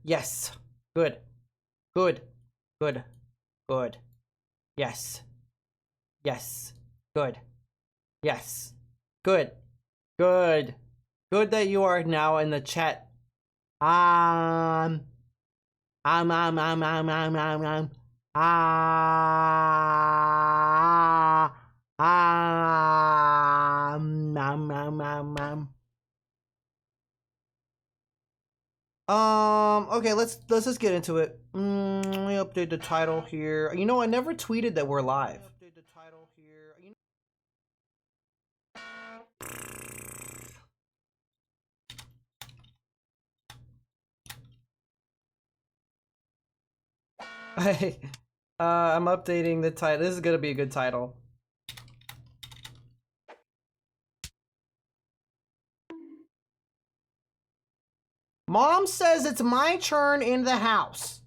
Yes. Good. Good. Good. Good. Yes. Yes. Good. Yes. Good. Good. Good that you are now in the chat. Um. Ah. Okay, let's just get into it. Let me update the title here. You know, I never tweeted that we're live. I'm updating the title. This is gonna be a good title. Mom says it's my turn in the house.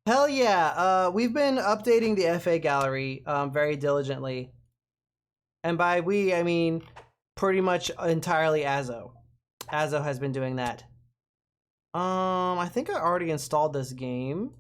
Hell yeah, we've been updating the FA gallery very diligently. And by we, I mean pretty much entirely Azo. Azo has been doing that. I think I already installed this game.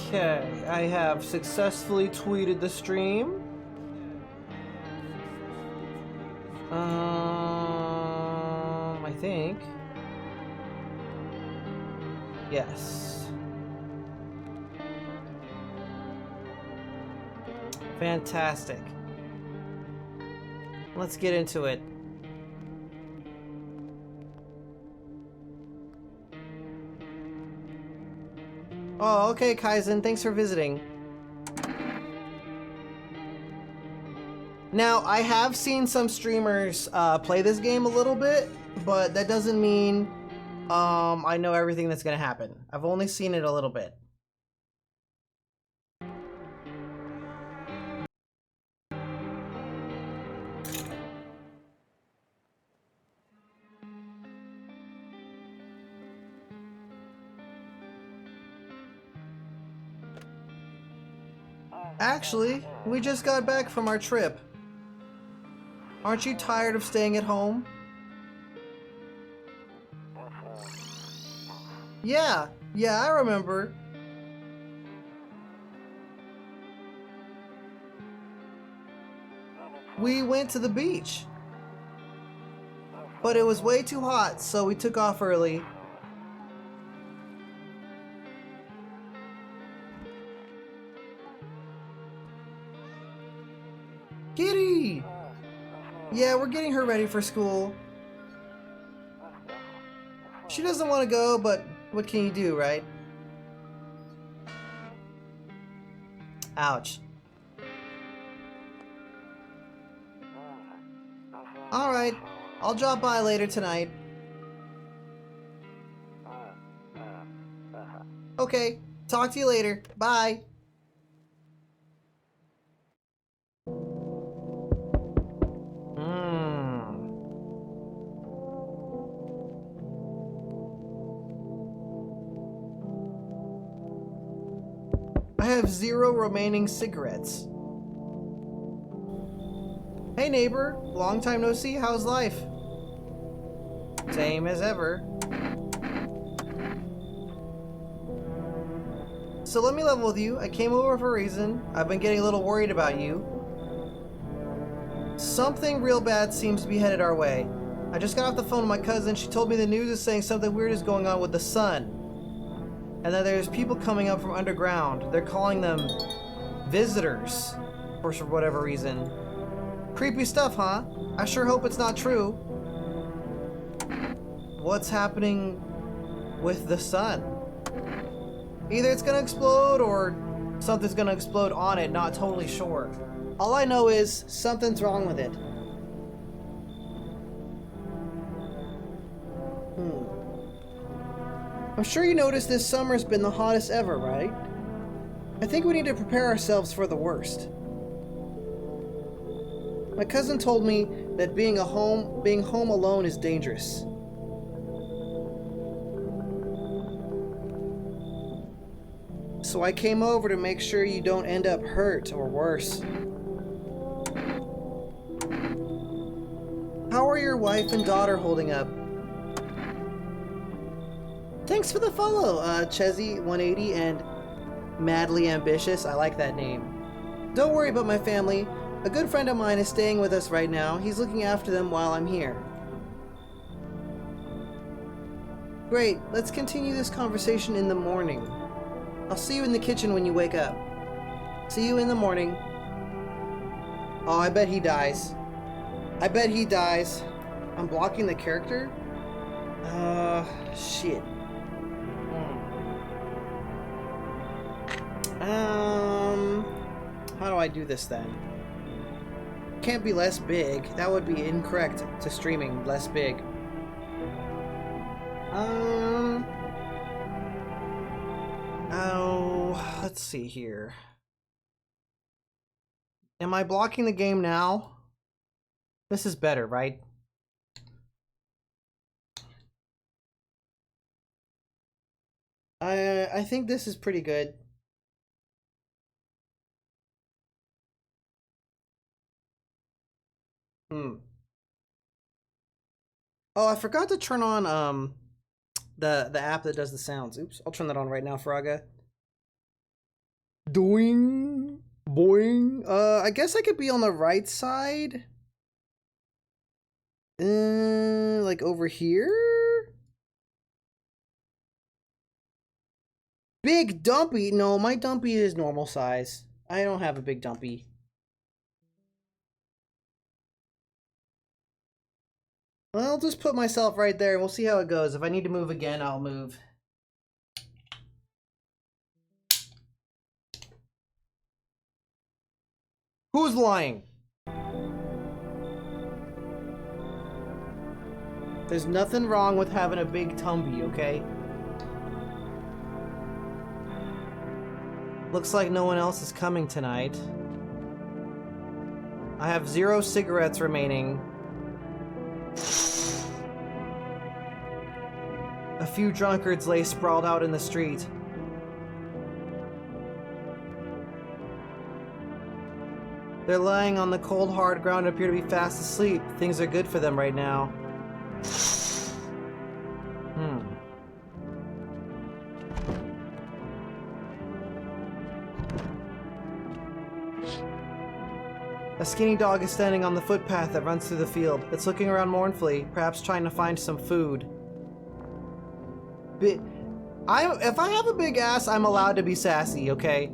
Okay, I have successfully tweeted the stream. I think. Yes. Fantastic. Let's get into it. Oh, okay, Kaizen, thanks for visiting. Now, I have seen some streamers play this game a little bit, but that doesn't mean I know everything that's gonna happen. I've only seen it a little bit. Actually, we just got back from our trip. Aren't you tired of staying at home? Yeah, I remember. We went to the beach. But it was way too hot, so we took off early. Kitty! Yeah, we're getting her ready for school. She doesn't want to go, but what can you do, right? Ouch. Alright, I'll drop by later tonight. Okay, talk to you later. Bye. I have 0 remaining cigarettes. Hey neighbor, long time no see, how's life? Same as ever. So let me level with you, I came over for a reason. I've been getting a little worried about you. Something real bad seems to be headed our way. I just got off the phone with my cousin, she told me the news is saying something weird is going on with the sun. And then there's people coming up from underground. They're calling them visitors for whatever reason. Creepy stuff, huh? I sure hope it's not true. What's happening with the sun? Either it's gonna explode or something's gonna explode on it, not totally sure. All I know is something's wrong with it. I'm sure you noticed this summer's been the hottest ever, right? I think we need to prepare ourselves for the worst. My cousin told me that being home alone is dangerous. So I came over to make sure you don't end up hurt or worse. How are your wife and daughter holding up? Thanks for the follow, Chezzy180 and Madly Ambitious. I like that name. Don't worry about my family. A good friend of mine is staying with us right now. He's looking after them while I'm here. Great, let's continue this conversation in the morning. I'll see you in the kitchen when you wake up. See you in the morning. Oh, I bet he dies. I bet he dies. I'm blocking the character? Shit. How do I do this then? Can't be less big. That would be incorrect to streaming less big. Oh, let's see here. Am I blocking the game now? This is better, right? I think this is pretty good. Oh, I forgot to turn on the app that does the sounds. Oops, I'll turn that on right now, Fraga. Doing boing. I guess I could be on the right side. Like over here? Big dumpy? No, my dumpy is normal size. I don't have a big dumpy. Well, I'll just put myself right there and we'll see how it goes. If I need to move again, I'll move. Who's lying? There's nothing wrong with having a big tumby, okay? Looks like no one else is coming tonight. I have 0 cigarettes remaining. A few drunkards lay sprawled out in the street. They're lying on the cold, hard ground and appear to be fast asleep. Things are good for them right now. A skinny dog is standing on the footpath that runs through the field. It's looking around mournfully, perhaps trying to find some food. If I have a big ass, I'm allowed to be sassy, okay?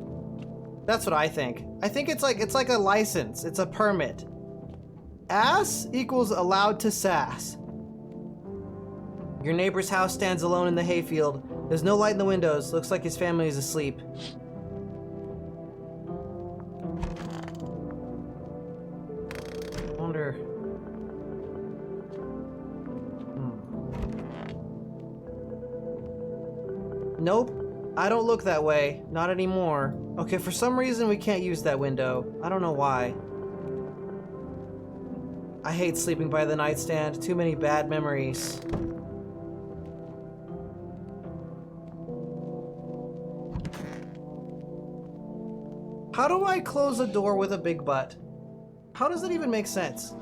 That's what I think. I think it's like a license. It's a permit. Ass equals allowed to sass. Your neighbor's house stands alone in the hayfield. There's no light in the windows. Looks like his family is asleep. Wonder. Nope. I don't look that way. Not anymore. Okay, for some reason we can't use that window. I don't know why. I hate sleeping by the nightstand. Too many bad memories. How do I close a door with a big butt? How does that even make sense?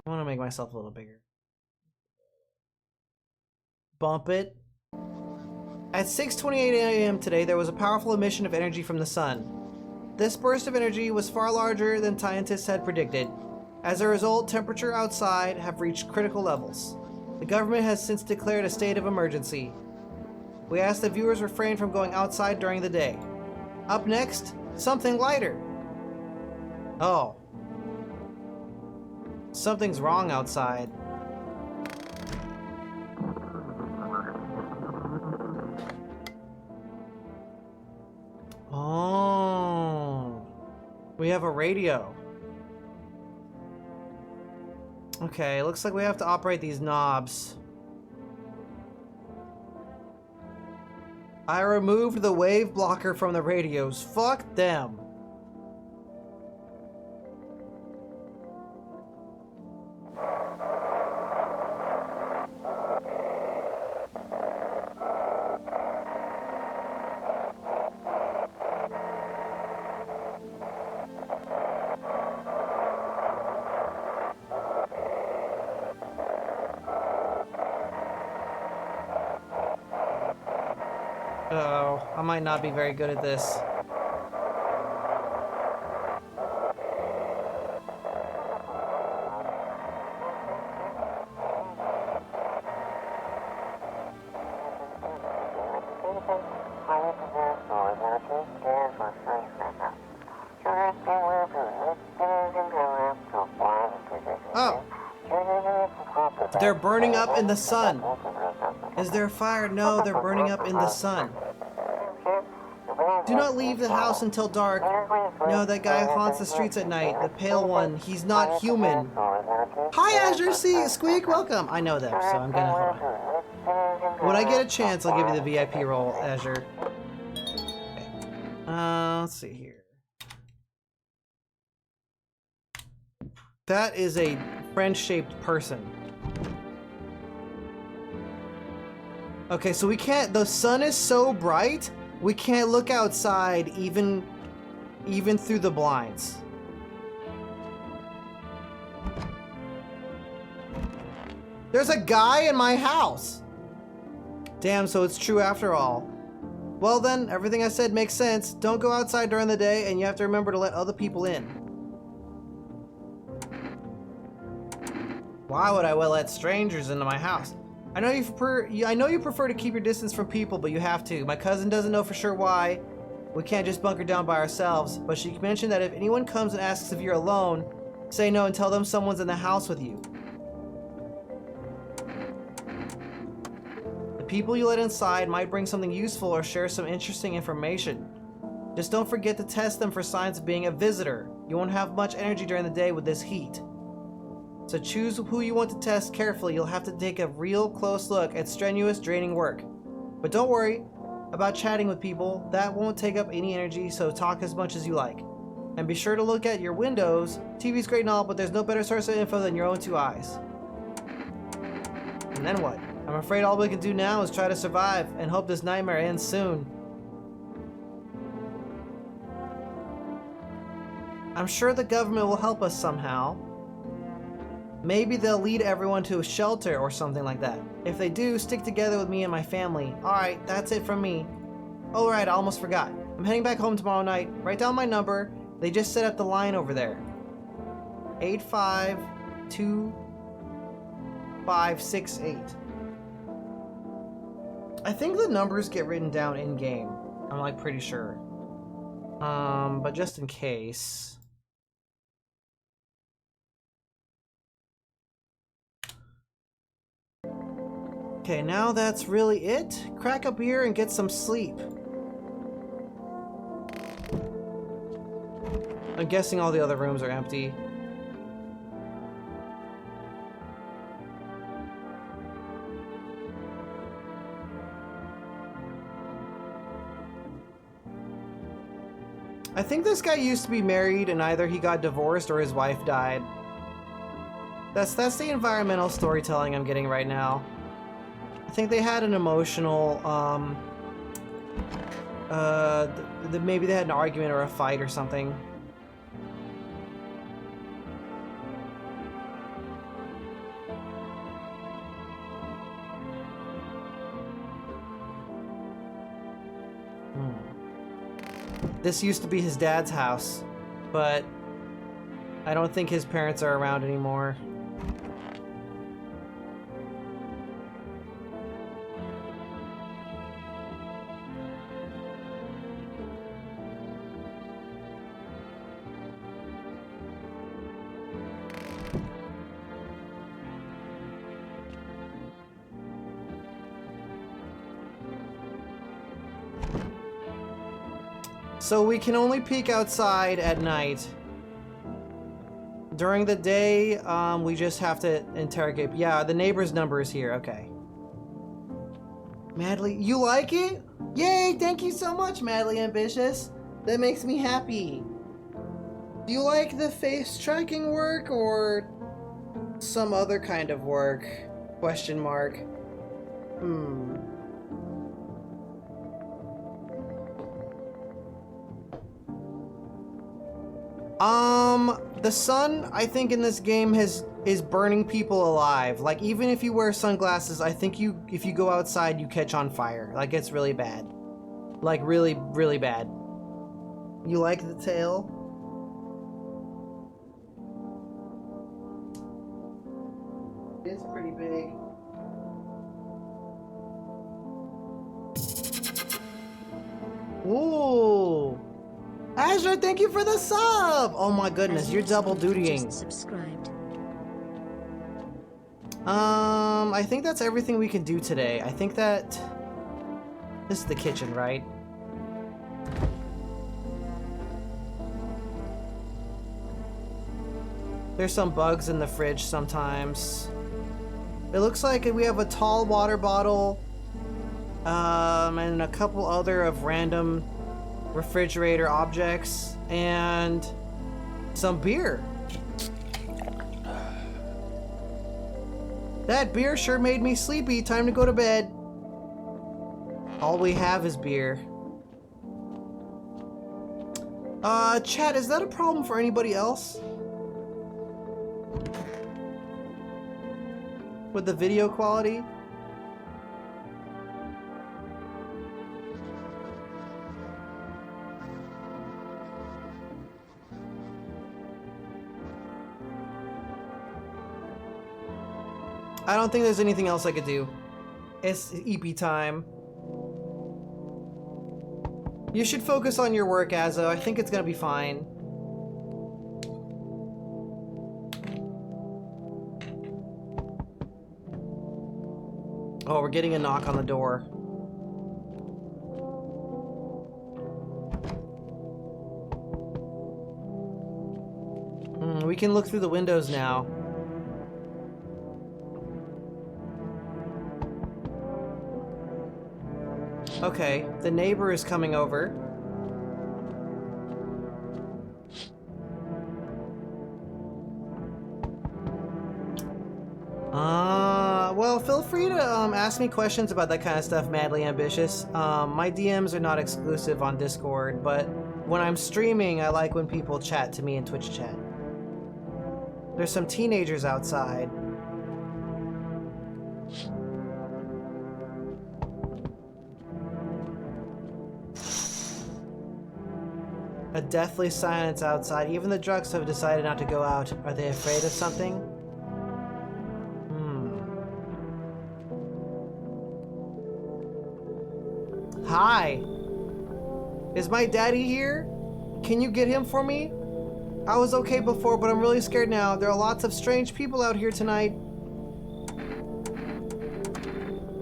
I want to make myself a little bigger. Bump it. At 6:28 a.m. today, there was a powerful emission of energy from the sun. This burst of energy was far larger than scientists had predicted. As a result, temperature outside have reached critical levels. The government has since declared a state of emergency. We ask that viewers refrain from going outside during the day. Up next, something lighter. Oh. Something's wrong outside. Oh. We have a radio. Okay, looks like we have to operate these knobs. I removed the wave blocker from the radios. Fuck them. Uh-oh, I might not be very good at this. Oh! They're burning up in the sun. Is there a fire? No, they're burning up in the sun. Do not leave the house until dark. No, that guy haunts the streets at night. The pale one. He's not human. Hi, Azure C. Squeak, welcome. I know them, so I'm gonna hold on. When I get a chance, I'll give you the VIP role, Azure. Okay. Let's see here. That is a French-shaped person. Okay, so we can't. The sun is so bright, we can't look outside even through the blinds. There's a guy in my house. Damn, so it's true after all. Well then, everything I said makes sense. Don't go outside during the day, and you have to remember to let other people in. Why would I let strangers into my house? I know you prefer to keep your distance from people, but you have to. My cousin doesn't know for sure why. We can't just bunker down by ourselves, but she mentioned that if anyone comes and asks if you're alone, say no and tell them someone's in the house with you. The people you let inside might bring something useful or share some interesting information. Just don't forget to test them for signs of being a visitor. You won't have much energy during the day with this heat. So choose who you want to test carefully. You'll have to take a real close look at strenuous, draining work. But don't worry about chatting with people. That won't take up any energy, so talk as much as you like. And be sure to look at your windows. TV's great and all, but there's no better source of info than your own two eyes. And then what? I'm afraid all we can do now is try to survive and hope this nightmare ends soon. I'm sure the government will help us somehow. Maybe they'll lead everyone to a shelter or something like that. If they do, stick together with me and my family. Alright, that's it from me. Oh right, I almost forgot. I'm heading back home tomorrow night. Write down my number. They just set up the line over there. 852568. I think the numbers get written down in-game. I'm like pretty sure. But just in case. Okay, now that's really it. Crack a beer and get some sleep. I'm guessing all the other rooms are empty. I think this guy used to be married and either he got divorced or his wife died. That's the environmental storytelling I'm getting right now. I think they had an emotional, maybe they had an argument or a fight or something. This used to be his dad's house, but I don't think his parents are around anymore. So we can only peek outside at night. During the day, we just have to interrogate. Yeah, the neighbor's number is here. Okay. Madly, you like it? Yay! Thank you so much, Madly Ambitious. That makes me happy. Do you like the face tracking work or some other kind of work? Question mark. The sun, I think, in this game is burning people alive. Like, even if you wear sunglasses, I think if you go outside, you catch on fire. Like, it's really bad. Like, really, really bad. You like the tail? It's pretty big. Ooh! Azure, thank you for the sub! Oh my goodness, you're double dutying. Subscribed. I think that's everything we can do today. I think that... This is the kitchen, right? There's some bugs in the fridge sometimes. It looks like we have a tall water bottle, and a couple other of random refrigerator objects, and some beer. That beer sure made me sleepy. Time to go to bed. All we have is beer. Chat, is that a problem for anybody else? With the video quality? I don't think there's anything else I could do. It's EP time. You should focus on your work, Azo. I think it's gonna be fine. Oh, we're getting a knock on the door. We can look through the windows now. Okay, the neighbor is coming over. Well, feel free to ask me questions about that kind of stuff, Madly Ambitious. My DMs are not exclusive on Discord, but when I'm streaming, I like when people chat to me in Twitch chat. There's some teenagers outside. A deathly silence outside. Even the drunks have decided not to go out. Are they afraid of something? Hi. Is my daddy here? Can you get him for me? I was okay before, but I'm really scared now. There are lots of strange people out here tonight.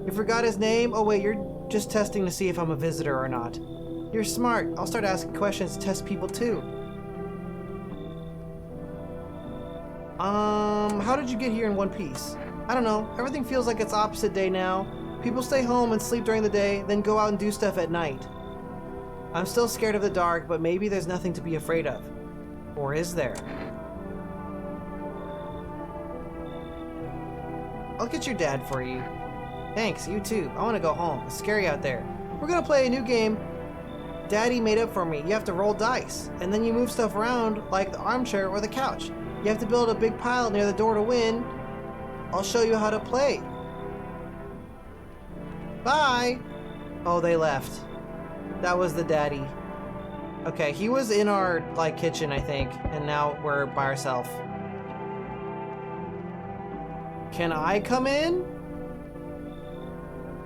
You forgot his name? Oh wait, you're just testing to see if I'm a visitor or not. You're smart. I'll start asking questions to test people too. How did you get here in one piece? I don't know. Everything feels like it's opposite day now. People stay home and sleep during the day, then go out and do stuff at night. I'm still scared of the dark, but maybe there's nothing to be afraid of. Or is there? I'll get your dad for you. Thanks, you too. I want to go home. It's scary out there. We're gonna play a new game Daddy made up for me. You have to roll dice, and then you move stuff around like the armchair or the couch. You have to build a big pile near the door to win. I'll show you how to play. Bye! Oh, they left. That was the daddy. Okay, he was in our, like, kitchen, I think, and now we're by ourselves. Can I come in?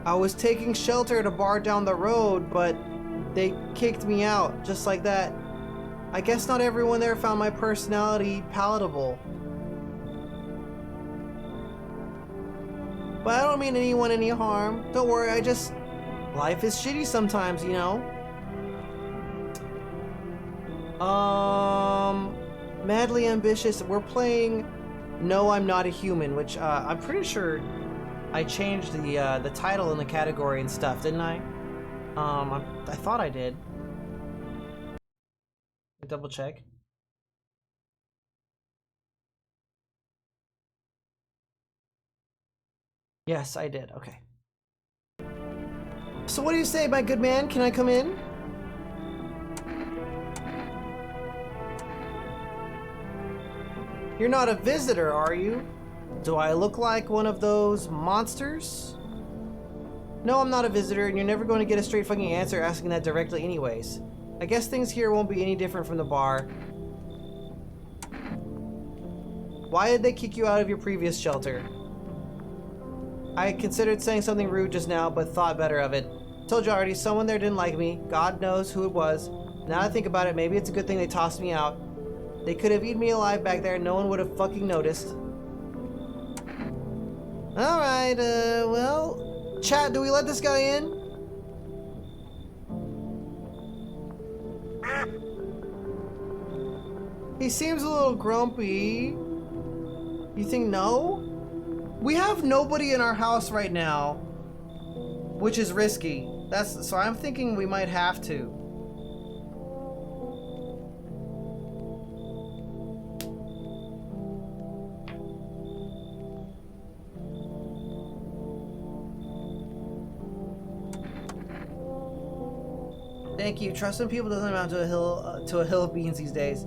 I was taking shelter at a bar down the road, but they kicked me out, just like that. I guess not everyone there found my personality palatable. But I don't mean anyone any harm. Don't worry, life is shitty sometimes, you know? Madly Ambitious. We're playing No, I'm Not a Human, which I'm pretty sure I changed the title and the category and stuff, didn't I? I thought I did. Double check. Yes, I did. Okay. So what do you say, my good man? Can I come in? You're not a visitor, are you? Do I look like one of those monsters? No, I'm not a visitor, and you're never going to get a straight fucking answer asking that directly anyways. I guess things here won't be any different from the bar. Why did they kick you out of your previous shelter? I considered saying something rude just now, but thought better of it. Told you already, someone there didn't like me. God knows who it was. Now that I think about it, maybe it's a good thing they tossed me out. They could have eaten me alive back there and no one would have fucking noticed. Alright, well... Chat, do we let this guy in? He seems a little grumpy. You think no? We have nobody in our house right now, which is risky. So I'm thinking we might have to. Thank you. Trusting people doesn't amount to a hill of beans these days.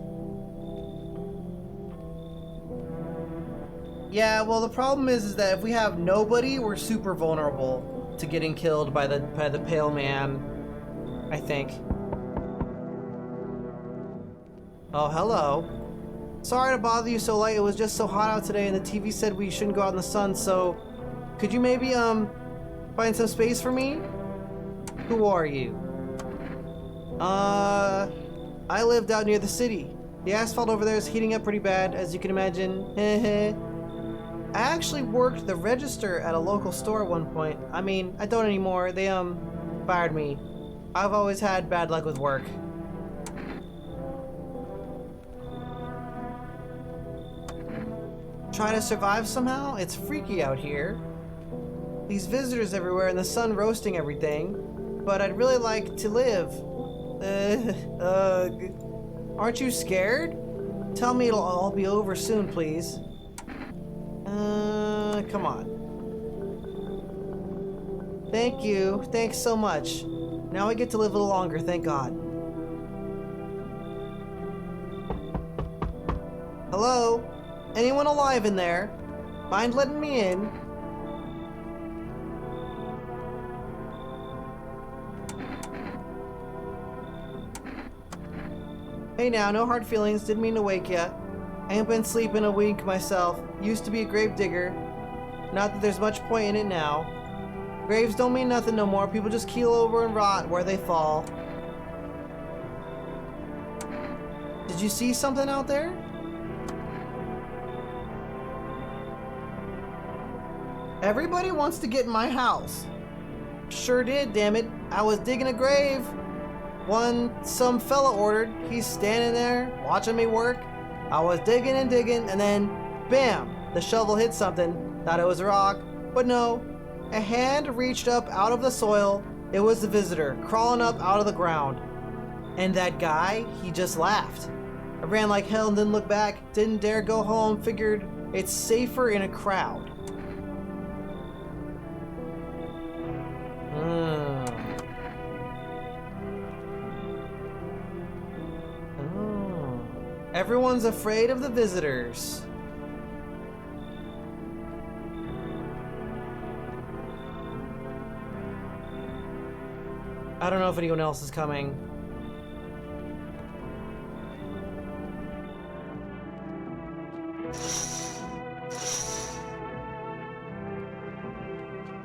Yeah, well, the problem is that if we have nobody, we're super vulnerable to getting killed by the pale man, I think. Oh, hello. Sorry to bother you so late. It was just so hot out today, and the TV said we shouldn't go out in the sun. So, could you maybe find some space for me? Who are you? I lived out near the city. The asphalt over there is heating up pretty bad, as you can imagine. Heh. I actually worked the register at a local store at one point. I mean, I don't anymore. They, fired me. I've always had bad luck with work. Trying to survive somehow? It's freaky out here. These visitors everywhere and the sun roasting everything. But I'd really like to live. Aren't you scared? Tell me it'll all be over soon, please. Come on. Thank you. Thanks so much. Now I get to live a little longer, thank God. Hello? Anyone alive in there? Mind letting me in? Hey now, no hard feelings, didn't mean to wake ya. Ain't been sleeping a week myself. Used to be a grave digger. Not that there's much point in it now. Graves don't mean nothing no more. People just keel over and rot where they fall. Did you see something out there? Everybody wants to get in my house. Sure did, damn it. I was digging a grave. Some fella ordered. He's standing there watching me work. I was digging and digging, and then bam, the shovel hit something. Thought it was a rock, but no. A hand reached up out of the soil. It was the visitor crawling up out of the ground. And that guy, he just laughed. I ran like hell and didn't look back. Didn't dare go home. Figured it's safer in a crowd. Everyone's afraid of the visitors. I don't know if anyone else is coming.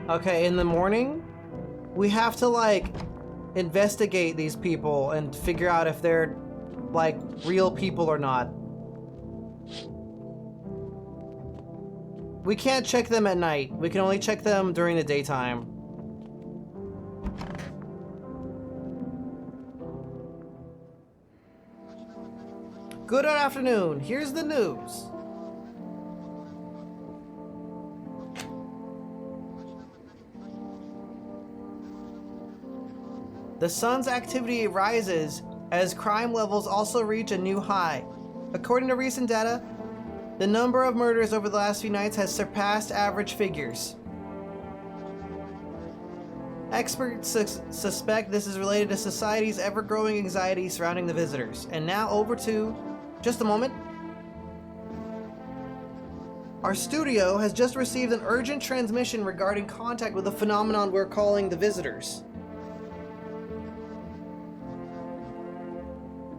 Okay, in the morning, we have to, like, investigate these people and figure out if they're like real people or not. We can't check them at night. We can only check them during the daytime. Good afternoon. Here's the news. The sun's activity rises as crime levels also reach a new high. According to recent data, the number of murders over the last few nights has surpassed average figures. Experts suspect this is related to society's ever-growing anxiety surrounding the visitors. And now over to... just a moment. Our studio has just received an urgent transmission regarding contact with the phenomenon we're calling the visitors.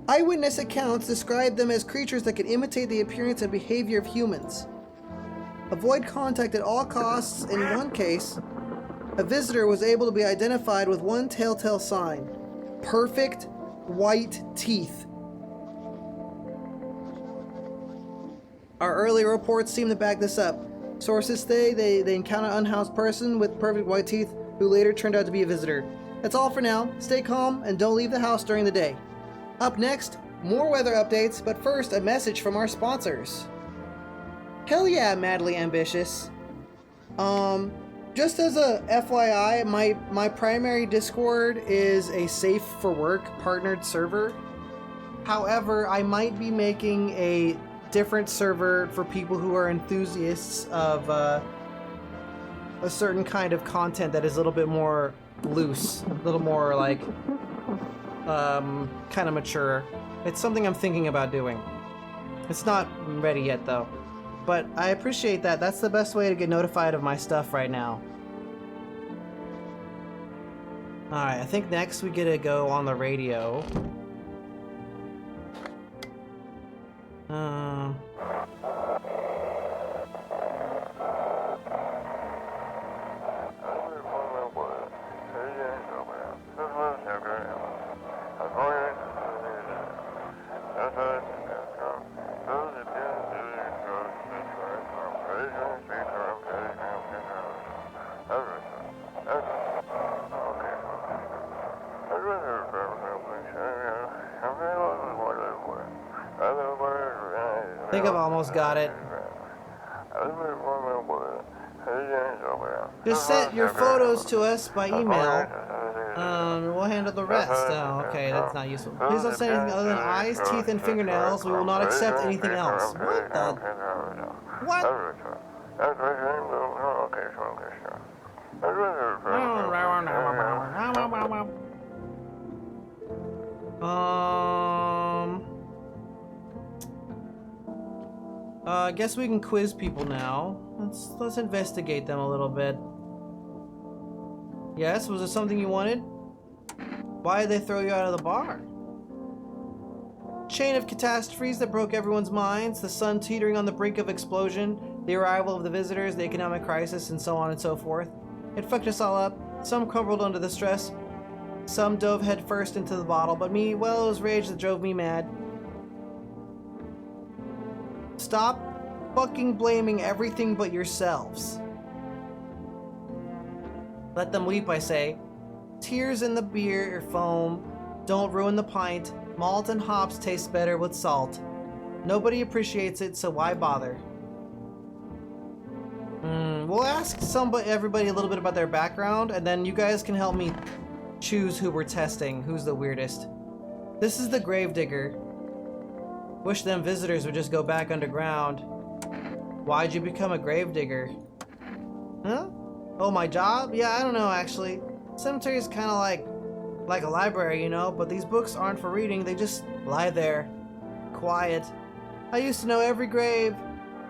Eyewitness accounts describe them as creatures that can imitate the appearance and behavior of humans. Avoid contact at all costs. In one case, a visitor was able to be identified with one telltale sign: perfect white teeth. Our earlier reports seem to back this up. Sources say they encounter an unhoused person with perfect white teeth who later turned out to be a visitor. That's all for now. Stay calm and don't leave the house during the day. Up next, more weather updates, but first a message from our sponsors. Hell yeah, Madly Ambitious. Just as a FYI, my primary Discord is a safe for work partnered server. However, I might be making a different server for people who are enthusiasts of a certain kind of content that is a little bit more loose, a little more like kind of mature. It's something I'm thinking about doing. It's not ready yet though, but I appreciate that. That's the best way to get notified of my stuff right now. Alright, I think next we get to go on the radio. I think I've almost got it. Just send your photos to us by email. We'll handle the rest. Oh, okay, that's not useful. Please don't say anything other than eyes, teeth, and fingernails. We will not accept anything else. What the? What? I guess we can quiz people now. Let's investigate them a little bit. Yes, was it something you wanted? Why did they throw you out of the bar? Chain of catastrophes that broke everyone's minds, the sun teetering on the brink of explosion, the arrival of the visitors, the economic crisis, and so on and so forth. It fucked us all up. Some crumbled under the stress. Some dove headfirst into the bottle, but me, well, it was rage that drove me mad. Stop fucking blaming everything but yourselves. Let them weep, I say. Tears in the beer foam don't ruin the pint. Malt and hops taste better with salt. Nobody appreciates it, so why bother? We'll ask everybody a little bit about their background, and then you guys can help me choose who we're testing, who's the weirdest. This is the Gravedigger. Wish them visitors would just go back underground. Why'd you become a gravedigger? Huh? Oh, my job? Yeah, I don't know, actually. Cemetery is kind of like a library, you know, but these books aren't for reading. They just lie there, quiet. I used to know every grave,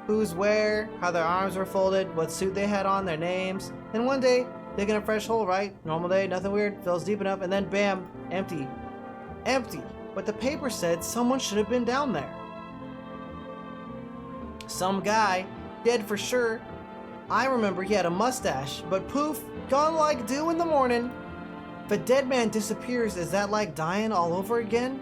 who's where, how their arms were folded, what suit they had on, their names. And one day, digging a fresh hole, right? Normal day, nothing weird, fills deep enough, and then bam, empty. Empty. But the paper said someone should have been down there. Some guy, dead for sure. I remember he had a mustache, but poof, gone like dew in the morning. If a dead man disappears, is that like dying all over again?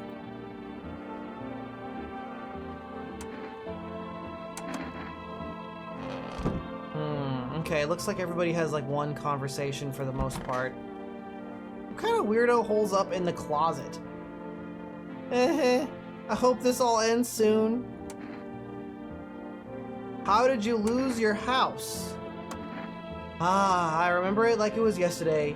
Okay, it looks like everybody has like one conversation for the most part. What kind of weirdo holes up in the closet? I hope this all ends soon. How did you lose your house? Ah, I remember it like it was yesterday.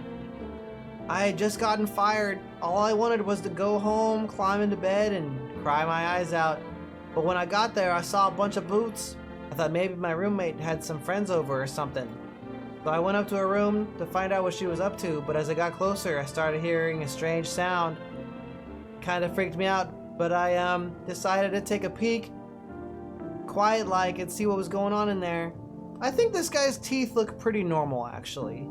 I had just gotten fired. All I wanted was to go home, climb into bed, and cry my eyes out. But when I got there, I saw a bunch of boots. I thought maybe my roommate had some friends over or something. So I went up to her room to find out what she was up to, but as I got closer, I started hearing a strange sound. Kind of freaked me out, but I decided to take a peek, quiet like, and see what was going on in there. I think this guy's teeth look pretty normal, actually.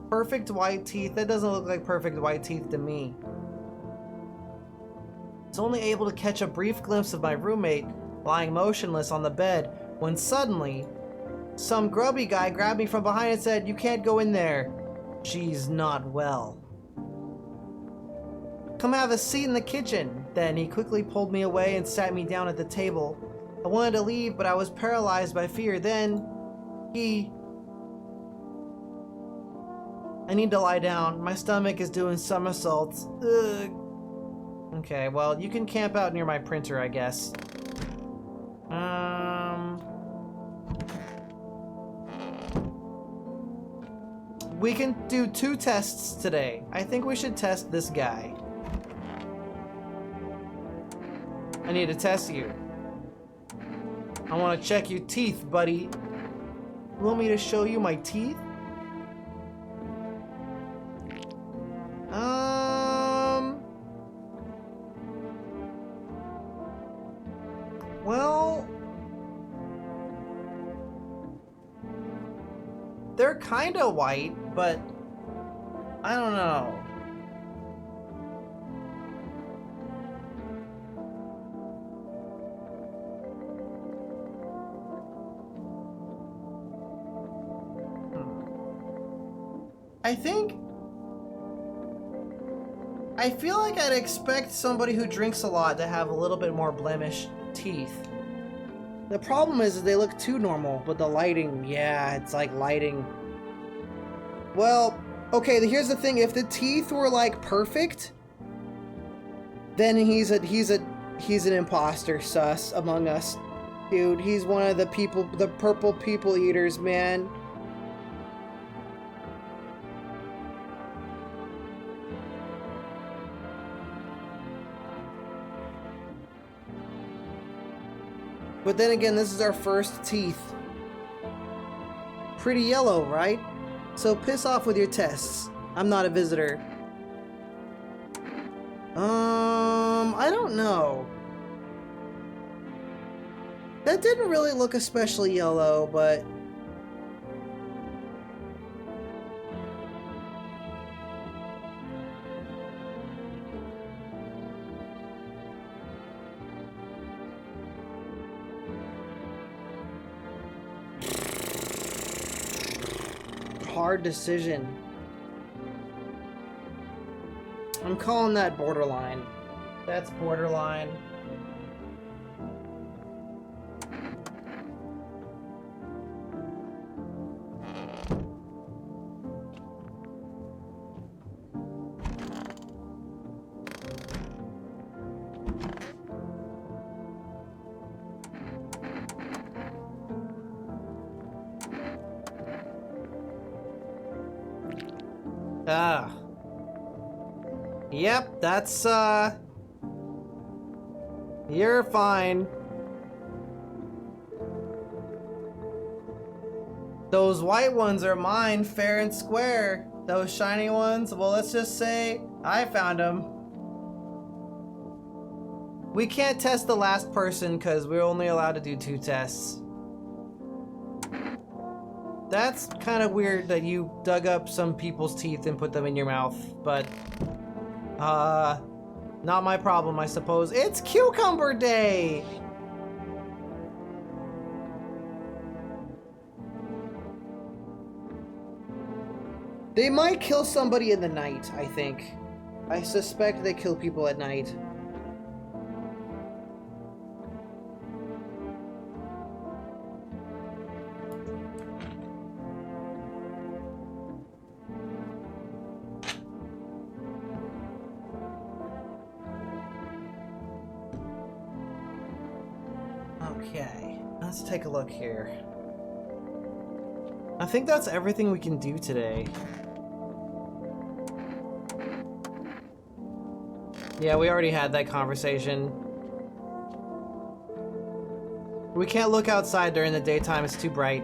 Perfect white teeth. That doesn't look like perfect white teeth to me. I was only able to catch a brief glimpse of my roommate lying motionless on the bed when suddenly some grubby guy grabbed me from behind and said, "You can't go in there. She's not well. Come have a seat in the kitchen." Then he quickly pulled me away and sat me down at the table. I wanted to leave, but I was paralyzed by fear. Then I need to lie down. My stomach is doing somersaults. Ugh. Okay, well, you can camp out near my printer, I guess. We can do 2 tests today. I think we should test this guy. I need to test you. I want to check your teeth, buddy. You want me to show you my teeth? Well, they're kind of white, but I don't know. I feel like I'd expect somebody who drinks a lot to have a little bit more blemished teeth. The problem is they look too normal, but the lighting, yeah, it's like lighting. Well, okay, here's the thing. If the teeth were like perfect, then he's an imposter sus among us. Dude, he's one of the purple people eaters, man. But then again, this is our first teeth. Pretty yellow, right? So piss off with your tests. I'm not a visitor. I don't know. That didn't really look especially yellow, but... hard decision. I'm calling that borderline. That's borderline. Ah. Yep, that's, you're fine. Those white ones are mine, fair and square. Those shiny ones, well, let's just say I found them. We can't test the last person because we're only allowed to do 2 tests. That's kind of weird that you dug up some people's teeth and put them in your mouth, but not my problem, I suppose. It's Cucumber Day! They might kill somebody in the night, I think. I suspect they kill people at night. Okay, let's take a look here. I think that's everything we can do today. Yeah, we already had that conversation. We can't look outside during the daytime, it's too bright.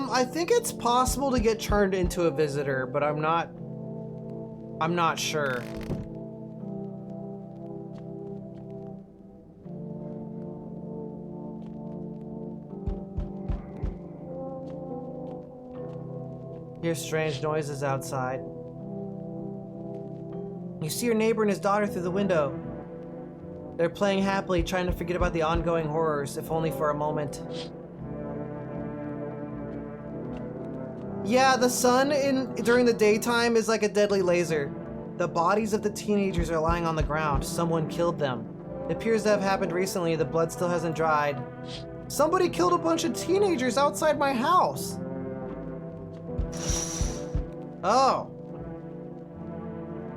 I think it's possible to get turned into a visitor, but I'm not sure. Hear strange noises outside. You see your neighbor and his daughter through the window. They're playing happily, trying to forget about the ongoing horrors, if only for a moment. Yeah, the sun during the daytime is like a deadly laser. The bodies of the teenagers are lying on the ground. Someone killed them. It appears to have happened recently. The blood still hasn't dried. Somebody killed a bunch of teenagers outside my house. Oh.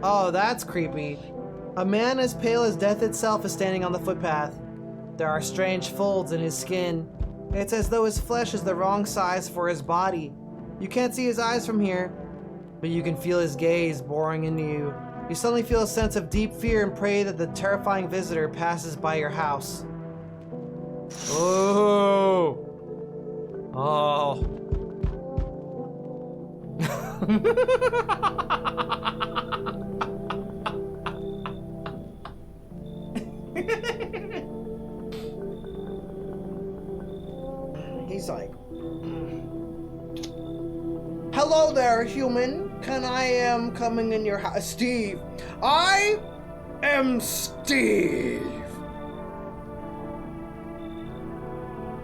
Oh, that's creepy. A man as pale as death itself is standing on the footpath. There are strange folds in his skin. It's as though his flesh is the wrong size for his body. You can't see his eyes from here, but you can feel his gaze boring into you. You suddenly feel a sense of deep fear and pray that the terrifying visitor passes by your house. Oh. Oh. He's like, hello there, human. Can I am coming in your house? Steve. I am Steve.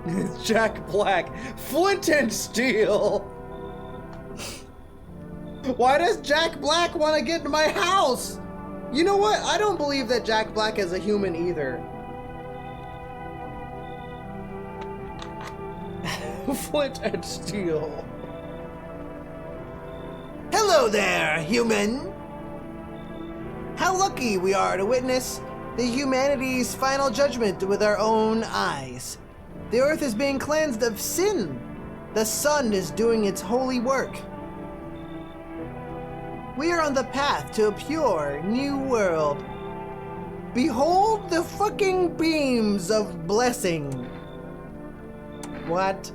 It's Jack Black. Flint and Steel. Why does Jack Black want to get into my house? You know what? I don't believe that Jack Black is a human either. Flint and Steel. Hello there, human! How lucky we are to witness the humanity's final judgment with our own eyes. The earth is being cleansed of sin. The sun is doing its holy work. We are on the path to a pure new world. Behold the fucking beams of blessing. What?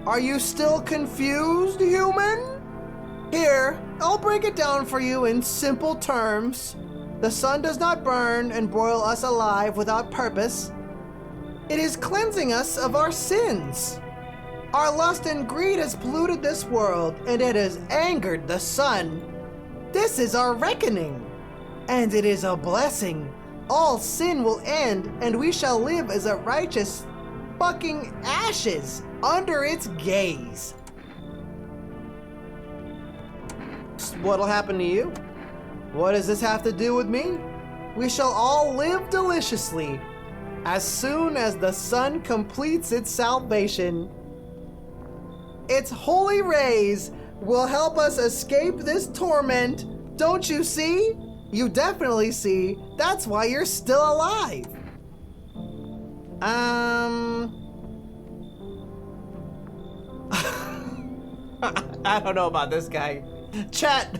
Are you still confused, human? Here, I'll break it down for you in simple terms. The sun does not burn and broil us alive without purpose. It is cleansing us of our sins. Our lust and greed has polluted this world, and it has angered the sun. This is our reckoning, and it is a blessing. All sin will end, and we shall live as a righteous fucking ashes under its gaze. What'll happen to you? What does this have to do with me? We shall all live deliciously as soon as the sun completes its salvation. Its holy rays will help us escape this torment. Don't you see? You definitely see. That's why you're still alive. I don't know about this guy. Chat.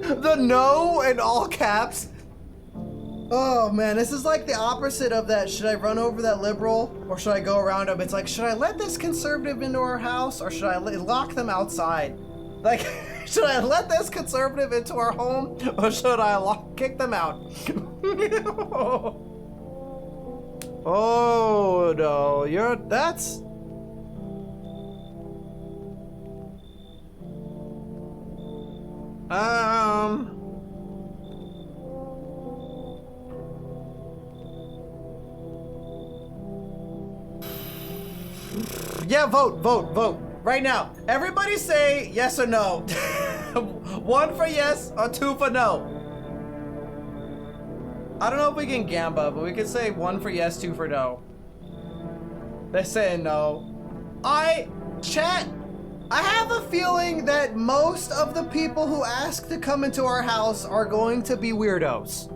The no in all caps. Oh man, this is like the opposite of that. Should I run over that liberal or should I go around him? It's like, should I let this conservative into our house or should I lock them outside? Like, should I let this conservative into our home or should I kick them out? Oh no, that's... Yeah, vote. Right now. Everybody say yes or no. 1 for yes or 2 for no. I don't know if we can gamba, but we can say 1 for yes, 2 for no. They're saying no. Chat, I have a feeling that most of the people who ask to come into our house are going to be weirdos.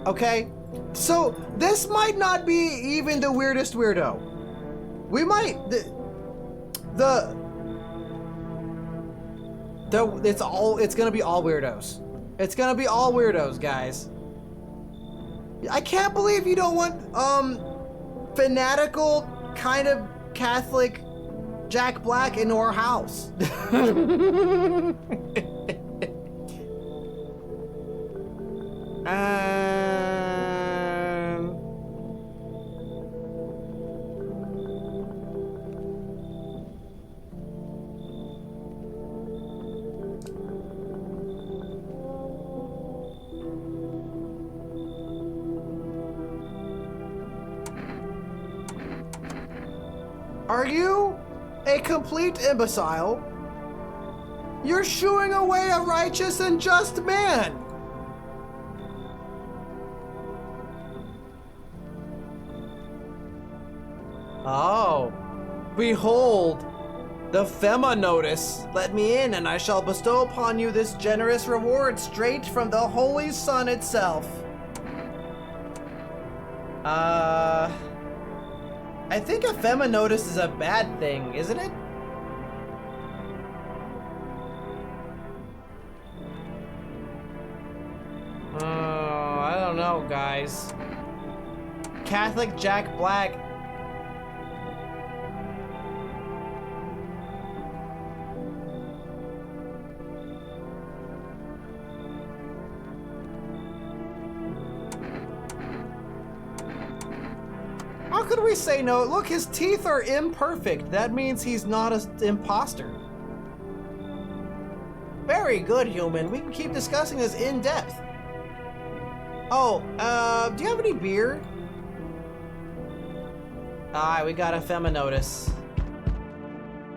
Okay? So, this might not be even the weirdest weirdo. We might... It's gonna be all weirdos. It's gonna be all weirdos, guys. I can't believe you don't want, fanatical, kind of Catholic Jack Black into our house. Are you a complete imbecile? You're shooing away a righteous and just man! Oh. Behold, the Fema notice. Let me in, and I shall bestow upon you this generous reward straight from the Holy Sun itself. I think a Fema notice is a bad thing, isn't it? I don't know, guys. Catholic Jack Black. How could we say no? Look, his teeth are imperfect. That means he's not an imposter. Very good, human. We can keep discussing this in depth. Oh, do you have any beer? Alright, we got a Fema notice.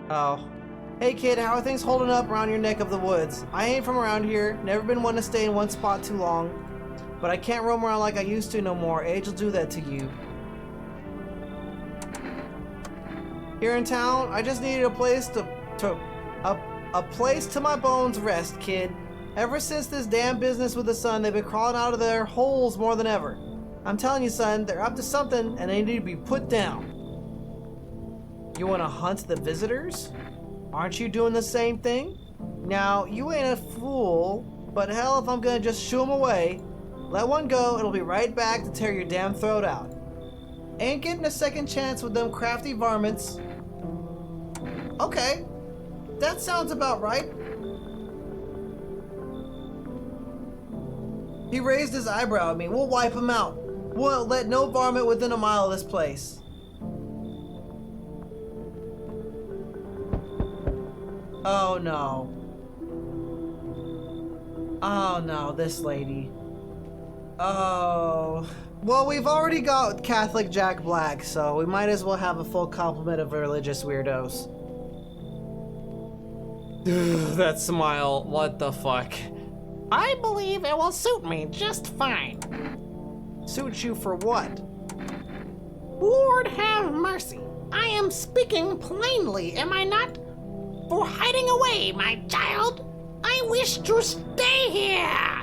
Oh. Hey kid, how are things holding up around your neck of the woods? I ain't from around here, never been one to stay in one spot too long. But I can't roam around like I used to no more. Age will do that to you. Here in town, I just needed a place a place to my bones rest, kid. Ever since this damn business with the sun, they've been crawling out of their holes more than ever. I'm telling you, son, they're up to something and they need to be put down. You want to hunt the visitors? Aren't you doing the same thing? Now, you ain't a fool, but hell if I'm gonna just shoo them away. Let one go, it'll be right back to tear your damn throat out. Ain't getting a second chance with them crafty varmints. Okay, that sounds about right. He raised his eyebrow at me. We'll wipe him out. We'll let no varmint within a mile of this place. Oh no. Oh no, this lady. Oh. Well, we've already got Catholic Jack Black, so we might as well have a full complement of religious weirdos. That smile, what the fuck? I believe it will suit me just fine. Suit you for what? Lord have mercy. I am speaking plainly, am I not? For hiding away, my child. I wish to stay here.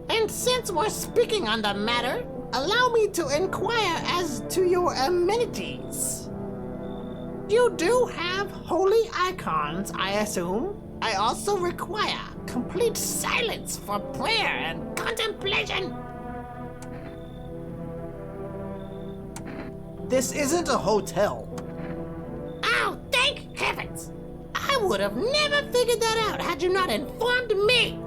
And since we're speaking on the matter, allow me to inquire as to your amenities. You do have holy icons, I assume. I also require complete silence for prayer and contemplation. This isn't a hotel. Oh, thank heavens! I would have never figured that out had you not informed me.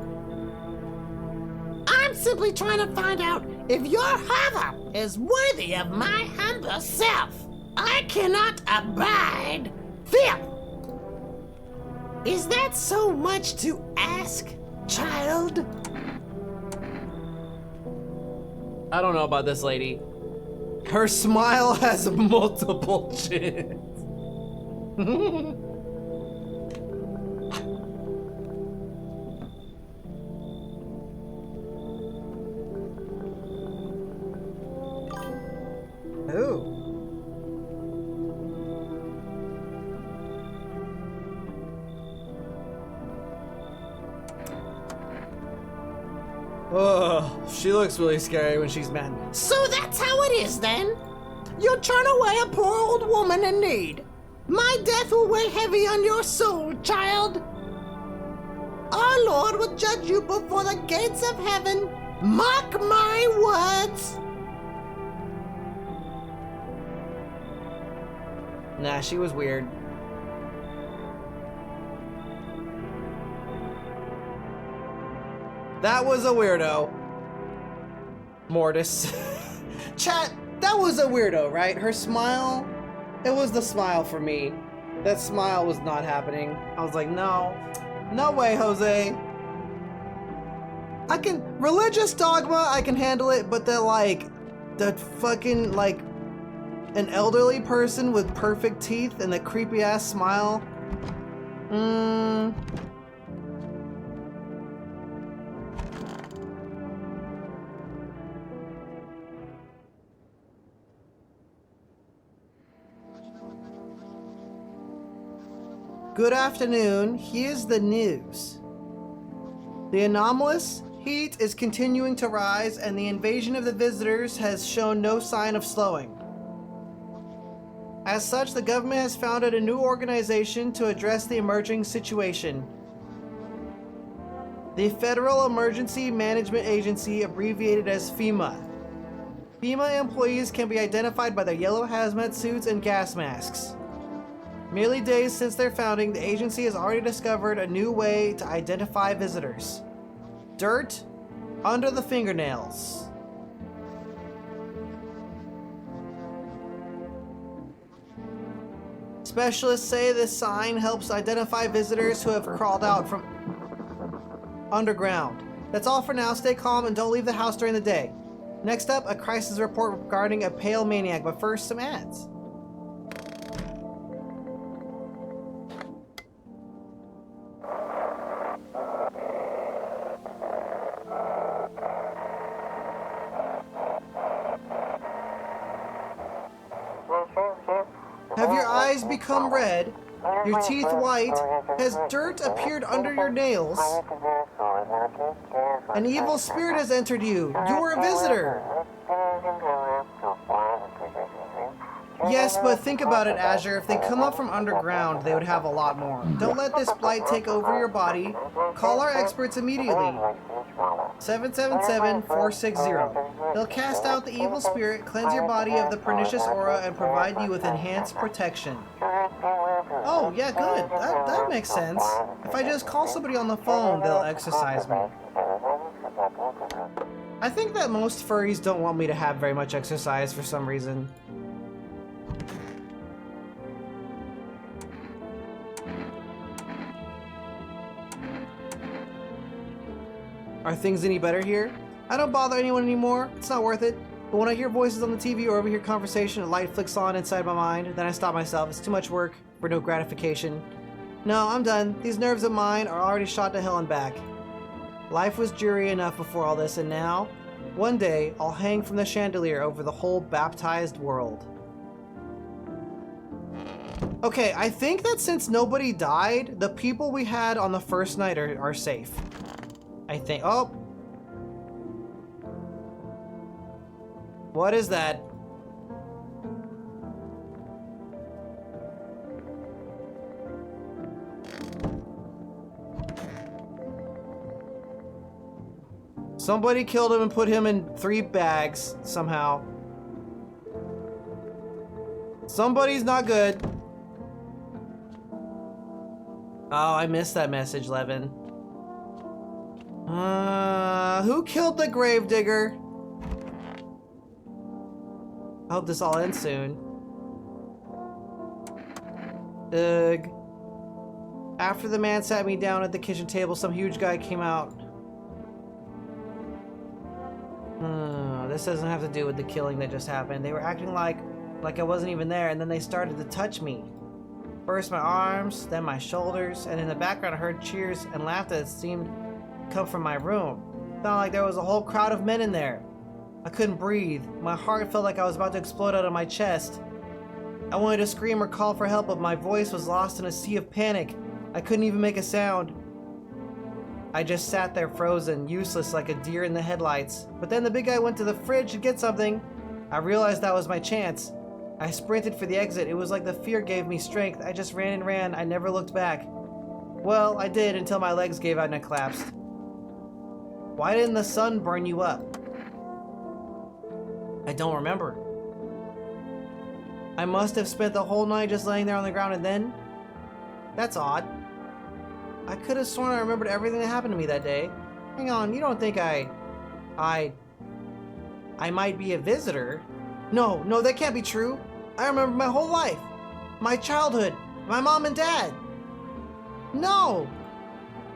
I'm simply trying to find out if your father is worthy of my humble self. I cannot abide filth. Is that so much to ask? child. I don't know about this lady. Her smile has multiple chins. Ooh. Oh, she looks really scary when she's mad. So that's how it is then. You turn away a poor old woman in need. My death will weigh heavy on your soul, child. Our Lord will judge you before the gates of heaven. Mark my words. Nah, she was weird. That was a weirdo. Mortis. Chat, that was a weirdo, right? Her smile, it was the smile for me. That smile was not happening. I was like, no. No way, Jose. Religious dogma, I can handle it, but the fucking, an elderly person with perfect teeth and a creepy ass smile. Good afternoon, here's the news. The anomalous heat is continuing to rise and the invasion of the visitors has shown no sign of slowing. As such, the government has founded a new organization to address the emerging situation. The Federal Emergency Management Agency, abbreviated as FEMA. FEMA employees can be identified by their yellow hazmat suits and gas masks. Merely days since their founding, the agency has already discovered a new way to identify visitors. Dirt under the fingernails. Specialists say this sign helps identify visitors who have crawled out from underground. That's all for now. Stay calm and don't leave the house during the day. Next up, a crisis report regarding a pale maniac, but first, some ads. Have your eyes become red? Your teeth white? Has dirt appeared under your nails? An evil spirit has entered you. You're a visitor. Yes, but think about it, Azure. If they come up from underground, they would have a lot more. Don't let this blight take over your body. Call our experts immediately. 777-460. They'll cast out the evil spirit, cleanse your body of the pernicious aura, and provide you with enhanced protection. Oh, yeah, good. That makes sense. If I just call somebody on the phone, they'll exorcise me. I think that most furries don't want me to have very much exercise for some reason. Are things any better here? I don't bother anyone anymore. It's not worth it. But when I hear voices on the TV or overhear conversation, a light flicks on inside my mind. Then I stop myself. It's too much work for no gratification. No, I'm done. These nerves of mine are already shot to hell and back. Life was dreary enough before all this, and now, one day, I'll hang from the chandelier over the whole baptized world. Okay, I think that since nobody died, the people we had on the first night are safe. I think. Oh. What is that? Somebody killed him and put him in 3 bags somehow. Somebody's not good. Oh, I missed that message, Levin. Who killed the gravedigger? I hope this all ends soon. Ugh. After the man sat me down at the kitchen table, some huge guy came out. This doesn't have to do with the killing that just happened. They were acting like I wasn't even there, and then they started to touch me. First my arms, then my shoulders, and in the background I heard cheers and laughter that seemed to come from my room. It sounded like there was a whole crowd of men in there. I couldn't breathe. My heart felt like I was about to explode out of my chest. I wanted to scream or call for help, but my voice was lost in a sea of panic. I couldn't even make a sound. I just sat there frozen, useless like a deer in the headlights. But then the big guy went to the fridge to get something. I realized that was my chance. I sprinted for the exit. It was like the fear gave me strength. I just ran and ran. I never looked back. Well, I did until my legs gave out and I collapsed. Why didn't the sun burn you up? I don't remember. I must have spent the whole night just laying there on the ground and then... That's odd. I could have sworn I remembered everything that happened to me that day. Hang on, you don't think I might be a visitor? No, that can't be true. I remember my whole life. My childhood. My mom and dad. No!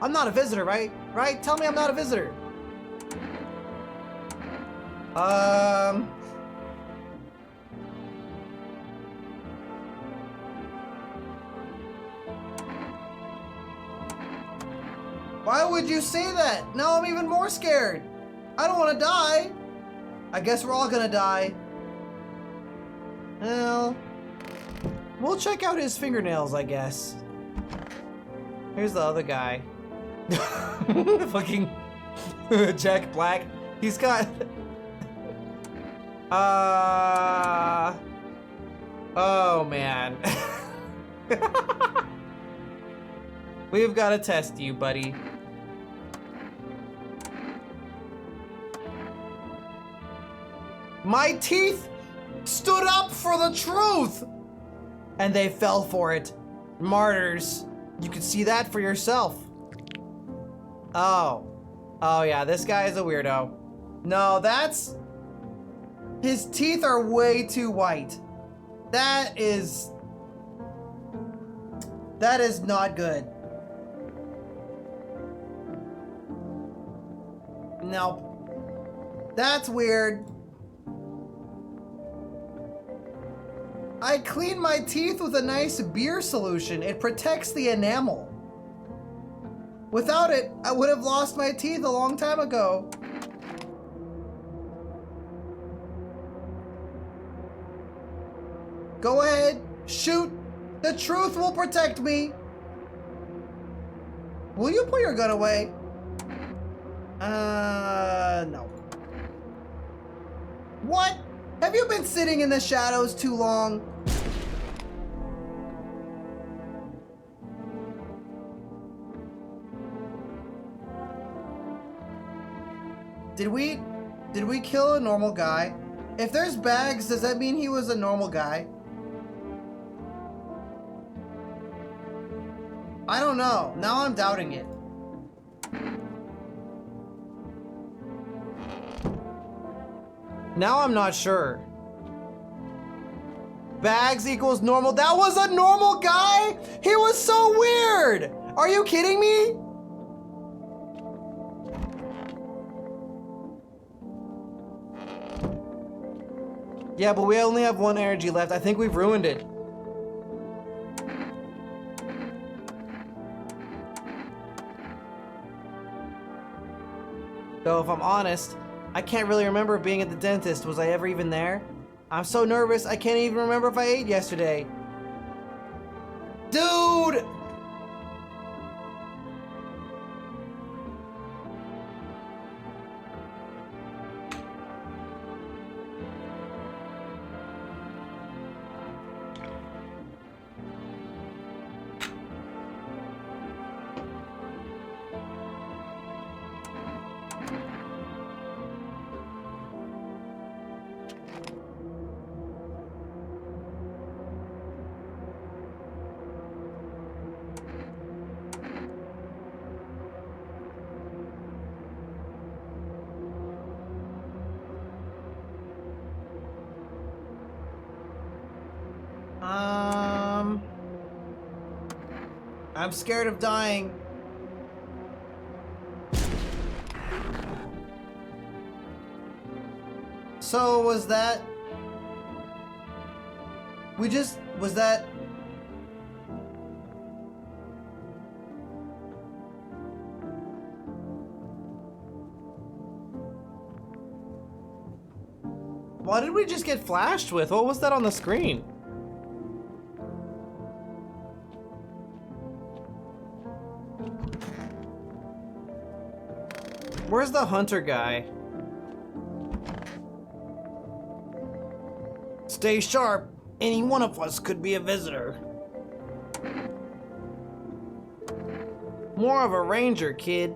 I'm not a visitor, right? Right? Tell me I'm not a visitor. Why would you say that? Now I'm even more scared. I don't want to die. I guess we're all gonna die. Well, we'll check out his fingernails, I guess. Here's the other guy. Fucking Jack Black. He's got... Oh, man. We've got to test you, buddy. My teeth stood up for the truth! And they fell for it. Martyrs. You can see that for yourself. Oh. Oh yeah, this guy is a weirdo. No, that's... His teeth are way too white. That is not good. No. That's weird. I clean my teeth with a nice beer solution. It protects the enamel. Without it, I would have lost my teeth a long time ago. Go ahead, shoot. The truth will protect me. Will you put your gun away? No. What? Have you been sitting in the shadows too long? Did we kill a normal guy? If there's bags, does that mean he was a normal guy? I don't know. Now I'm doubting it. Now I'm not sure. Bags equals normal. That was a normal guy? He was so weird! Are you kidding me? Yeah, but we only have one energy left. I think we've ruined it. Though if I'm honest, I can't really remember being at the dentist. Was I ever even there? I'm so nervous, I can't even remember if I ate yesterday. Dude! I'm scared of dying. So was that... Was that... What did we just get flashed with? What was that on the screen? Where's the hunter guy? Stay sharp. Any one of us could be a visitor. More of a ranger, kid.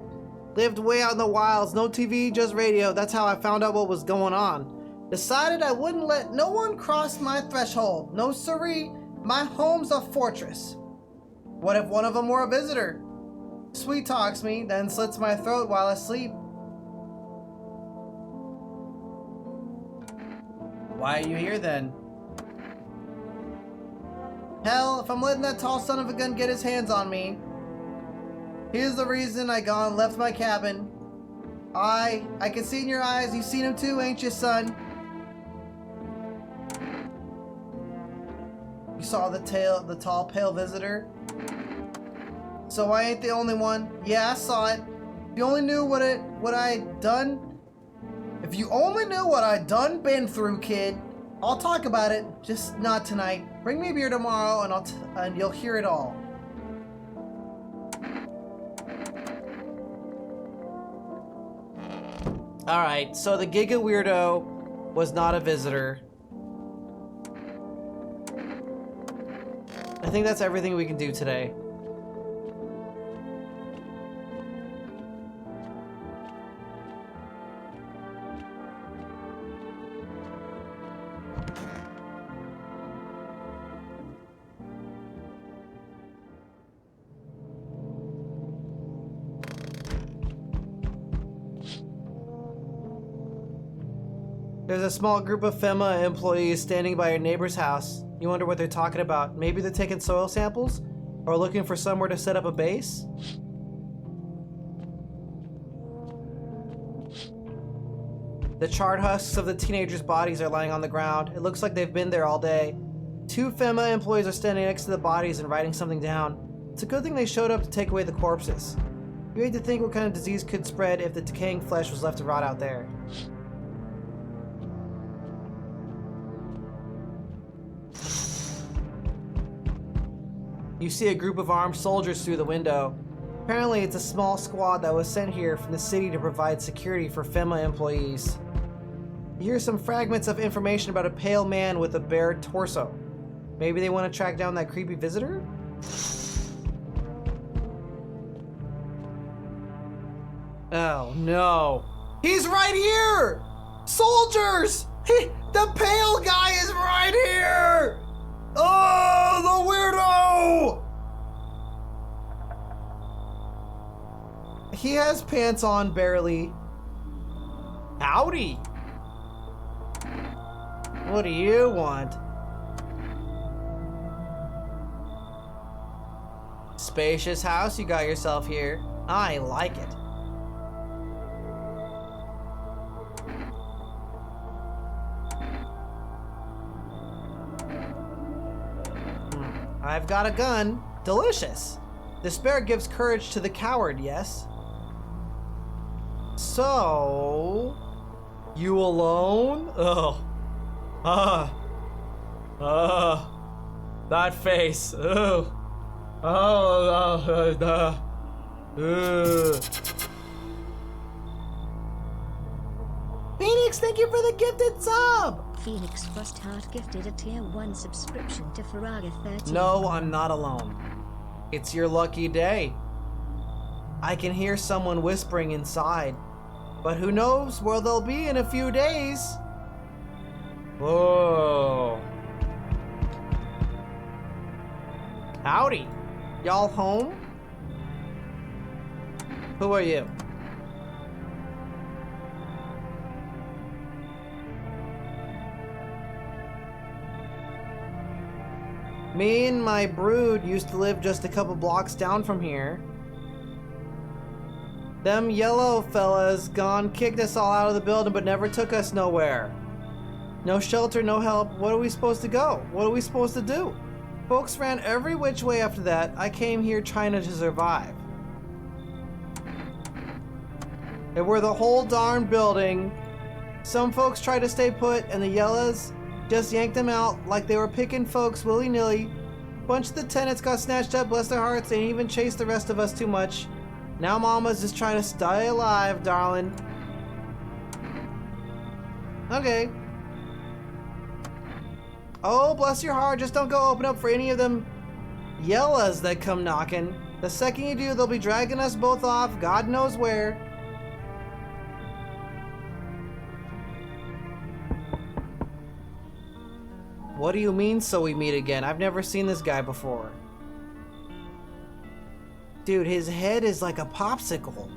Lived way out in the wilds, no TV, just radio. That's how I found out what was going on. Decided I wouldn't let no one cross my threshold. No siree, my home's a fortress. What if one of them were a visitor? Sweet talks me, then slits my throat while I sleep. Why are you here then? Hell, if I'm letting that tall son of a gun get his hands on me. Here's the reason I gone and left my cabin. I can see in your eyes, you've seen him too, ain't you, son? You saw the tall, pale visitor? So I ain't the only one. Yeah, I saw it. If you only knew what I'd done. If you only knew what I'd done been through, kid. I'll talk about it, just not tonight. Bring me a beer tomorrow and you'll hear it all. Alright, so the Giga Weirdo was not a visitor. I think that's everything we can do today. There's a small group of FEMA employees standing by your neighbor's house. You wonder what they're talking about. Maybe they're taking soil samples? Or looking for somewhere to set up a base? The charred husks of the teenagers' bodies are lying on the ground. It looks like they've been there all day. 2 FEMA employees are standing next to the bodies and writing something down. It's a good thing they showed up to take away the corpses. You hate to think what kind of disease could spread if the decaying flesh was left to rot out there. You see a group of armed soldiers through the window. Apparently it's a small squad that was sent here from the city to provide security for FEMA employees. You hear some fragments of information about a pale man with a bare torso. Maybe they want to track down that creepy visitor? Oh no. He's right here! Soldiers! The pale guy is right here! Oh, the weirdo! He has pants on, barely. Howdy! What do you want? Spacious house you got yourself here. I like it. I've got a gun. Delicious. Despair gives courage to the coward, yes? So... You alone? That face. Phoenix, thank you for the gifted sub! Phoenix Frostheart gifted a tier 1 subscription to Faraga 13. No, I'm not alone. It's your lucky day. I can hear someone whispering inside, but who knows where they'll be in a few days. Whoa. Howdy. Y'all home? Who are you? Me and my brood used to live just a couple blocks down from here. Them yellow fellas gone kicked us all out of the building but never took us nowhere. No shelter, no help. What are we supposed to go? What are we supposed to do? Folks ran every which way after that. I came here trying to survive. And we're the whole darn building. Some folks tried to stay put and the yellows just yanked them out like they were picking folks willy-nilly. Bunch of the tenants got snatched up, bless their hearts. They didn't even chase the rest of us too much. Now mama's just trying to stay alive, darling. Okay. Oh, bless your heart, just don't go open up for any of them yellas that come knocking. The second you do, they'll be dragging us both off, God knows where. What do you mean, so we meet again? I've never seen this guy before. Dude, his head is like a popsicle.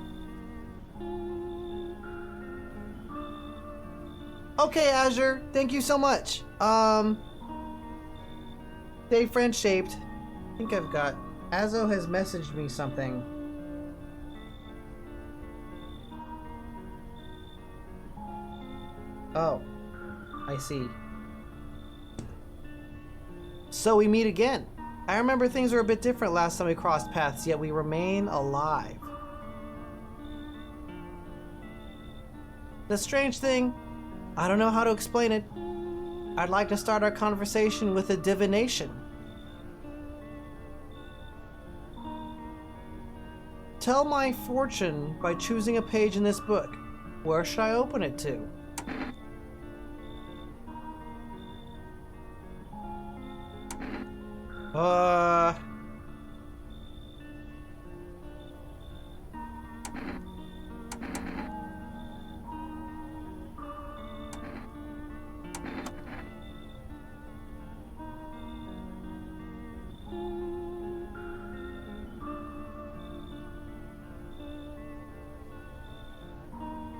Okay, Azure, thank you so much. Stay friend shaped. I think I've got... Azo has messaged me something. Oh, I see. So we meet again. I remember things were a bit different last time we crossed paths, yet we remain alive. The strange thing, I don't know how to explain it. I'd like to start our conversation with a divination. Tell my fortune by choosing a page in this book. Where should I open it to?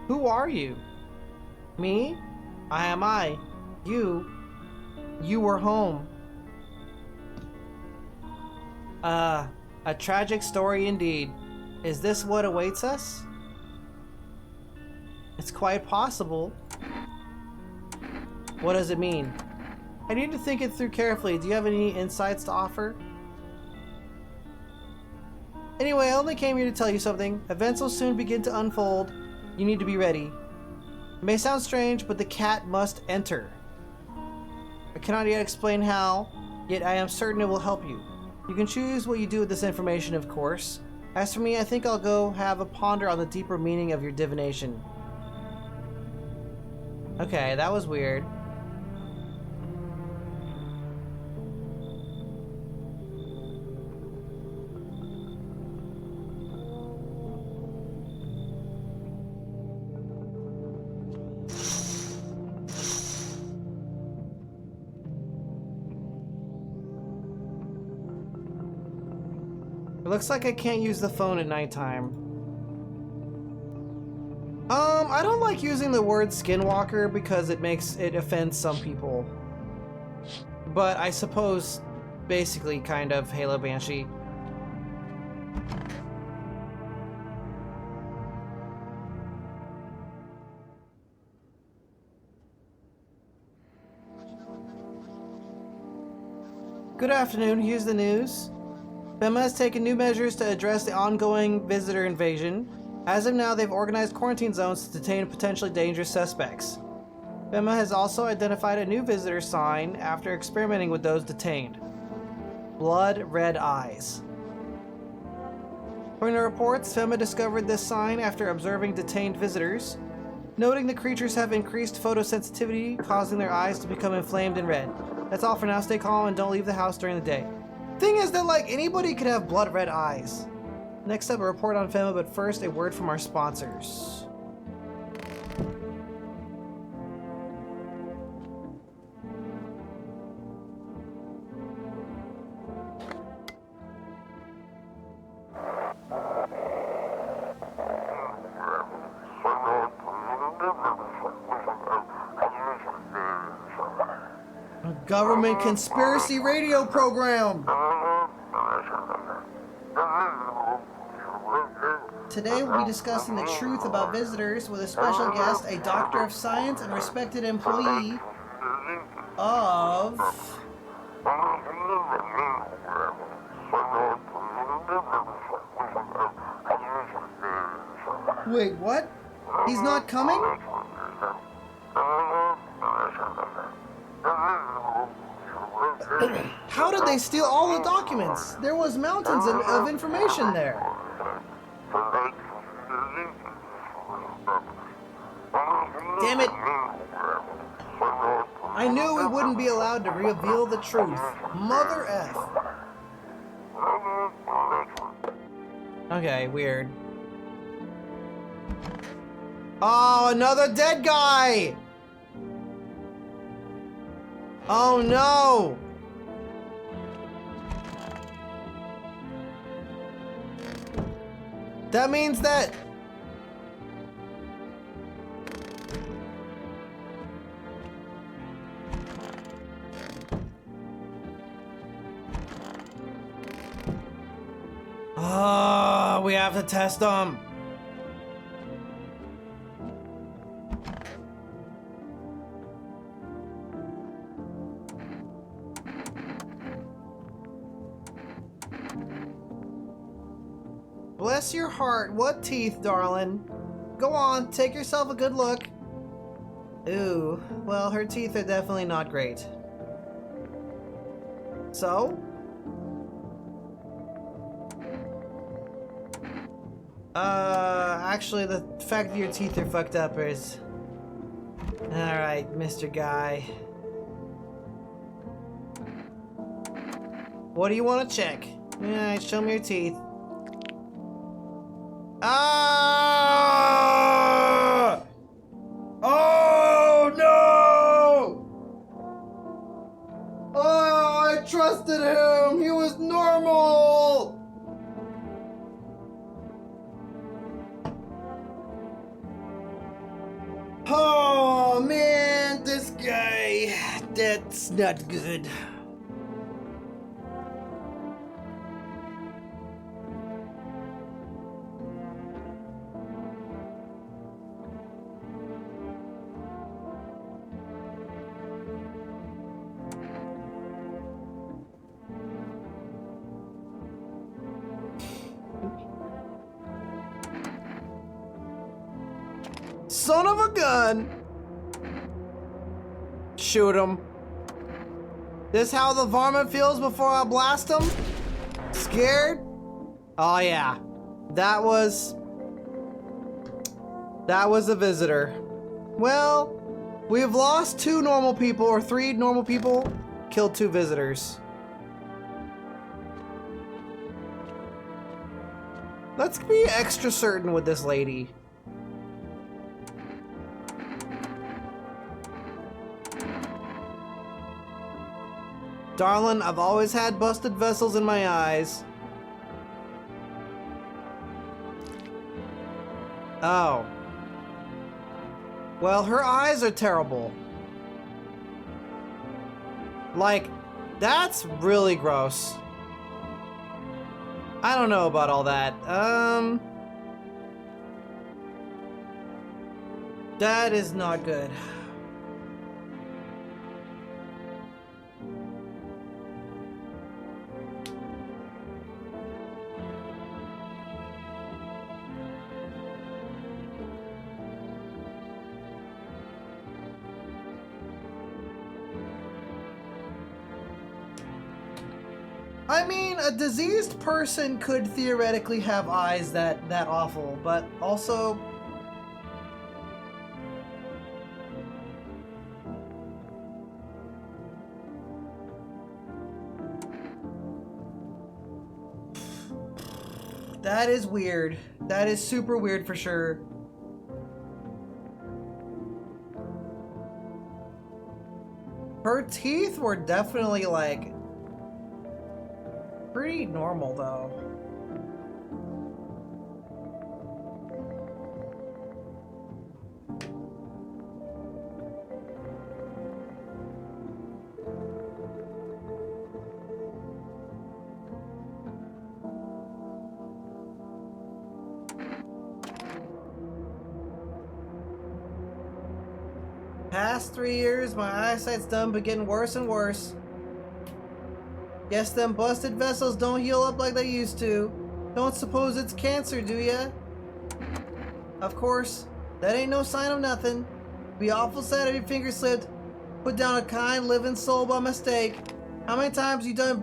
Who are you? Me? I am I. You. You were home. A tragic story indeed. Is this what awaits us? It's quite possible. What does it mean? I need to think it through carefully. Do you have any insights to offer? Anyway, I only came here to tell you something. Events will soon begin to unfold. You need to be ready. It may sound strange, but the cat must enter. I cannot yet explain how, yet I am certain it will help you. You can choose what you do with this information, of course. As for me, I think I'll go have a ponder on the deeper meaning of your divination. Okay, that was weird. It looks like I can't use the phone at nighttime. I don't like using the word skinwalker because it offends some people. But I suppose, basically, kind of Halo Banshee. Good afternoon, here's the news. FEMA has taken new measures to address the ongoing visitor invasion. As of now, they've organized quarantine zones to detain potentially dangerous suspects. FEMA has also identified a new visitor sign after experimenting with those detained. Blood red eyes. According to reports, FEMA discovered this sign after observing detained visitors, noting the creatures have increased photosensitivity, causing their eyes to become inflamed and red. That's all for now. Stay calm and don't leave the house during the day. Thing is that, like, anybody could have blood red eyes. Next up, a report on FEMA, but first, a word from our sponsors. Government conspiracy radio program. Today we'll be discussing the truth about visitors with a special guest, a doctor of science and respected employee of... Wait, what? He's not coming? How did they steal all the documents? There was mountains of information there. Damn it! I knew we wouldn't be allowed to reveal the truth. Mother F. Okay, weird. Oh, another dead guy! Oh no! That means that... Oh, we have to test them. Bless your heart. What teeth, darling? Go on, take yourself a good look. Ooh, well, her teeth are definitely not great. So? Actually, the fact that your teeth are fucked up is... Alright, Mr. Guy. What do you want to check? Alright, show me your teeth. Ah! Oh no! Oh, I trusted him! He was normal! Oh man, this guy, that's not good. Son of a gun! Shoot him. This how the varmint feels before I blast him? Scared? Oh yeah. That was a visitor. Well, we've lost 2 normal people, or 3 normal people, killed 2 visitors. Let's be extra certain with this lady. Darling, I've always had busted vessels in my eyes. Oh. Well, her eyes are terrible. Like, that's really gross. I don't know about all that. That is not good. I mean, a diseased person could theoretically have eyes that awful, but also... That is weird. That is super weird for sure. Her teeth were definitely like... pretty normal though. Past 3 years, my eyesight's done but getting worse and worse. Guess them busted vessels don't heal up like they used to. Don't suppose it's cancer, do ya? Of course, that ain't no sign of nothing. Be awful sad if your finger slipped. Put down a kind, living soul by mistake. How many times you done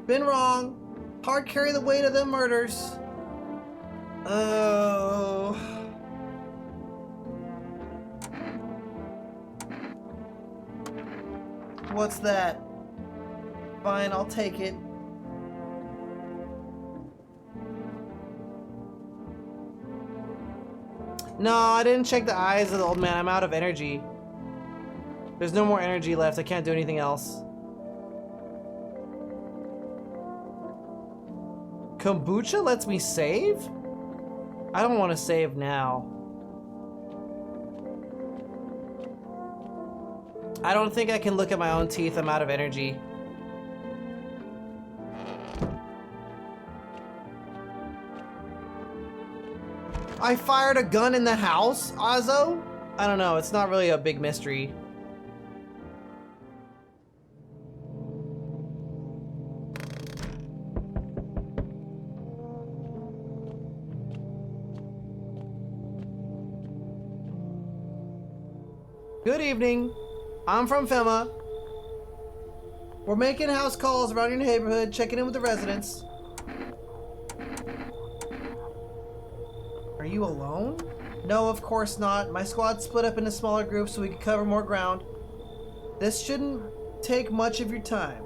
been wrong? Hard carry the weight of them murders. Oh. What's that? Fine, I'll take it. No, I didn't check the eyes of the old man. I'm out of energy. There's no more energy left. I can't do anything else. Kombucha lets me save? I don't want to save now. I don't think I can look at my own teeth. I'm out of energy. I fired a gun in the house, Azo? I don't know. It's not really a big mystery. Good evening. I'm from FEMA. We're making house calls around your neighborhood, checking in with the residents. Are you alone? No, of course not. My squad split up into smaller groups so we could cover more ground. This shouldn't take much of your time.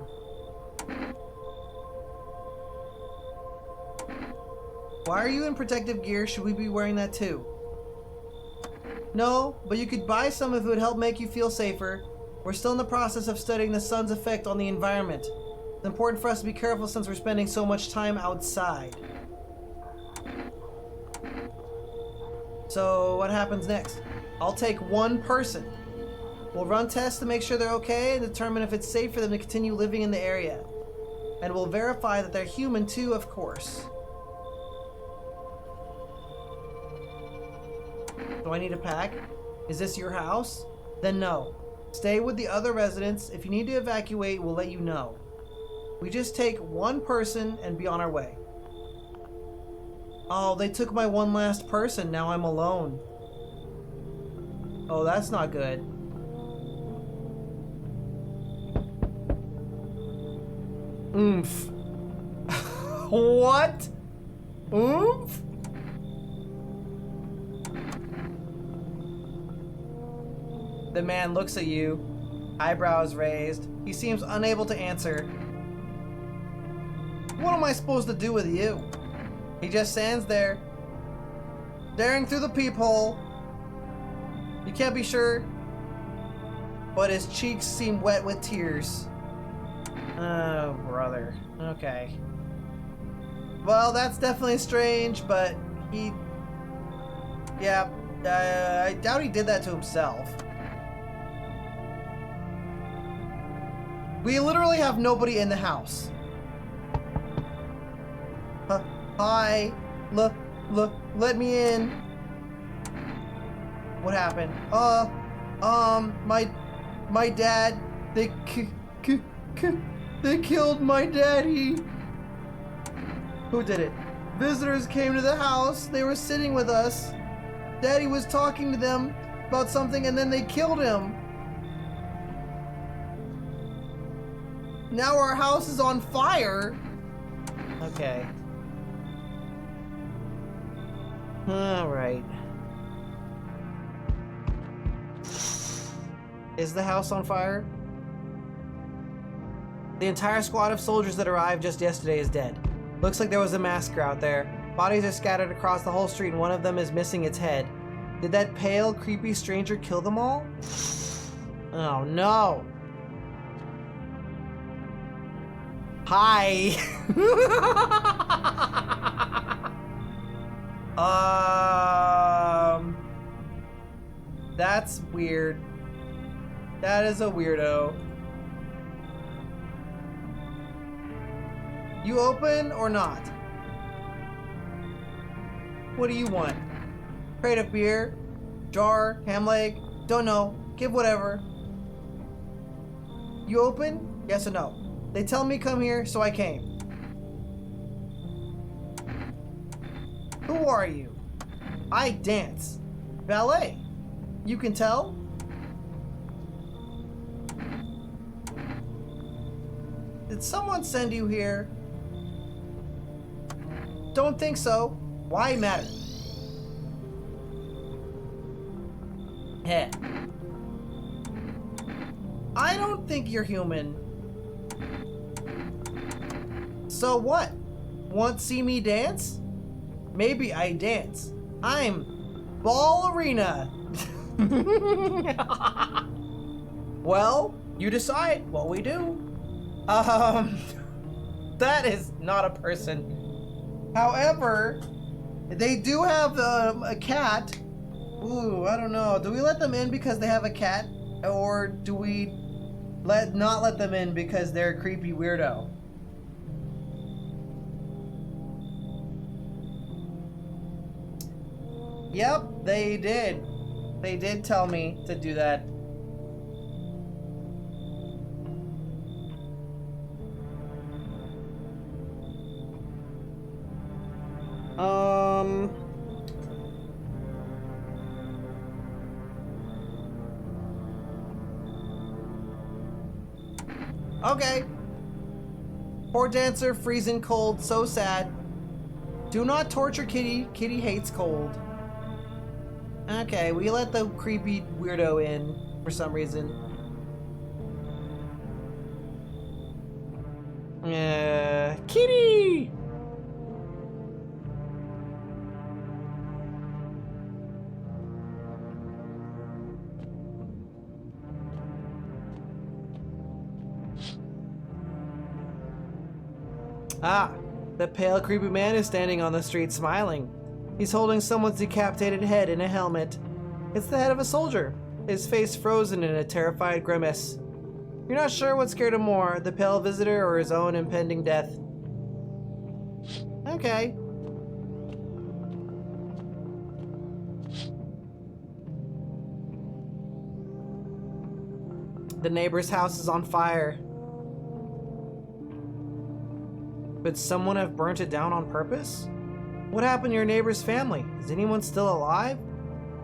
Why are you in protective gear? Should we be wearing that too? No, but you could buy some if it would help make you feel safer. We're still in the process of studying the sun's effect on the environment. It's important for us to be careful since we're spending so much time outside. So what happens next? I'll take one person. We'll run tests to make sure they're okay and determine if it's safe for them to continue living in the area. And we'll verify that they're human too, of course. Do I need a pack? Is this your house? Then no. Stay with the other residents. If you need to evacuate, we'll let you know. We just take one person and be on our way. Oh, they took my one last person. Now I'm alone. Oh, that's not good. Oomph. What? Oomph? The man looks at you, eyebrows raised. He seems unable to answer. What am I supposed to do with you? He just stands there, staring through the peephole. You can't be sure, but his cheeks seem wet with tears. Oh, brother. Okay. Well, that's definitely strange, but he... Yeah, I doubt he did that to himself. We literally have nobody in the house. Hi. Let me in. What happened? My dad, they killed my daddy. Who did it? Visitors came to the house. They were sitting with us. Daddy was talking to them about something and then they killed him. Now our house is on fire. Okay. All right. Is the house on fire? The entire squad of soldiers that arrived just yesterday is dead. Looks like there was a massacre out there. Bodies are scattered across the whole street and one of them is missing its head. Did that pale, creepy stranger kill them all? Oh no. Hi. That's weird. That is a weirdo. You open or not? What do you want? Crate of beer? Jar? Ham leg? Don't know. Give whatever. You open? Yes or no? They tell me come here, so I came. Who are you? I dance. Ballet. You can tell? Did someone send you here? Don't think so. Why matter? Heh. I don't think you're human. So what? Want to see me dance? Maybe I dance. I'm Ballerina. Well, you decide what we do. That is not a person. However, they do have a cat. Ooh, I don't know. Do we let them in because they have a cat? Or do we not let them in because they're a creepy weirdo? Yep, they did. They did tell me to do that. Okay. Poor dancer, freezing cold, so sad. Do not torture Kitty. Kitty hates cold. Okay, we let the creepy weirdo in for some reason. Kitty! Ah, the pale, creepy man is standing on the street smiling. He's holding someone's decapitated head in a helmet. It's the head of a soldier, his face frozen in a terrified grimace. You're not sure what scared him more, the pale visitor or his own impending death. Okay. The neighbor's house is on fire. Could someone have burnt it down on purpose? What happened to your neighbor's family? Is anyone still alive?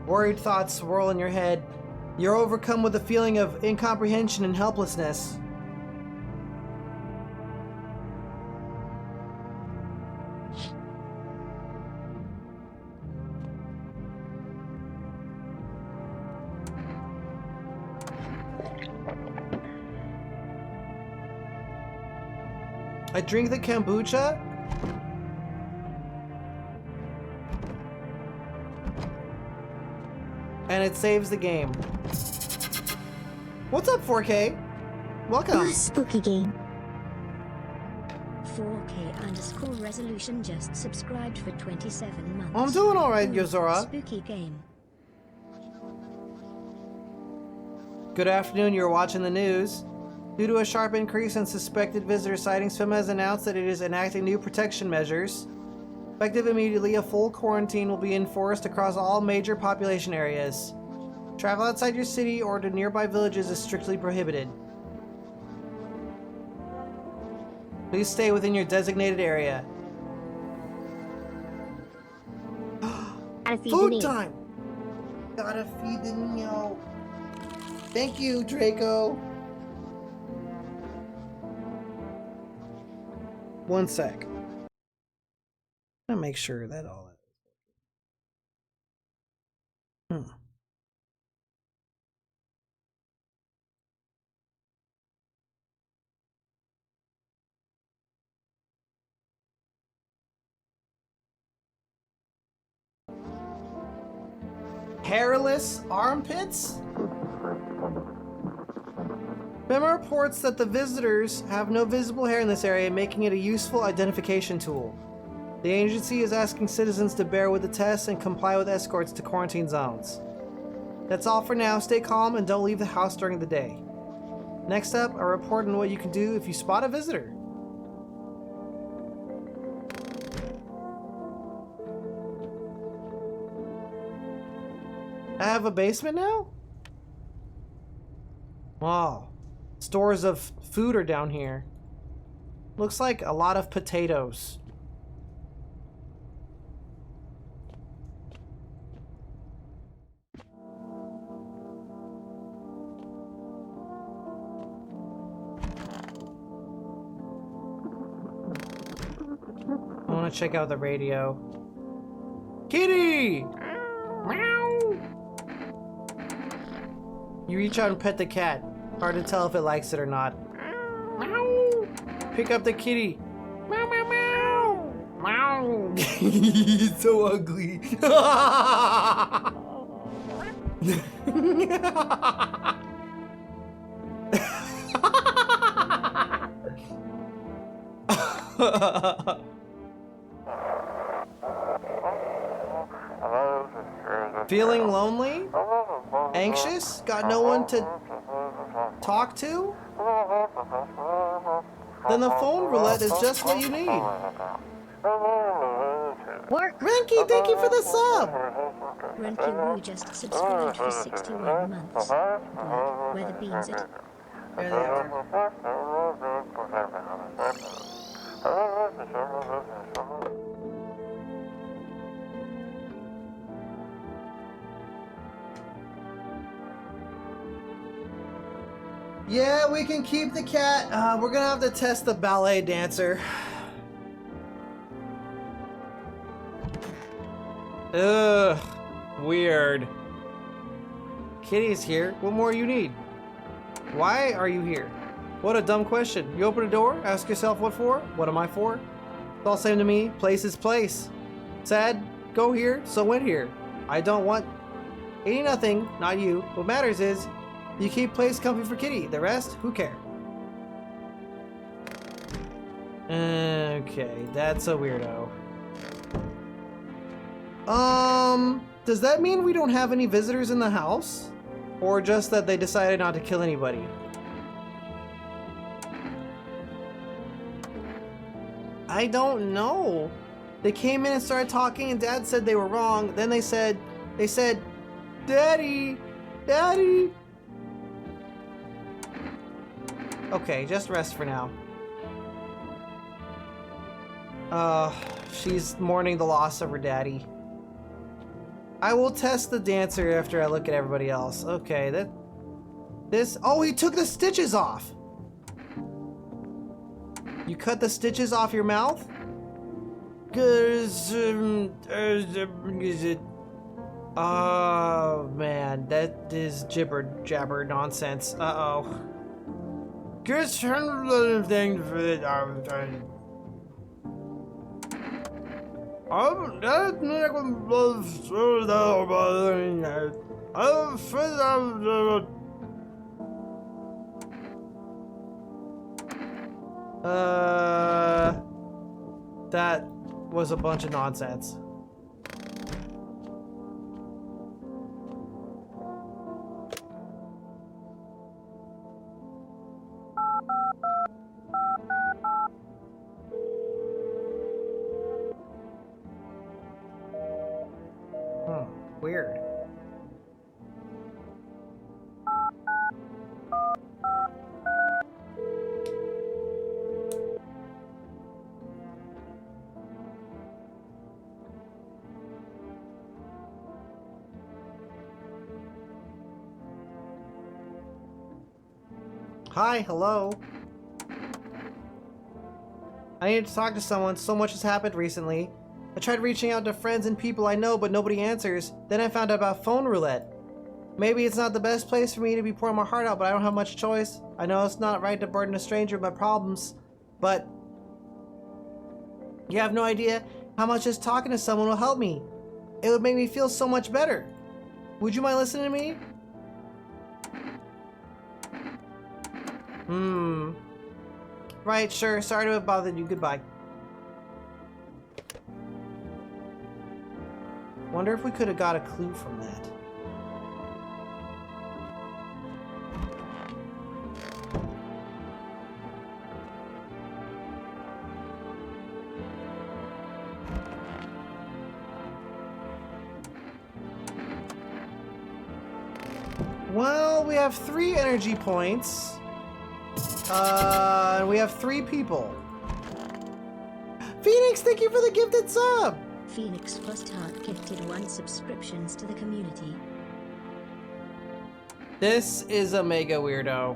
Worried thoughts swirl in your head. You're overcome with a feeling of incomprehension and helplessness. I drink the kombucha? And it saves the game. What's up, 4K? Welcome. Ooh, spooky game. 4K _resolution just subscribed for 27 months. I'm doing alright, Ooh, Yozora. Spooky game. Good afternoon, you're watching the news. Due to a sharp increase in suspected visitor sightings, FEMA has announced that it is enacting new protection measures. Effective immediately, a full quarantine will be enforced across all major population areas. Travel outside your city or to nearby villages is strictly prohibited. Please stay within your designated area. Food time! Gotta feed the Neo. Thank you, Draco. One sec. I'm gonna make sure that all that. Hairless armpits? FEMA reports that the visitors have no visible hair in this area, making it a useful identification tool. The agency is asking citizens to bear with the tests and comply with escorts to quarantine zones. That's all for now. Stay calm and don't leave the house during the day. Next up, a report on what you can do if you spot a visitor. I have a basement now? Wow. Stores of food are down here. Looks like a lot of potatoes. I want to check out the radio. Kitty! Meow. You reach out and pet the cat. Hard to tell if it likes it or not. Meow. Pick up the kitty. Meow, meow, meow. Meow. He's so ugly. Feeling lonely? Anxious? Got no one to talk to? Then the phone roulette is just what you need. Work. Rinky, thank you for the sub! Renki Woo just subscribed for 61 months. Work. Where the beans at? There they are. Yeah, we can keep the cat. We're gonna have to test the ballet dancer. Ugh, weird. Kitty's here. What more you need? Why are you here? What a dumb question. You open a door, ask yourself what for? What am I for? It's all same to me. Place is place. Sad, go here, so went here. I don't want any nothing, not you. What matters is you keep place comfy for Kitty. The rest, who care? Okay, that's a weirdo. Does that mean we don't have any visitors in the house? Or just that they decided not to kill anybody? I don't know. They came in and started talking and Dad said they were wrong. Then they said, Daddy, Daddy. Okay, just rest for now. She's mourning the loss of her daddy. I will test the dancer after I look at everybody else. Okay, oh, he took the stitches off. You cut the stitches off your mouth? Oh man, that is jibber jabber nonsense. Uh-oh. That was a bunch of nonsense. Weird. Hi, hello. I need to talk to someone. So much has happened recently. I tried reaching out to friends and people I know, but nobody answers. Then I found out about phone roulette. Maybe it's not the best place for me to be pouring my heart out, but I don't have much choice. I know it's not right to burden a stranger with my problems, but you have no idea how much just talking to someone will help me. It would make me feel so much better. Would you mind listening to me? Right, sure. Sorry to have bothered you. Goodbye. Wonder if we could have got a clue from that. Well, Well, we have 3 energy points. And we have 3 people. Phoenix, thank you for the gifted sub! Phoenix Frostheart gifted 1 subscriptions to the community. This is a mega weirdo.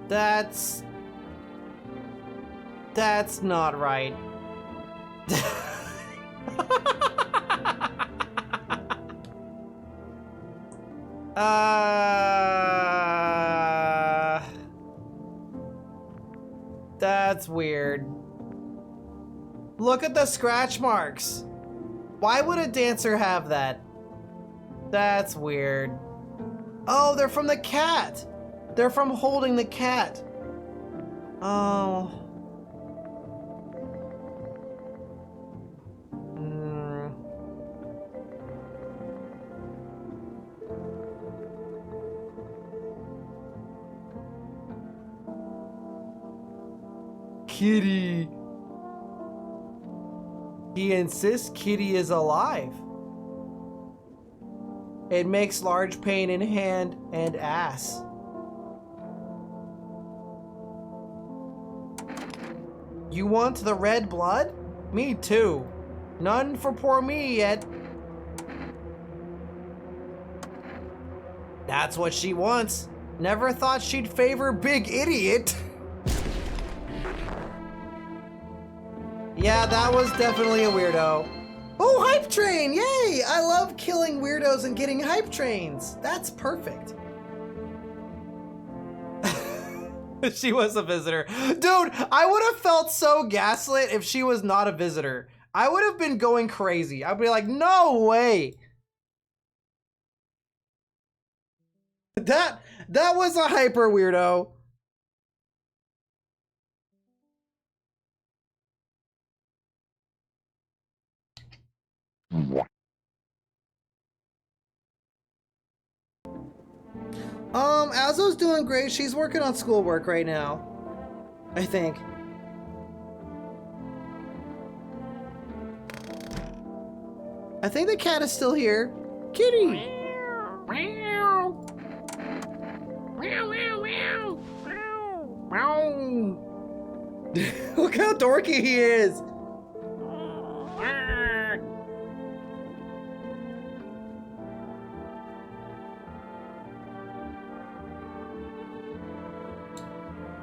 That's not right. That's weird. Look at the scratch marks. Why would a dancer have that? That's weird. Oh, they're from the cat. They're from holding the cat. Oh. Kitty. He insists Kitty is alive. It makes large pain in hand and ass. You want the red blood? Me too. None for poor me yet. That's what she wants. Never thought she'd favor big idiot. Yeah, that was definitely a weirdo. Oh, hype train! Yay! I love killing weirdos and getting hype trains. That's perfect. She was a visitor. Dude, I would have felt so gaslit if she was not a visitor. I would have been going crazy. I'd be like, no way. That was a hyper weirdo. Azo's doing great. She's working on schoolwork right now, I think. I think the cat is still here. Kitty! Meow. Meow. Meow, meow, meow. Meow. Look how dorky he is.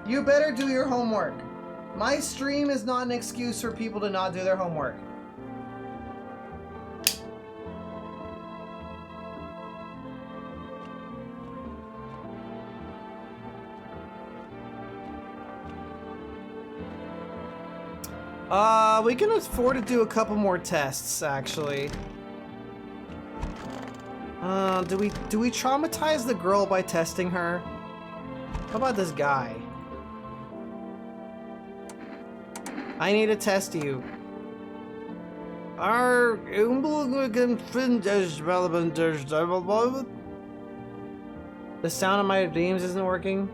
You better do your homework. My stream is not an excuse for people to not do their homework. We can afford to do a couple more tests, actually. Do we traumatize the girl by testing her? How about this guy? I need to test you. The sound of my dreams isn't working.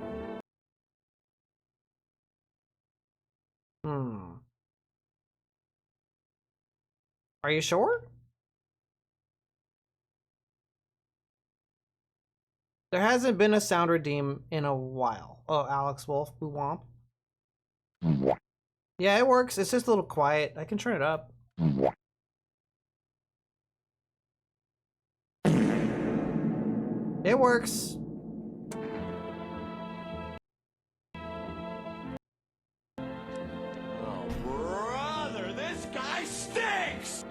Are you sure? There hasn't been a sound redeem in a while. Oh, Alex Wolf, Boo Womp. Yeah, it works. It's just a little quiet. I can turn it up. It works. Oh, brother, this guy stinks!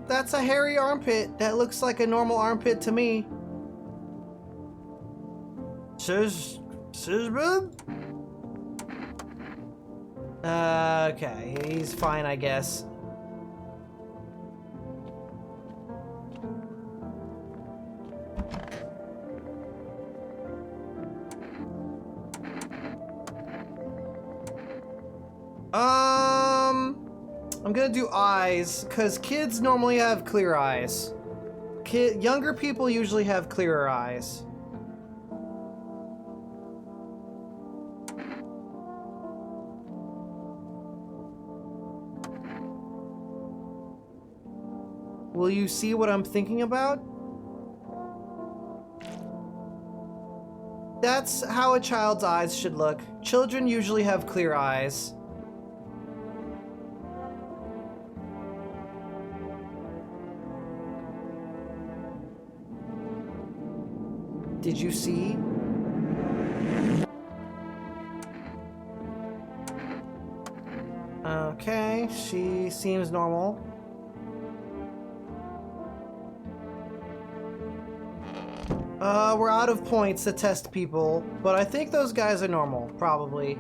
That's a hairy armpit. That looks like a normal armpit to me. Okay, he's fine, I guess. I'm gonna do eyes, because kids normally have clear eyes. Younger people usually have clearer eyes. Will you see what I'm thinking about? That's how a child's eyes should look. Children usually have clear eyes. Did you see? Okay, she seems normal. We're out of points to test people, but I think those guys are normal, probably.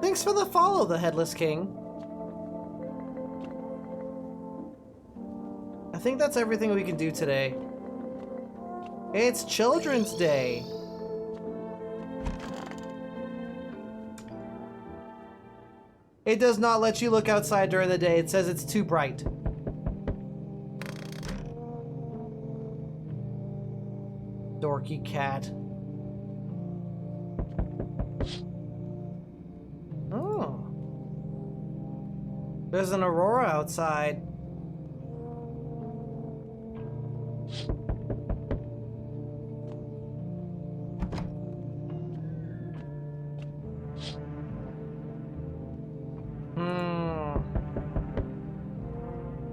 Thanks for the follow, the Headless King. I think that's everything we can do today. It's Children's Day. It does not let you look outside during the day. It says it's too bright. Dorky cat. Oh. There's an aurora outside.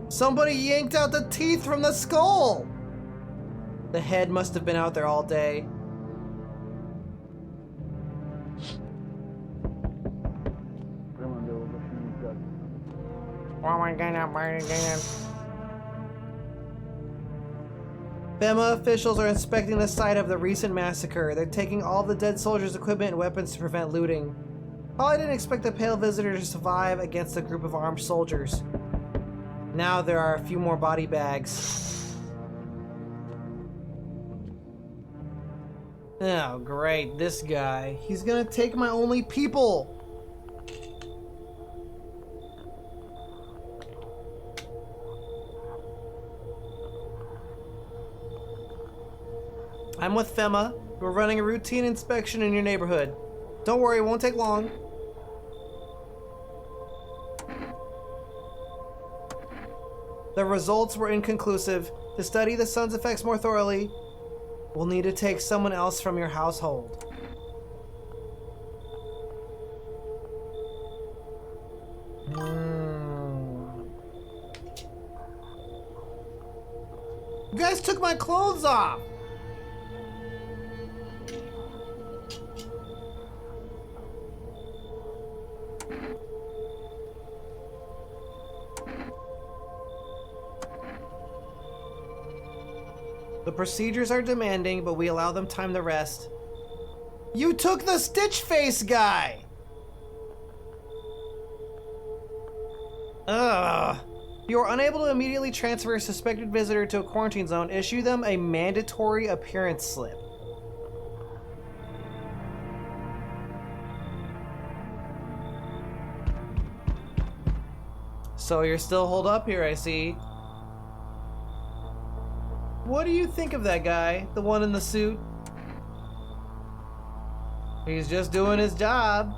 Somebody yanked out the teeth from the skull! The head must have been out there all day. FEMA officials are inspecting the site of the recent massacre. They're taking all the dead soldiers' equipment and weapons to prevent looting. Probably didn't expect the pale visitor to survive against a group of armed soldiers. Now there are a few more body bags. Oh, great. This guy. He's gonna take my only people. I'm with FEMA. We're running a routine inspection in your neighborhood. Don't worry, it won't take long. The results were inconclusive. To study the sun's effects more thoroughly, we'll need to take someone else from your household. You guys took my clothes off! The procedures are demanding, but we allow them time to rest. You took the Stitch Face guy! Ugh. If you are unable to immediately transfer a suspected visitor to a quarantine zone, issue them a mandatory appearance slip. So you're still holed up here, I see. What do you think of that guy? The one in the suit? He's just doing his job.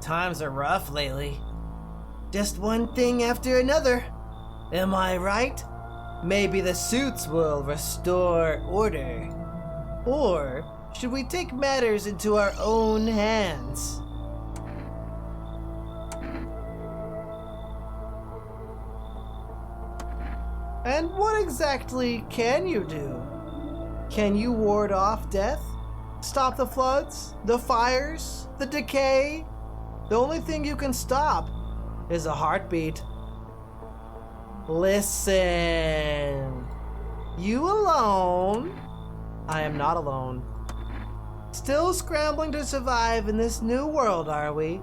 Times are rough lately. Just one thing after another. Am I right? Maybe the suits will restore order. Or should we take matters into our own hands? And what exactly can you do? Can you ward off death? Stop the floods? The fires? The decay? The only thing you can stop is a heartbeat. Listen. You alone? I am not alone. Still scrambling to survive in this new world, are we?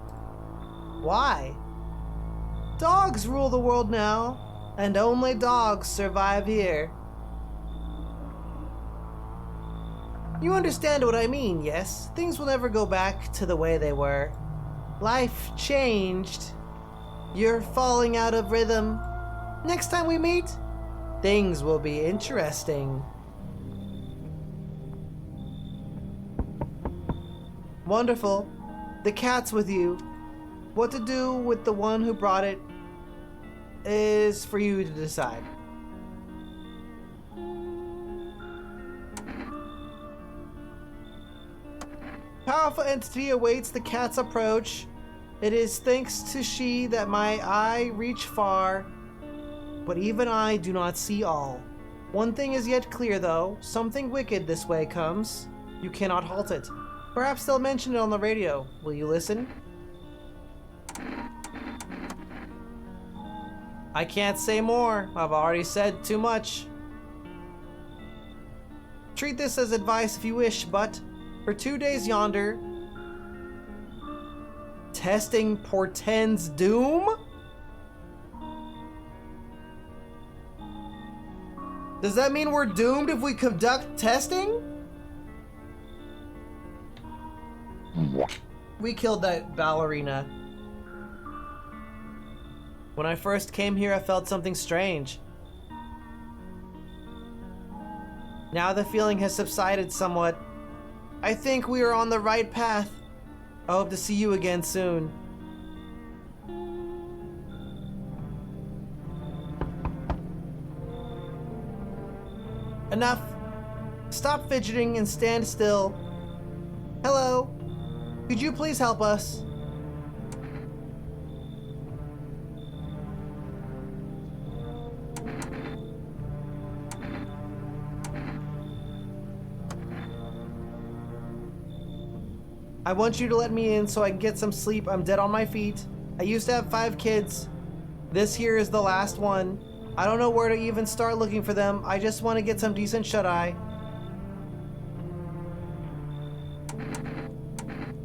Why? Dogs rule the world now. And only dogs survive here. You understand what I mean, yes? Things will never go back to the way they were. Life changed. You're falling out of rhythm. Next time we meet, things will be interesting. Wonderful. The cat's with you. What to do with the one who brought it is for you to decide. Powerful entity awaits the cat's approach. It is thanks to she that my eye reach far, but even I do not see all. One thing is yet clear though, something wicked this way comes. You cannot halt it. Perhaps they'll mention it on the radio. Will you listen? I can't say more. I've already said too much. Treat this as advice if you wish, but for 2 days yonder, testing portends doom? Does that mean we're doomed if we conduct testing? We killed that ballerina. When I first came here, I felt something strange. Now the feeling has subsided somewhat. I think we are on the right path. I hope to see you again soon. Enough. Stop fidgeting and stand still. Hello. Could you please help us? I want you to let me in so I can get some sleep. I'm dead on my feet. I used to have 5 kids. This here is the last one. I don't know where to even start looking for them. I just want to get some decent shut-eye.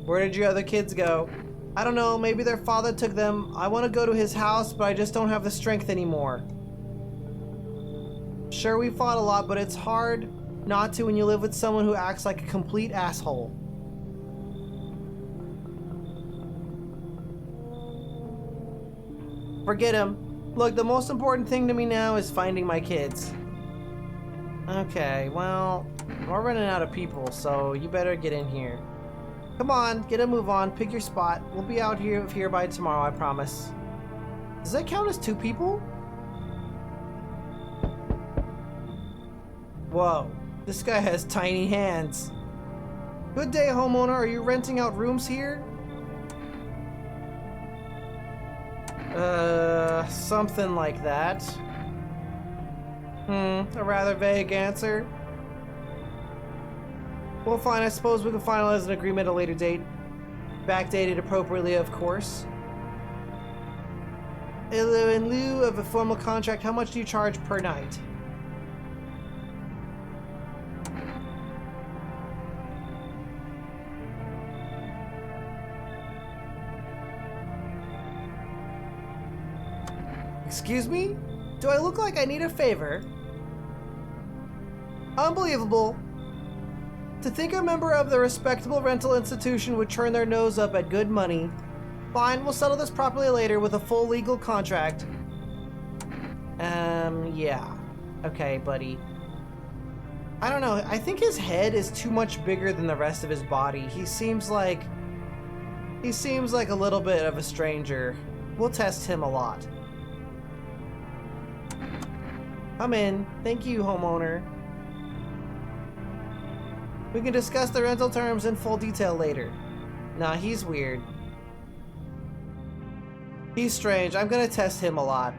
Where did your other kids go? I don't know, maybe their father took them. I want to go to his house, but I just don't have the strength anymore. Sure, we fought a lot, but it's hard not to when you live with someone who acts like a complete asshole. Forget him. Look, the most important thing to me now is finding my kids. Okay, well, we're running out of people, so you better get in here. Come on, get a move on, pick your spot. We'll be out here by tomorrow, I promise. Does that count as 2 people? Whoa, this guy has tiny hands. Good day, homeowner. Are you renting out rooms here? Something like that. A rather vague answer. Well, fine, I suppose we can finalize an agreement at a later date. Backdated appropriately, of course. In lieu of a formal contract, how much do you charge per night? Excuse me? Do I look like I need a favor? Unbelievable. To think a member of the respectable rental institution would turn their nose up at good money. Fine, we'll settle this properly later with a full legal contract. Yeah. Okay, buddy. I don't know, I think his head is too much bigger than the rest of his body. He seems like a little bit of a stranger. We'll test him a lot. Come in. Thank you, homeowner. We can discuss the rental terms in full detail later. Nah, he's weird. He's strange. I'm gonna test him a lot.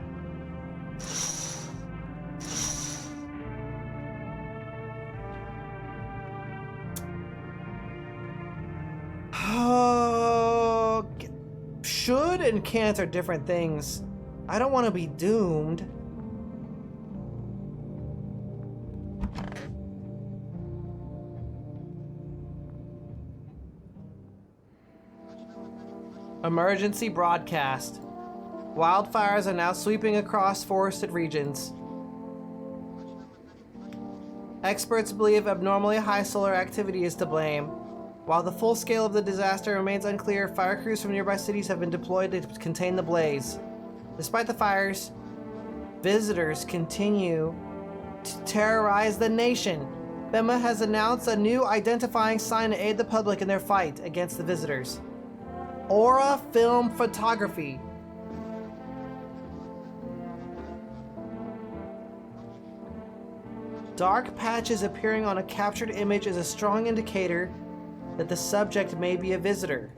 Should and can't are different things. I don't want to be doomed. Emergency broadcast. Wildfires are now sweeping across forested regions. Experts believe abnormally high solar activity is to blame. While the full scale of the disaster remains unclear, fire crews from nearby cities have been deployed to contain the blaze. Despite the fires, visitors continue to terrorize the nation. FEMA has announced a new identifying sign to aid the public in their fight against the visitors. Aura Film Photography. Dark patches appearing on a captured image is a strong indicator that the subject may be a visitor.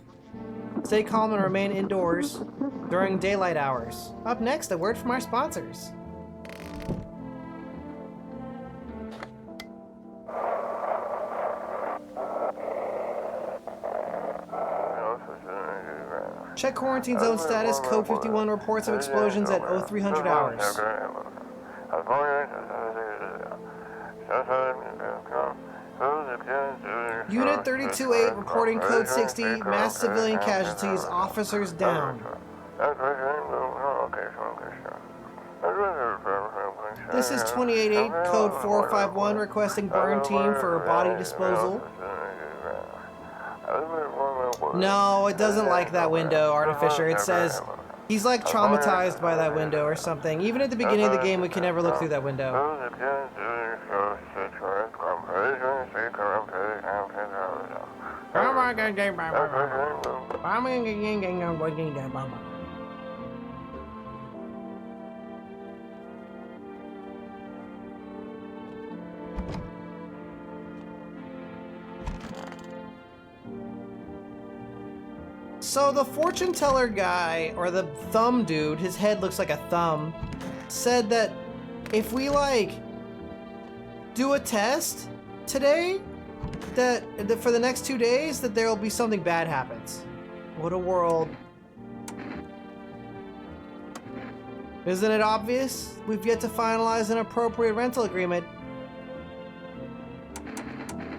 Stay calm and remain indoors during daylight hours. Up next, a word from our sponsors. Check quarantine zone status. Code 51 reports of explosions at 0300 hours. Unit 32-8 reporting code 60. Mass civilian casualties. Officers down. This is 28-8 code 451 requesting burn team for body disposal. No, it doesn't like that window, Artificer. It says he's like traumatized by that window or something. Even at the beginning of the game, we can never look through that window. So the fortune teller guy, or the thumb dude, his head looks like a thumb, said that if we like do a test today, that for the next 2 days, that there'll be something bad happens. What a world. Isn't it obvious? We've yet to finalize an appropriate rental agreement.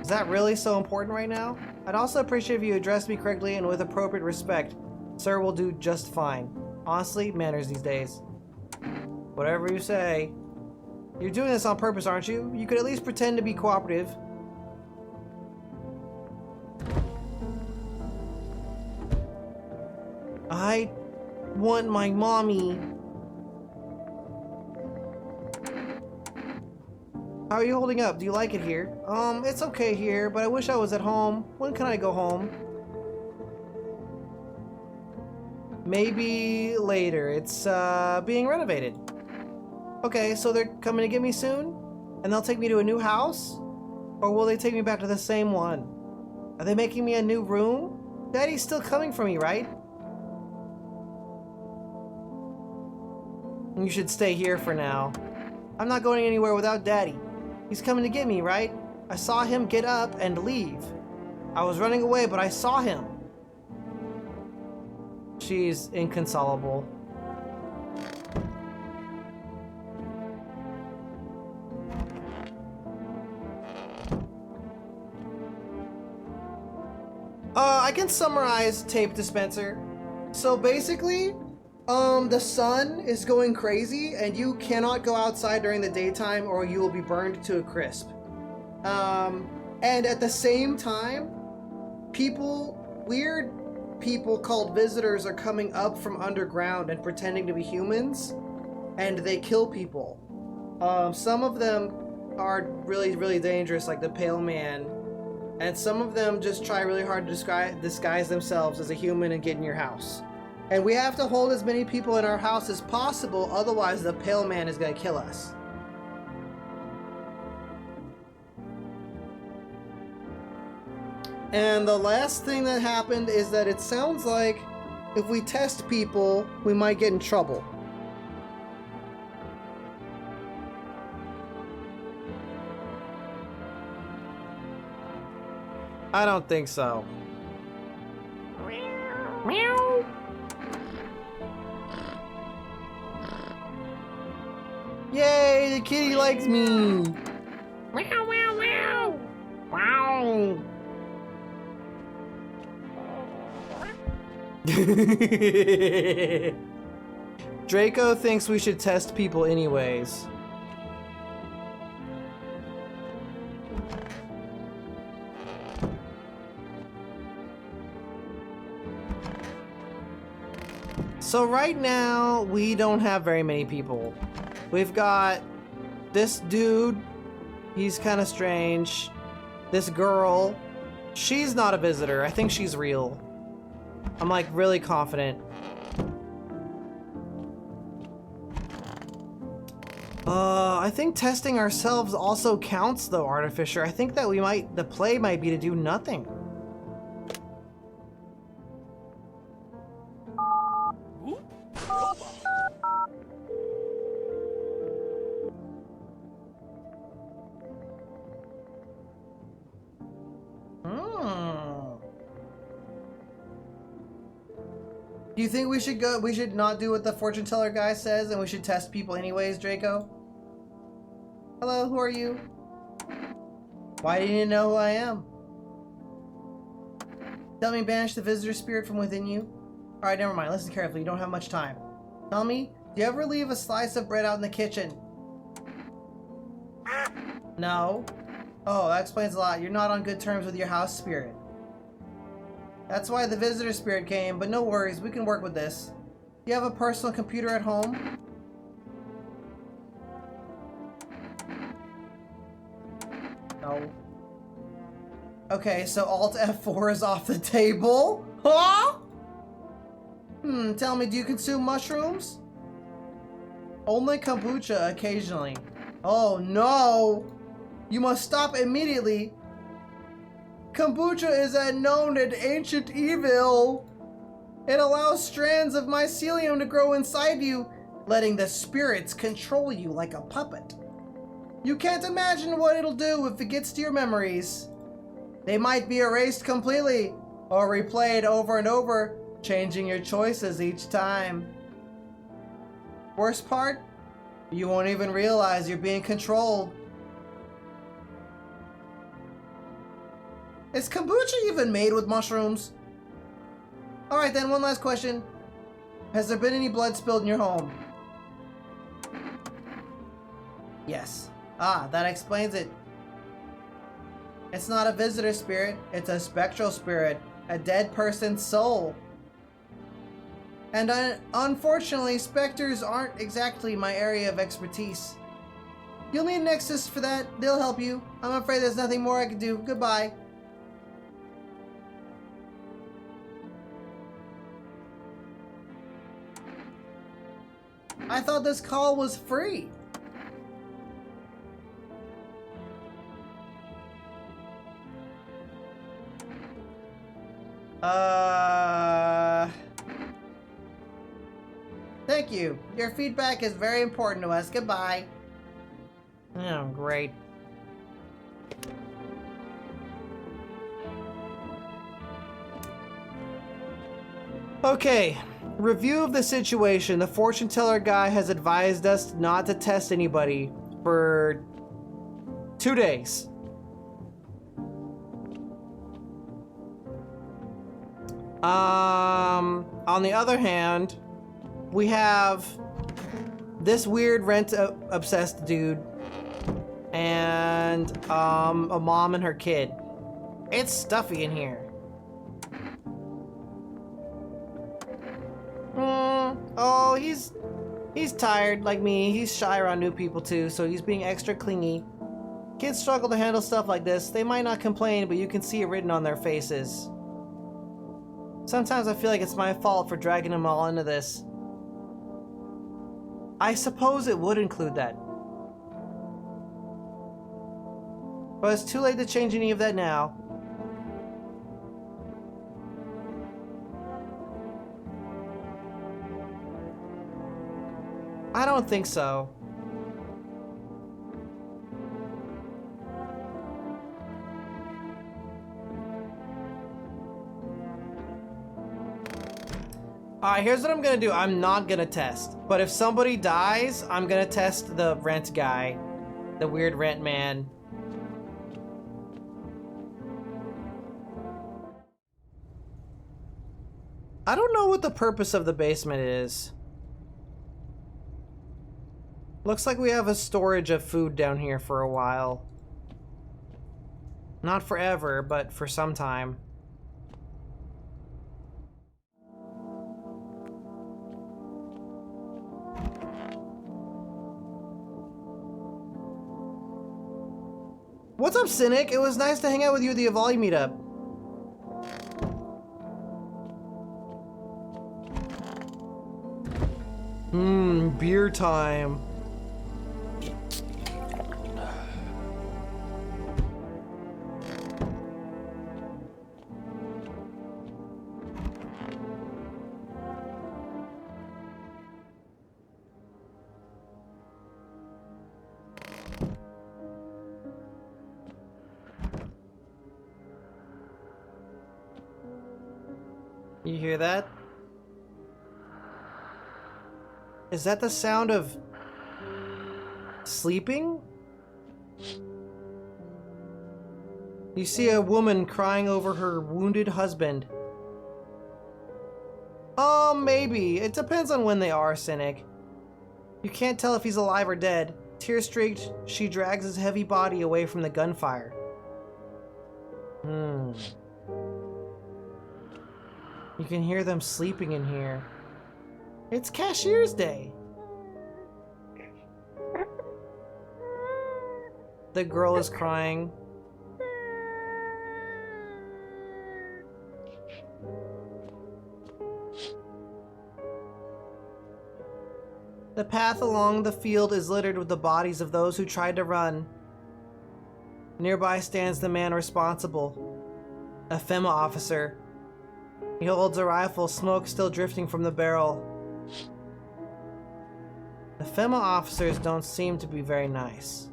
Is that really so important right now? I'd also appreciate if you addressed me correctly and with appropriate respect. Sir will do just fine. Honestly, manners these days. Whatever you say. You're doing this on purpose, aren't you? You could at least pretend to be cooperative. I want my mommy. How are you holding up? Do you like it here? It's okay here, but I wish I was at home. When can I go home? Maybe later. It's, being renovated. Okay, so they're coming to get me soon? And they'll take me to a new house? Or will they take me back to the same one? Are they making me a new room? Daddy's still coming for me, right? You should stay here for now. I'm not going anywhere without Daddy. He's coming to get me, right? I saw him get up and leave. I was running away, but I saw him. She's inconsolable. I can summarize Tape Dispenser. So basically, the sun is going crazy and you cannot go outside during the daytime or you will be burned to a crisp. And at the same time, weird people called visitors are coming up from underground and pretending to be humans, and they kill people. Some of them are really, really dangerous, like the Pale Man, and some of them just try really hard to disguise themselves as a human and get in your house. And we have to hold as many people in our house as possible, otherwise the Pale Man is going to kill us. And the last thing that happened is that it sounds like if we test people, we might get in trouble. I don't think so. Meow. Yay, the kitty likes me! Meow, meow, meow. Wow. Draco thinks we should test people anyways. So right now, we don't have very many people. We've got this dude, he's kind of strange. This girl, she's not a visitor. I think she's real. I'm like really confident. I think testing ourselves also counts though, Artificer. I think that the play might be to do nothing. Do you think we should not do what the fortune teller guy says and we should test people anyways, Draco? Hello, who are you? Why didn't you know who I am? Tell me, banish the visitor spirit from within you. Alright, never mind. Listen carefully. You don't have much time. Tell me, do you ever leave a slice of bread out in the kitchen? No. Oh, that explains a lot. You're not on good terms with your house spirit. That's why the visitor spirit came, but no worries, we can work with this. Do you have a personal computer at home? No. Okay, so Alt F4 is off the table? Huh? Tell me, do you consume mushrooms? Only kombucha occasionally. Oh no! You must stop immediately. Kombucha is a known and ancient evil. It allows strands of mycelium to grow inside you, letting the spirits control you like a puppet. You can't imagine what it'll do if it gets to your memories. They might be erased completely, or replayed over and over, changing your choices each time. Worst part? You won't even realize you're being controlled. Is kombucha even made with mushrooms? Alright then, one last question. Has there been any blood spilled in your home? Yes. Ah, that explains it. It's not a visitor spirit, it's a spectral spirit, a dead person's soul. And unfortunately, specters aren't exactly my area of expertise. You'll need Nexus for that, they'll help you. I'm afraid there's nothing more I can do. Goodbye. I thought this call was free. Thank you. Your feedback is very important to us. Goodbye. Oh, great. Okay. Review of the situation. The fortune teller guy has advised us not to test anybody for 2 days. On the other hand, we have this weird rent obsessed dude and a mom and her kid. It's stuffy in here. Oh, he's tired like me. He's shy around new people too, so he's being extra clingy. Kids struggle to handle stuff like this. They might not complain, but you can see it written on their faces. Sometimes I feel like it's my fault for dragging them all into this. I suppose it would include that. But it's too late to change any of that now. I don't think so. Alright, here's what I'm gonna do. I'm not gonna test. But if somebody dies, I'm gonna test the rent guy. The weird rent man. I don't know what the purpose of the basement is. Looks like we have a storage of food down here for a while. Not forever, but for some time. What's up, Cynic? It was nice to hang out with you at the Avali meetup. Beer time. You hear that? Is that the sound of sleeping? You see a woman crying over her wounded husband. Maybe. It depends on when they are, Cynic. You can't tell if he's alive or dead. Tear-streaked, she drags his heavy body away from the gunfire. You can hear them sleeping in here. It's Cashier's Day. The girl is crying. The path along the field is littered with the bodies of those who tried to run. Nearby stands the man responsible, a FEMA officer. He holds a rifle, smoke still drifting from the barrel. The FEMA officers don't seem to be very nice.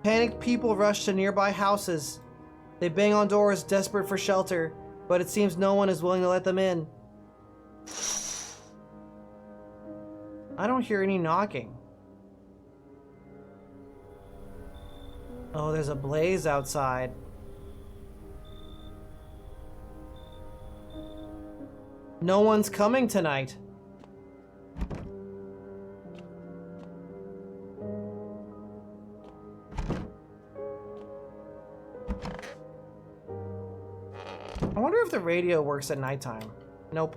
Panicked people rush to nearby houses. They bang on doors, desperate for shelter, but it seems no one is willing to let them in. I don't hear any knocking. Oh, there's a blaze outside. No one's coming tonight. I wonder if the radio works at nighttime. Nope.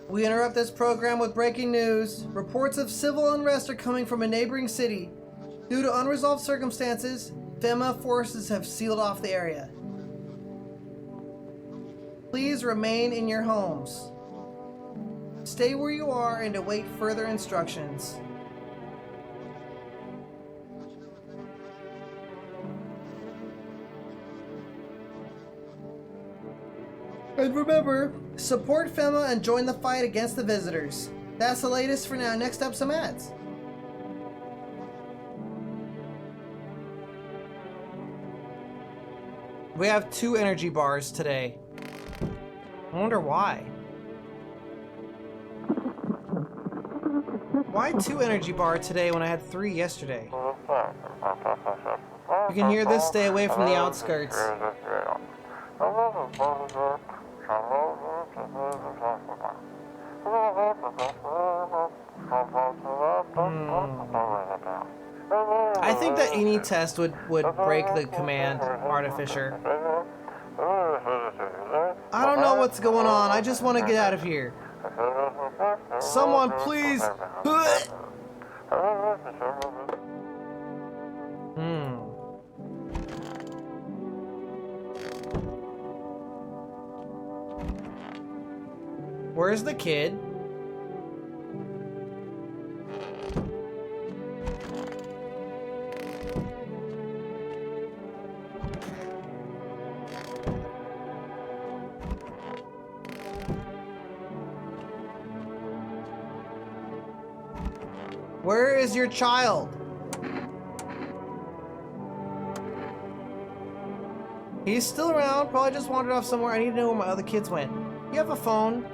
We interrupt this program with breaking news. Reports of civil unrest are coming from a neighboring city. Due to unresolved circumstances, FEMA forces have sealed off the area. Please remain in your homes. Stay where you are and await further instructions. And remember, support FEMA and join the fight against the visitors. That's the latest for now. Next up, some ads. We have 2 energy bars today. I wonder why. Why 2 energy bar today when I had 3 yesterday? You can hear this, stay away from the outskirts. I think that any test would break the command, Artificer. I don't know what's going on. I just want to get out of here. Someone please. Where's the kid? Where is your child? He's still around, probably just wandered off somewhere. I need to know where my other kids went. You have a phone?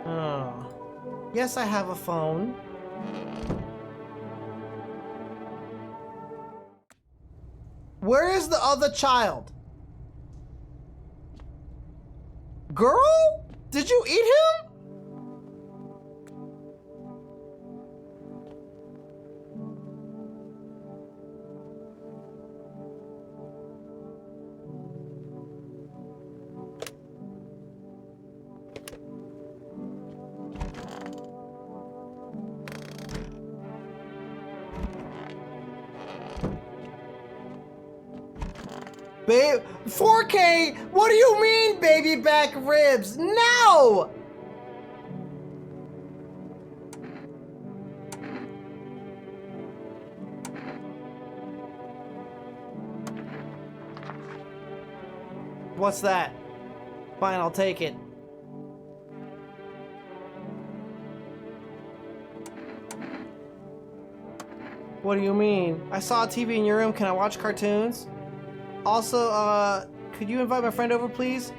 Oh. Yes, I have a phone. Where is the other child? Girl? Did you eat him? Babe, 4K? What do you mean, baby back ribs? No! What's that? Fine, I'll take it. What do you mean? I saw a TV in your room. Can I watch cartoons? Also, could you invite my friend over, please?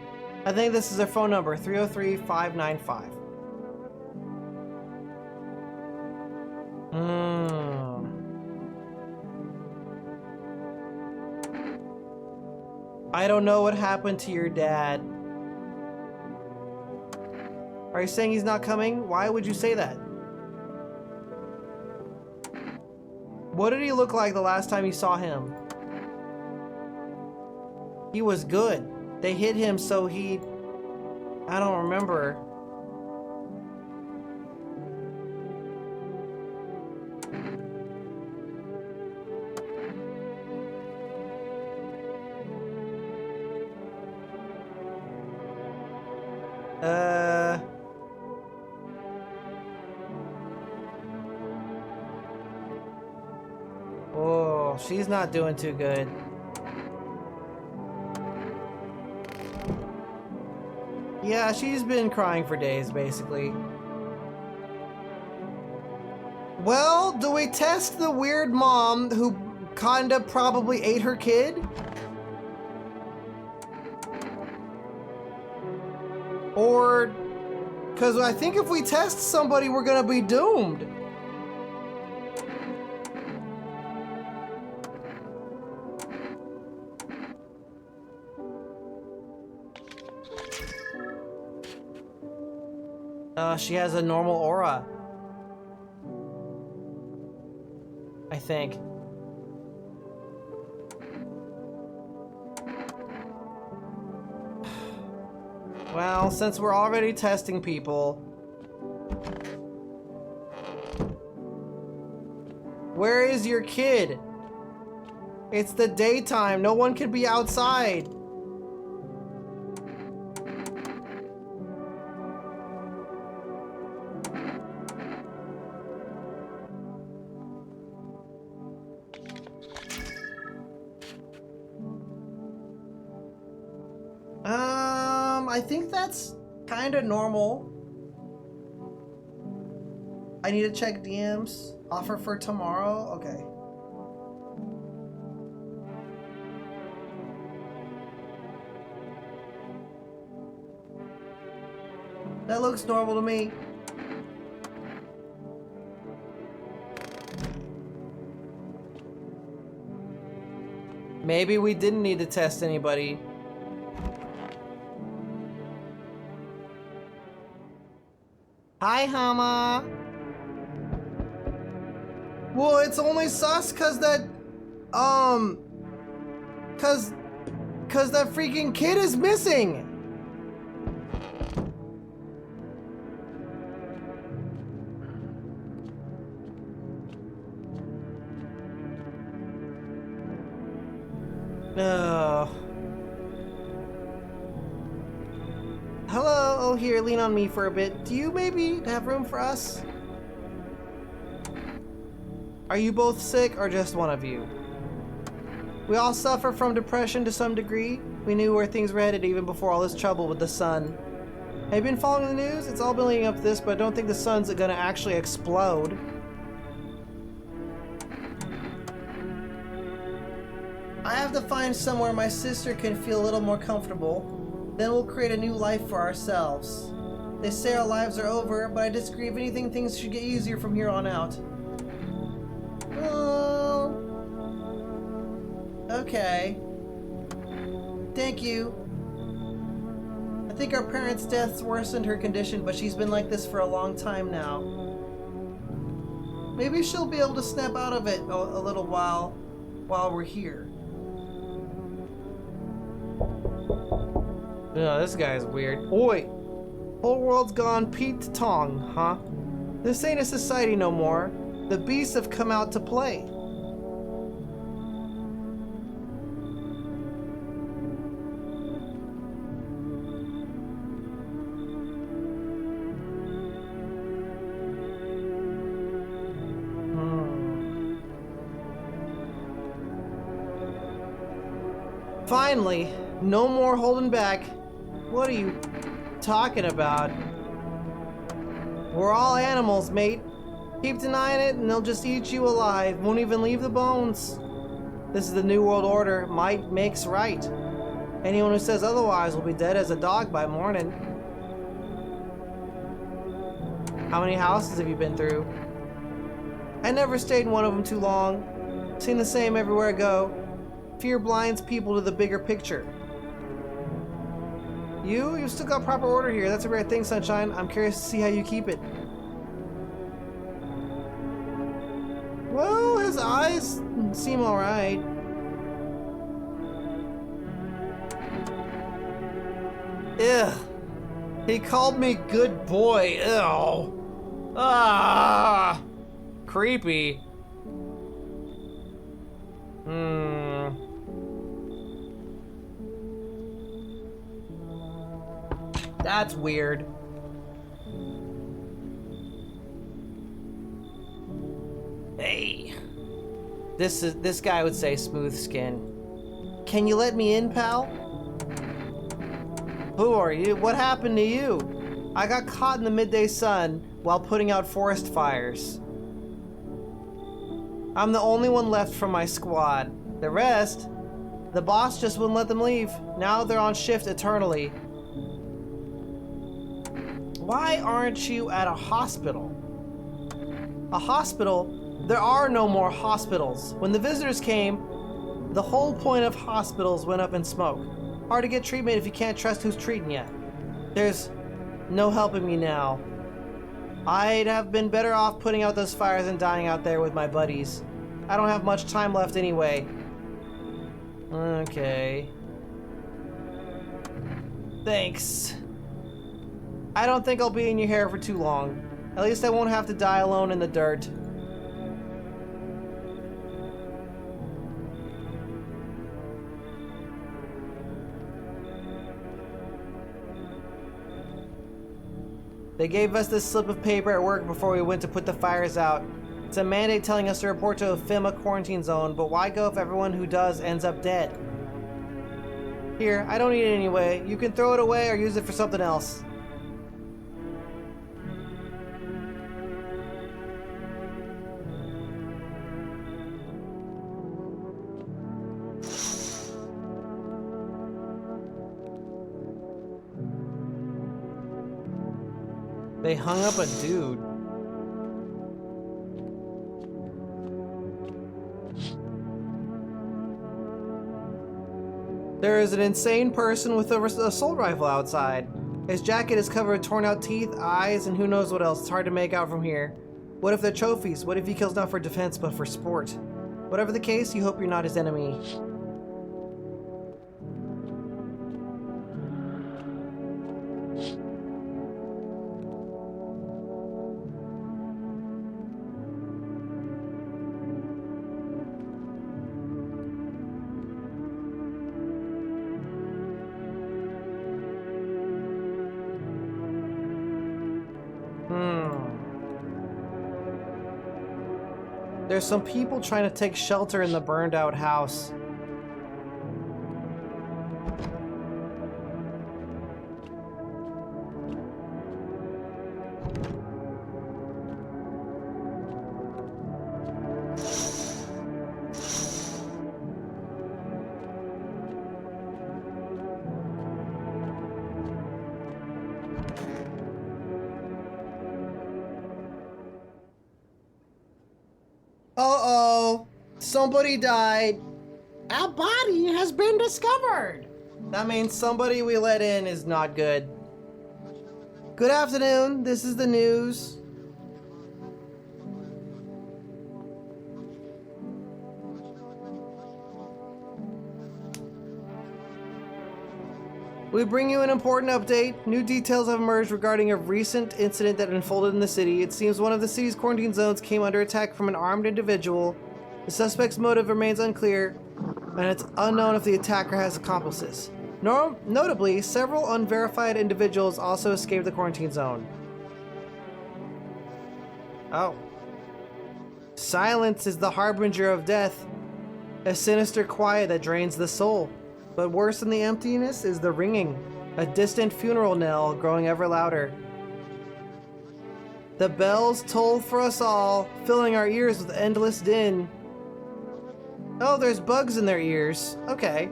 I think this is their phone number, 303-595. I don't know what happened to your dad. Are you saying he's not coming? Why would you say that? What did he look like the last time you saw him? He was good. They hit him so he... I don't remember. Oh, she's not doing too good. Yeah, she's been crying for days, basically. Well, do we test the weird mom who kinda probably ate her kid? Or... because I think if we test somebody, we're gonna be doomed. She has a normal aura. I think. Well, since we're already testing people... Where is your kid? It's the daytime. No one could be outside. I think that's kind of normal. I need to check DMs. Offer for tomorrow? Okay. That looks normal to me. Maybe we didn't need to test anybody. Hi, Hama. Well, it's only sus cause that, cause that freaking kid is missing. No. Hello, oh here, lean on me for a bit. Do you maybe have room for us? Are you both sick or just one of you? We all suffer from depression to some degree. We knew where things were headed even before all this trouble with the sun. Have you been following the news? It's all been leading up to this, but I don't think the sun's gonna actually explode. I have to find somewhere my sister can feel a little more comfortable. Then we'll create a new life for ourselves. They say our lives are over, but I disagree. If anything, things should get easier from here on out. Oh. Okay. Thank you. I think our parents' deaths worsened her condition, but she's been like this for a long time now. Maybe she'll be able to snap out of it a little while we're here. No, this guy's weird. Oi! Whole world's gone Pete Tong, huh? This ain't a society no more. The beasts have come out to play. Finally, no more holding back. What are you talking about? We're all animals, mate. Keep denying it and they'll just eat you alive. Won't even leave the bones. This is the New World Order. Might makes right. Anyone who says otherwise will be dead as a dog by morning. How many houses have you been through? I never stayed in one of them too long. Seen the same everywhere I go. Fear blinds people to the bigger picture. You've still got proper order here. That's a rare thing, Sunshine. I'm curious to see how you keep it. Well, his eyes seem alright. Ugh. He called me good boy. Ew. Ah. Creepy. That's weird. Hey. This guy would say smooth skin. Can you let me in, pal? Who are you? What happened to you? I got caught in the midday sun while putting out forest fires. I'm the only one left from my squad. The rest, the boss just wouldn't let them leave. Now they're on shift eternally. Why aren't you at a hospital? A hospital? There are no more hospitals. When the visitors came, the whole point of hospitals went up in smoke. Hard to get treatment if you can't trust who's treating you. There's no helping me now. I'd have been better off putting out those fires and dying out there with my buddies. I don't have much time left anyway. Okay. Thanks. I don't think I'll be in your hair for too long. At least I won't have to die alone in the dirt. They gave us this slip of paper at work before we went to put the fires out. It's a mandate telling us to report to a FEMA quarantine zone, but why go if everyone who does ends up dead? Here, I don't need it anyway. You can throw it away or use it for something else. They hung up a dude. There is an insane person with an assault rifle outside. His jacket is covered with torn out teeth, eyes, and who knows what else. It's hard to make out from here. What if they're trophies? What if he kills not for defense but for sport? Whatever the case, you hope you're not his enemy. There's some people trying to take shelter in the burned out house. somebody died. A body has been discovered. That means somebody we let in is not good. Good afternoon. This is the news. We bring you an important update. New details have emerged regarding a recent incident that unfolded in the city. It seems one of the city's quarantine zones came under attack from an armed individual. The suspect's motive remains unclear, and it's unknown if the attacker has accomplices. Notably, several unverified individuals also escaped the quarantine zone. Oh. Silence is the harbinger of death, a sinister quiet that drains the soul. But worse than the emptiness is the ringing, a distant funeral knell growing ever louder. The bells toll for us all, filling our ears with endless din. Oh, there's bugs in their ears. Okay.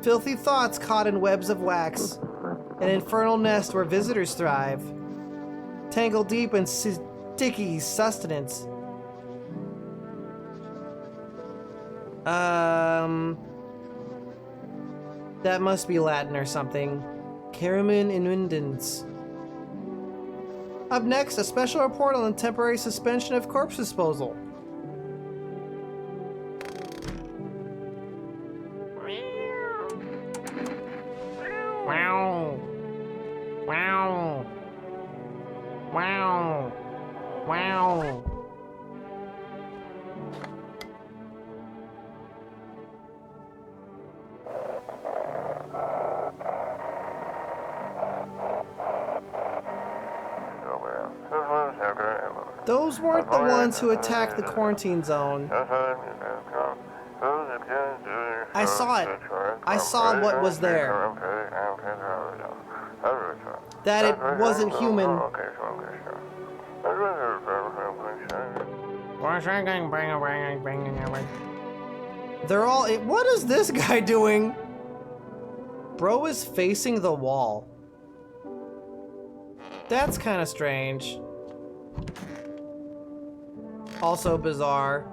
Filthy thoughts caught in webs of wax. An infernal nest where visitors thrive. Tangled deep in sticky sustenance. That must be Latin or something. Caramin inundans. Up next, a special report on the temporary suspension of corpse disposal. Wow. Wow. Wow. Wow. Those weren't the ones who attacked the quarantine zone. I saw it. I saw what was there. That it wasn't human. They're all... What is this guy doing? Bro is facing the wall. That's kind of strange. Also bizarre.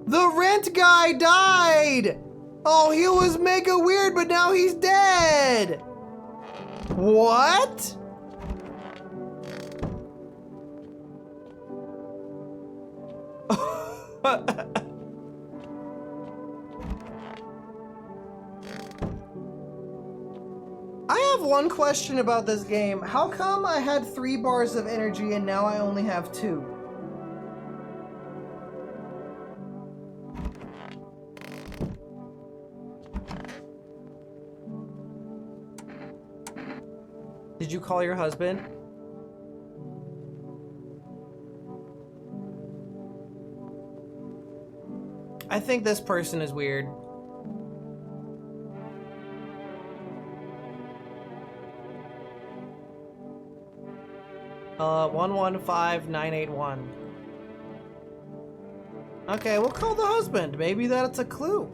The rent guy died! Oh, he was mega weird, but now he's dead! What? I have one question about this game. How come I had 3 bars of energy and now I only have 2? Did you call your husband? I think this person is weird. Uh, 115981. Okay, we'll call the husband. Maybe that's a clue.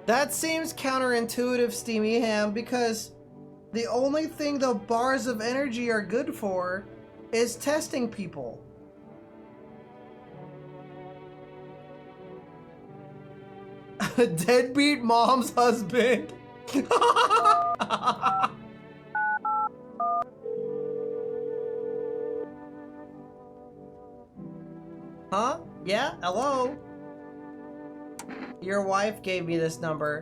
That seems counterintuitive, Steamy Ham, because the only thing the bars of energy are good for is testing people. Deadbeat mom's husband. Huh? Yeah? Hello? Your wife gave me this number.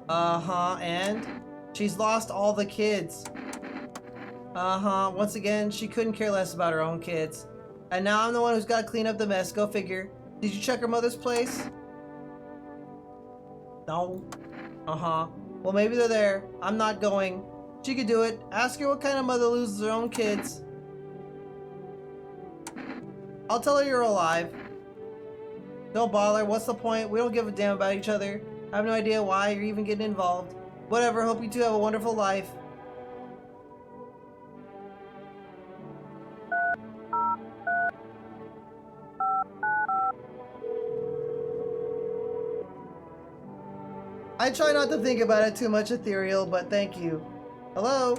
Uh-huh, and? She's lost all the kids. Uh-huh, once again, she couldn't care less about her own kids. And now I'm the one who's got to clean up the mess. Go figure. Did you check her mother's place? No. Uh-huh. Well, maybe they're there. I'm not going. She could do it. Ask her what kind of mother loses her own kids. I'll tell her you're alive. Don't bother. What's the point? We don't give a damn about each other. I have no idea why you're even getting involved. Whatever. Hope you two have a wonderful life. I I try not to think about it too much, Ethereal, but thank you. Hello?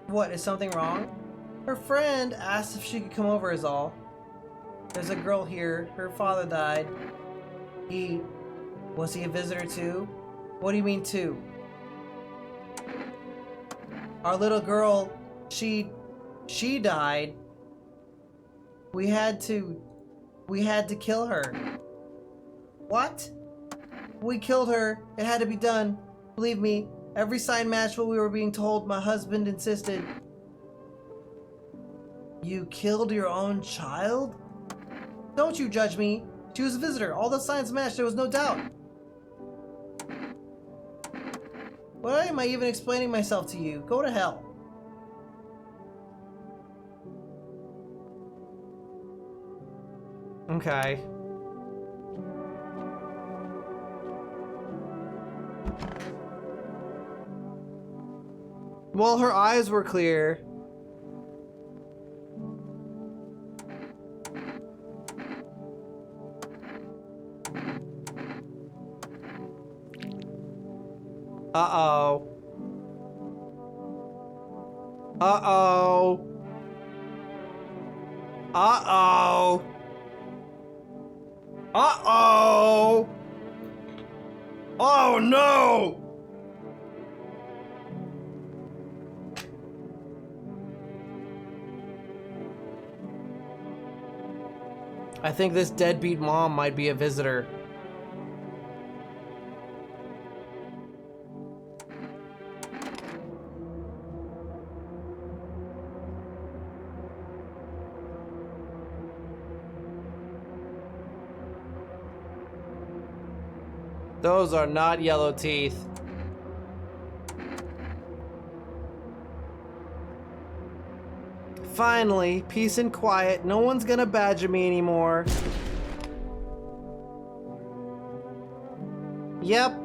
What, is something wrong? Her friend asked if she could come over is all. There's a girl here. Her father died. Was he a visitor too? What do you mean too? Our little girl, she died. We had to kill her. What? We killed her. It had to be done. Believe me, every side match what we were being told, my husband insisted. You killed your own child? Don't you judge me. She was a visitor. All the signs matched. There was no doubt. Why am I even explaining myself to you? Go to hell. Okay. Well, her eyes were clear. Uh-oh. Uh-oh. Uh-oh. Uh-oh. Oh, no! I think this deadbeat mom might be a visitor. Those are not yellow teeth. Finally, peace and quiet. No one's gonna badger me anymore. Yep.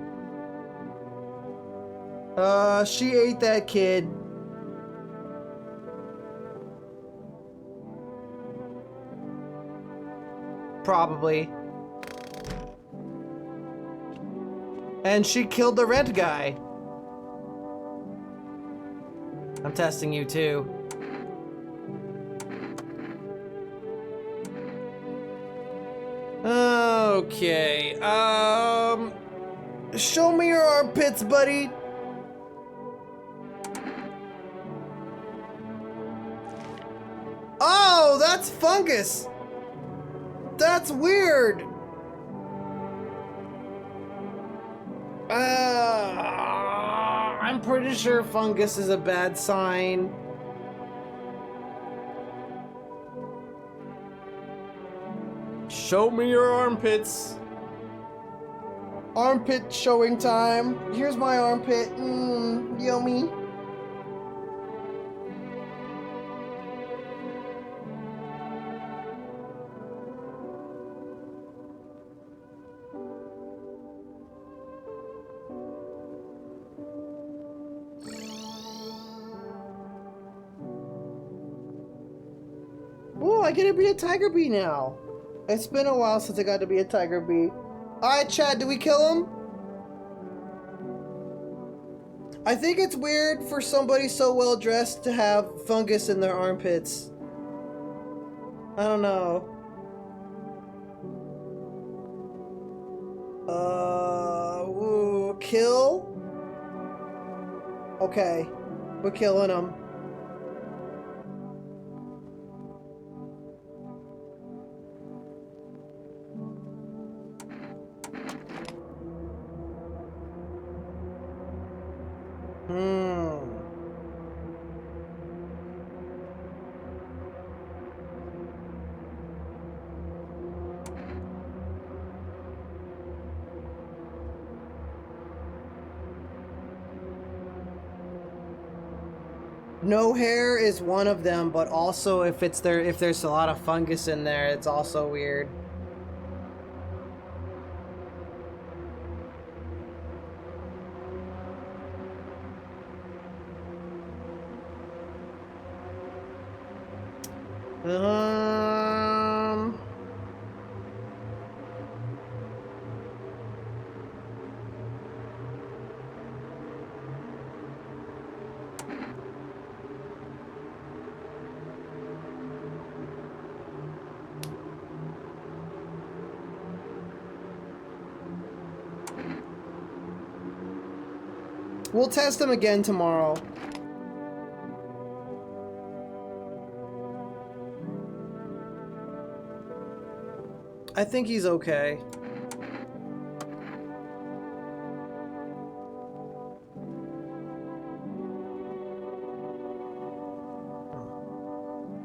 She ate that kid. Probably. And she killed the rent guy. I'm testing you too. Okay, show me your armpits, buddy. Oh, that's fungus. That's weird. I'm pretty sure fungus is a bad sign. Show me your armpits. Armpit showing time. Here's my armpit. Yummy. Oh, I get to be a tiger bee now. It's been a while since I got to be a tiger bee. Alright, Chad, did we kill him? I think it's weird for somebody so well dressed to have fungus in their armpits. I don't know. Kill? Okay, we're killing him. No hair is one of them, but also if there's a lot of fungus in there, it's also weird. We'll test him again tomorrow. I think he's okay.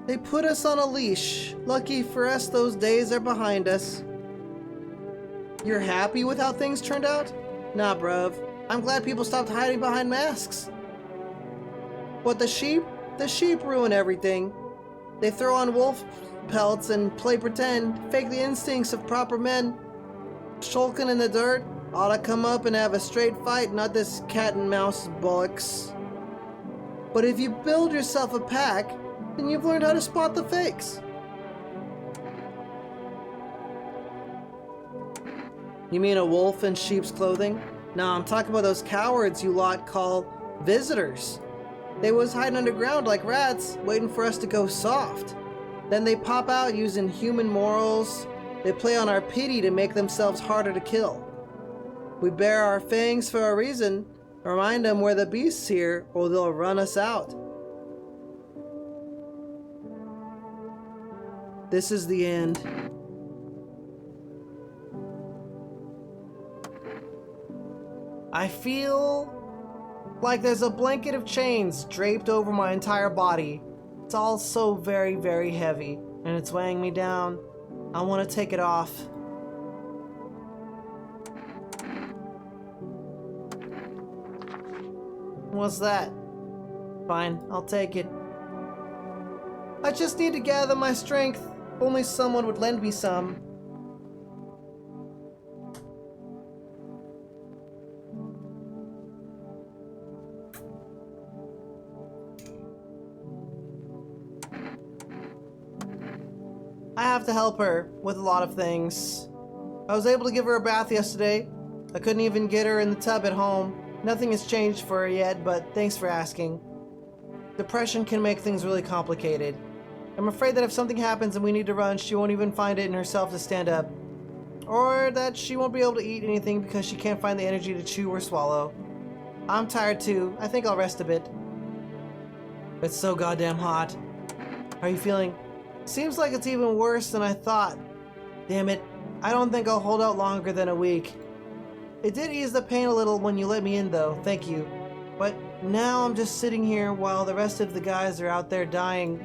They put us on a leash. Lucky for us, those days are behind us. You're happy with how things turned out? Nah, bruv. I'm glad people stopped hiding behind masks. What, the sheep? The sheep ruin everything. They throw on wolf pelts and play pretend, fake the instincts of proper men. Shulking in the dirt ought to come up and have a straight fight, not this cat and mouse bollocks. But if you build yourself a pack, then you've learned how to spot the fakes. You mean a wolf in sheep's clothing? Nah, I'm talking about those cowards you lot call visitors. They was hiding underground like rats, waiting for us to go soft. Then they pop out using human morals. They play on our pity to make themselves harder to kill. We bear our fangs for a reason. Remind them we're the beasts here, or they'll run us out. This is the end. I feel like there's a blanket of chains draped over my entire body. It's all so very, very heavy, and it's weighing me down. I want to take it off. What's that? Fine, I'll take it. I just need to gather my strength. Only someone would lend me some. I have to help her with a lot of things. I was able to give her a bath yesterday. I couldn't even get her in the tub at home. Nothing has changed for her yet, but thanks for asking. Depression can make things really complicated. I'm afraid that if something happens and we need to run, she won't even find it in herself to stand up. Or that she won't be able to eat anything because she can't find the energy to chew or swallow. I'm tired too. I think I'll rest a bit. It's so goddamn hot. How are you feeling? Seems like it's even worse than I thought. Damn it. I don't think I'll hold out longer than a week. It did ease the pain a little when you let me in though, thank you. But now I'm just sitting here while the rest of the guys are out there dying.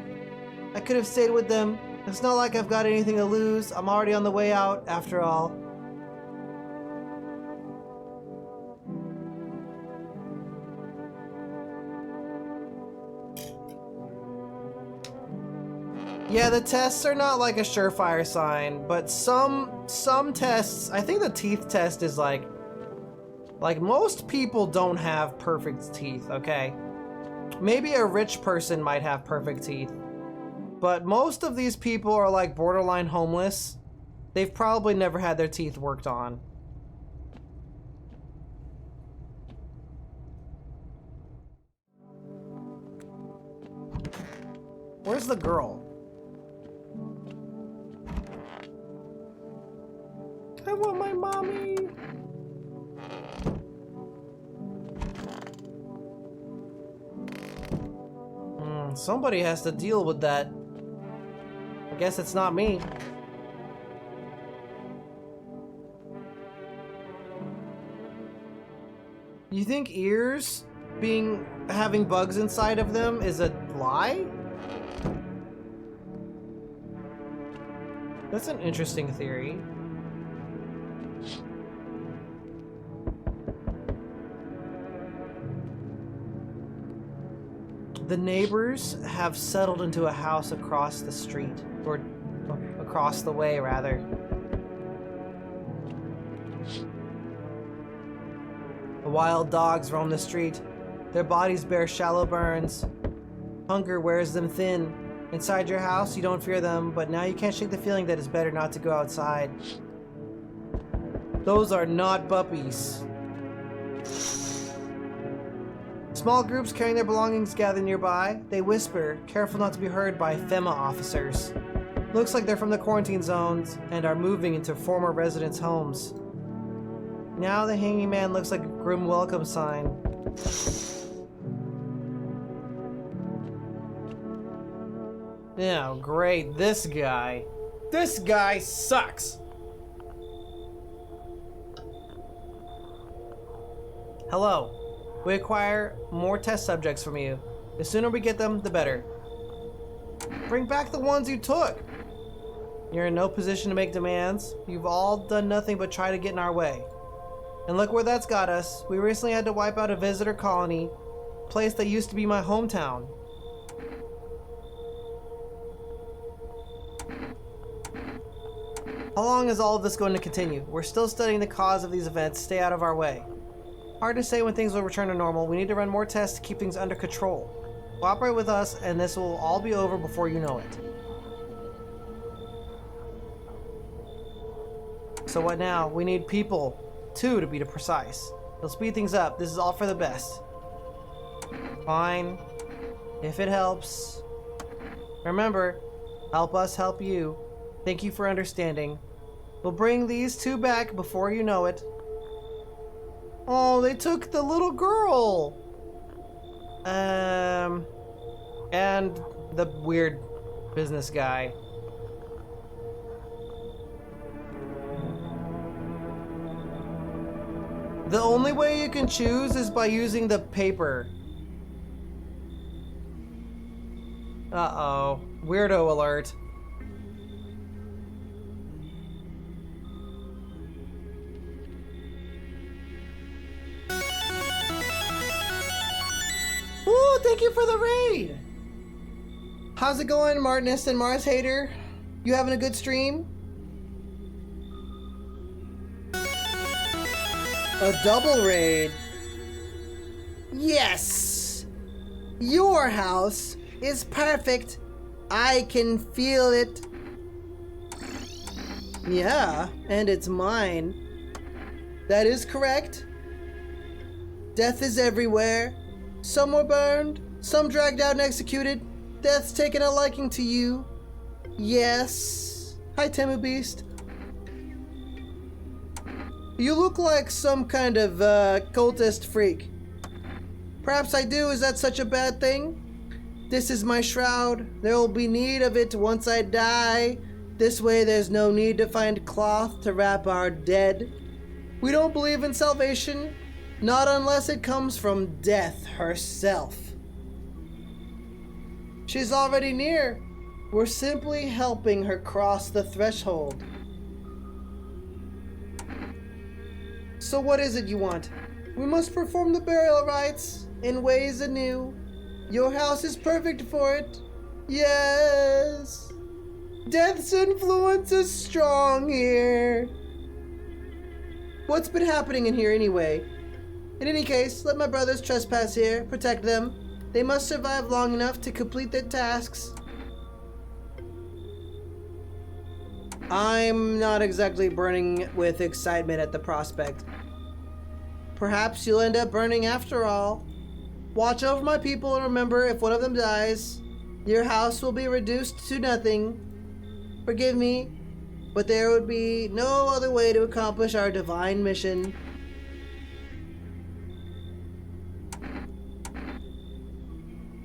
I could have stayed with them. It's not like I've got anything to lose. I'm already on the way out, after all. Yeah, the tests are not like a surefire sign, but some tests, I think the teeth test is like most people don't have perfect teeth, okay? Maybe a rich person might have perfect teeth. But most of these people are like borderline homeless. They've probably never had their teeth worked on. Where's the girl? I want my mommy. Somebody has to deal with that. I guess it's not me. You think ears having bugs inside of them is a lie? That's an interesting theory. The neighbors have settled into a house across the street, or across the way, rather. The wild dogs roam the street. Their bodies bear shallow burns. Hunger wears them thin. Inside your house, you don't fear them, but now you can't shake the feeling that it's better not to go outside. Those are not puppies. Small groups carrying their belongings gather nearby. They whisper, careful not to be heard by FEMA officers. Looks like they're from the quarantine zones and are moving into former residents' homes. Now the hanging man looks like a grim welcome sign. Yeah, great. This guy. This guy sucks. Hello. We acquire more test subjects from you. The sooner we get them, the better. Bring back the ones you took. You're in no position to make demands. You've all done nothing but try to get in our way. And look where that's got us. We recently had to wipe out a visitor colony, a place that used to be my hometown. How long is all of this going to continue? We're still studying the cause of these events. Stay out of our way. Hard to say when things will return to normal. We need to run more tests to keep things under control. Cooperate with us, and this will all be over before you know it. So what now? We need people. 2 to be precise. They'll speed things up. This is all for the best. Fine. If it helps. Remember, help us help you. Thank you for understanding. We'll bring these 2 back before you know it. Oh, they took the little girl. And the weird business guy. The only way you can choose is by using the paper. Uh-oh. Weirdo alert. Ooh, thank you for the raid! How's it going, Martinus and Mars Hater? You having a good stream? A double raid. Yes! Your house is perfect. I can feel it. Yeah, and it's mine. That is correct. Death is everywhere. Some were burned, some dragged out and executed. Death's taken a liking to you. Yes. Hi, Temu Beast. You look like some kind of cultist freak. Perhaps I do. Is that such a bad thing? This is my shroud. There will be need of it once I die. This way there's no need to find cloth to wrap our dead. We don't believe in salvation, not unless it comes from death herself. She's already near. We're simply helping her cross the threshold. So what is it you want? We must perform the burial rites in ways anew. Your house is perfect for it. Yes. Death's influence is strong here. What's been happening in here anyway? In any case, let my brothers trespass here. Protect them. They must survive long enough to complete their tasks. I'm not exactly burning with excitement at the prospect. Perhaps you'll end up burning after all. Watch over my people and remember, if one of them dies, your house will be reduced to nothing. Forgive me, but there would be no other way to accomplish our divine mission.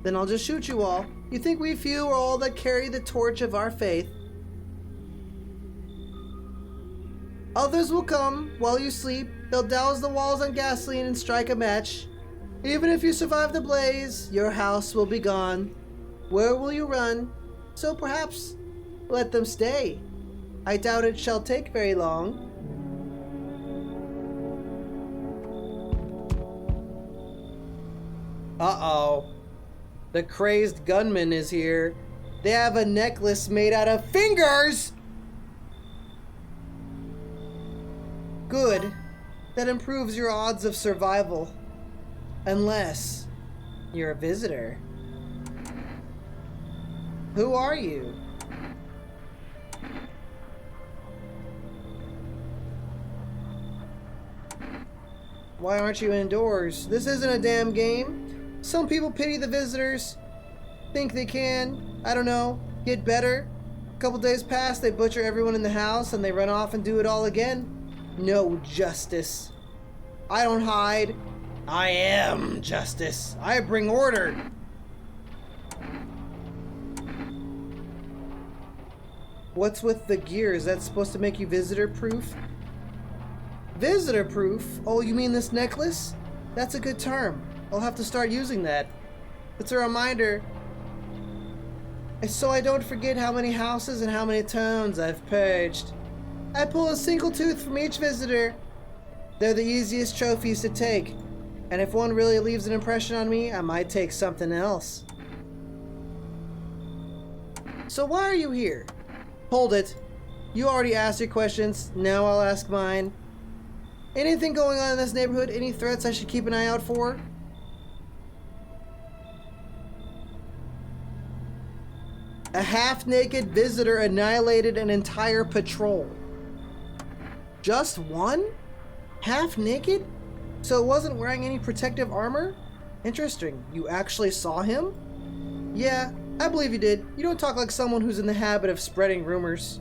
Then I'll just shoot you all. You think we few are all that carry the torch of our faith? Others will come while you sleep. They'll douse the walls on gasoline and strike a match. Even if you survive the blaze, your house will be gone. Where will you run? So perhaps let them stay. I doubt it shall take very long. Uh-oh. The crazed gunman is here. They have a necklace made out of fingers! Good. That improves your odds of survival. Unless you're a visitor. Who are you? Why aren't you indoors? This isn't a damn game. Some people pity the visitors. Think they can, I don't know, get better. A couple days pass, they butcher everyone in the house and they run off and do it all again. No justice. I don't hide. I am justice. I bring order. What's with the gear? Is that supposed to make you visitor proof? Visitor proof? Oh, you mean this necklace? That's a good term. I'll have to start using that. It's a reminder. So I don't forget how many houses and how many towns I've purged. I pull a single tooth from each visitor. They're the easiest trophies to take. And if one really leaves an impression on me, I might take something else. So why are you here? Hold it. You already asked your questions. Now I'll ask mine. Anything going on in this neighborhood? Any threats I should keep an eye out for? A half-naked visitor annihilated an entire patrol. Just one? Half-naked? So it wasn't wearing any protective armor? Interesting. You actually saw him? Yeah, I believe you did. You don't talk like someone who's in the habit of spreading rumors.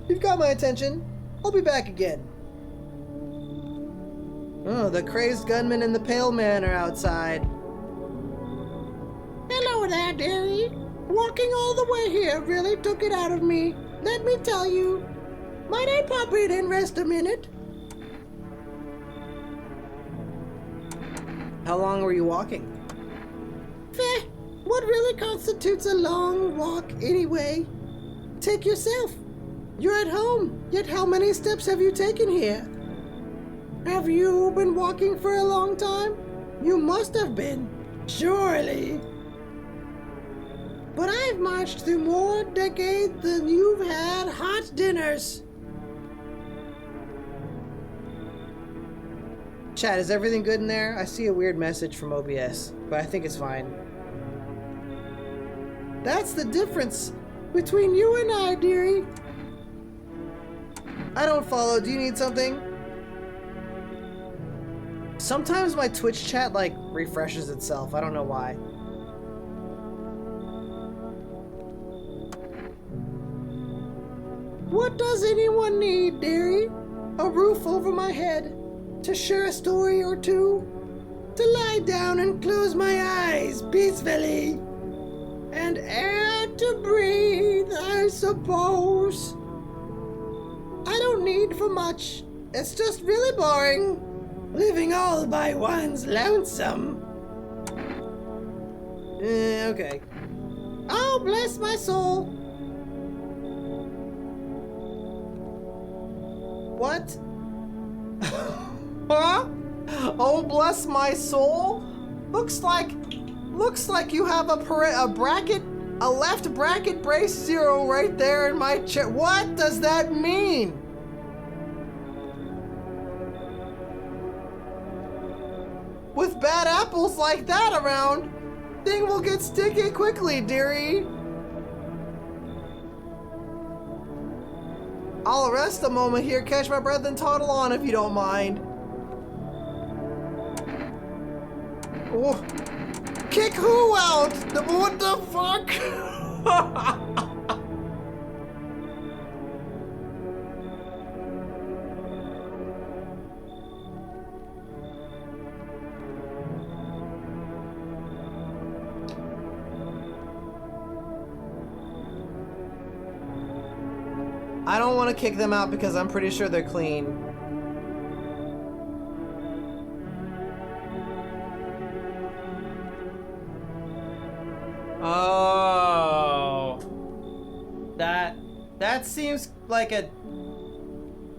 You've got my attention. I'll be back again. Oh, the crazed gunman and the pale man are outside. Hello there, dearie. Walking all the way here really took it out of me. Let me tell you. Might I pop in and rest a minute? How long were you walking? Feh, what really constitutes a long walk anyway? Take yourself. You're at home, yet how many steps have you taken here? Have you been walking for a long time? You must have been, surely. But I've marched through more decades than you've had hot dinners. Chat, is everything good in there? I see a weird message from OBS, but I think it's fine. That's the difference between you and I, dearie. I don't follow. Do you need something? Sometimes my Twitch chat, like, refreshes itself. I don't know why. What does anyone need, dearie? A roof over my head, to share a story or two, to lie down and close my eyes peacefully, and air to breathe, I suppose. I don't need for much. It's just really boring, living all by one's lonesome. Okay. Oh, bless my soul. What? Huh? Oh, bless my soul. Looks like you have a bracket, a left bracket brace 0 right there in my chat. What does that mean? With bad apples like that around, thing will get sticky quickly, dearie. I'll rest a moment here, catch my breath, and toddle on if you don't mind. Oh. Kick who out? What the fuck? I don't want to kick them out because I'm pretty sure they're clean. Oh. That seems like a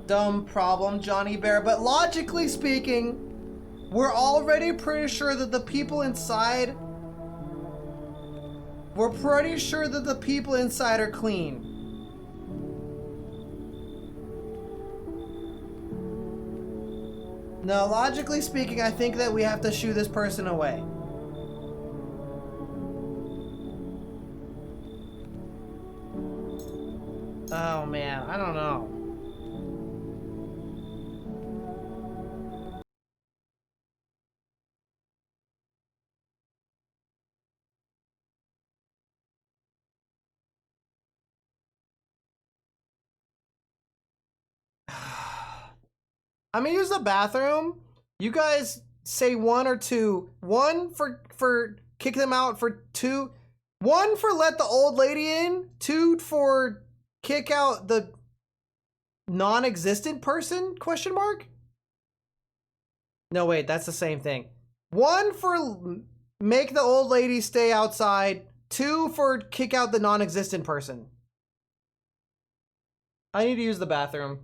dumb problem, Johnny Bear, but logically speaking, we're already pretty sure that the people inside are clean. No, logically speaking, I think that we have to shoo this person away. Oh man, I don't know. I'm gonna use the bathroom. You guys say one or two. One for kick them out for two. One for let the old lady in. Two for kick out the non-existent person? Question mark? No, wait, that's the same thing. One for make the old lady stay outside. Two for kick out the non-existent person. I need to use the bathroom.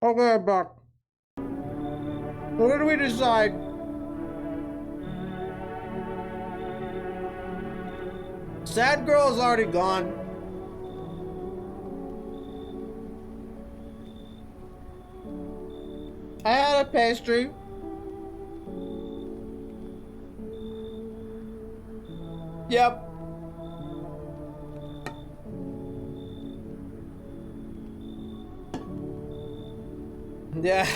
Okay, Buck. What did we decide? Sad girl's already gone. I had a pastry. Yep. Yeah.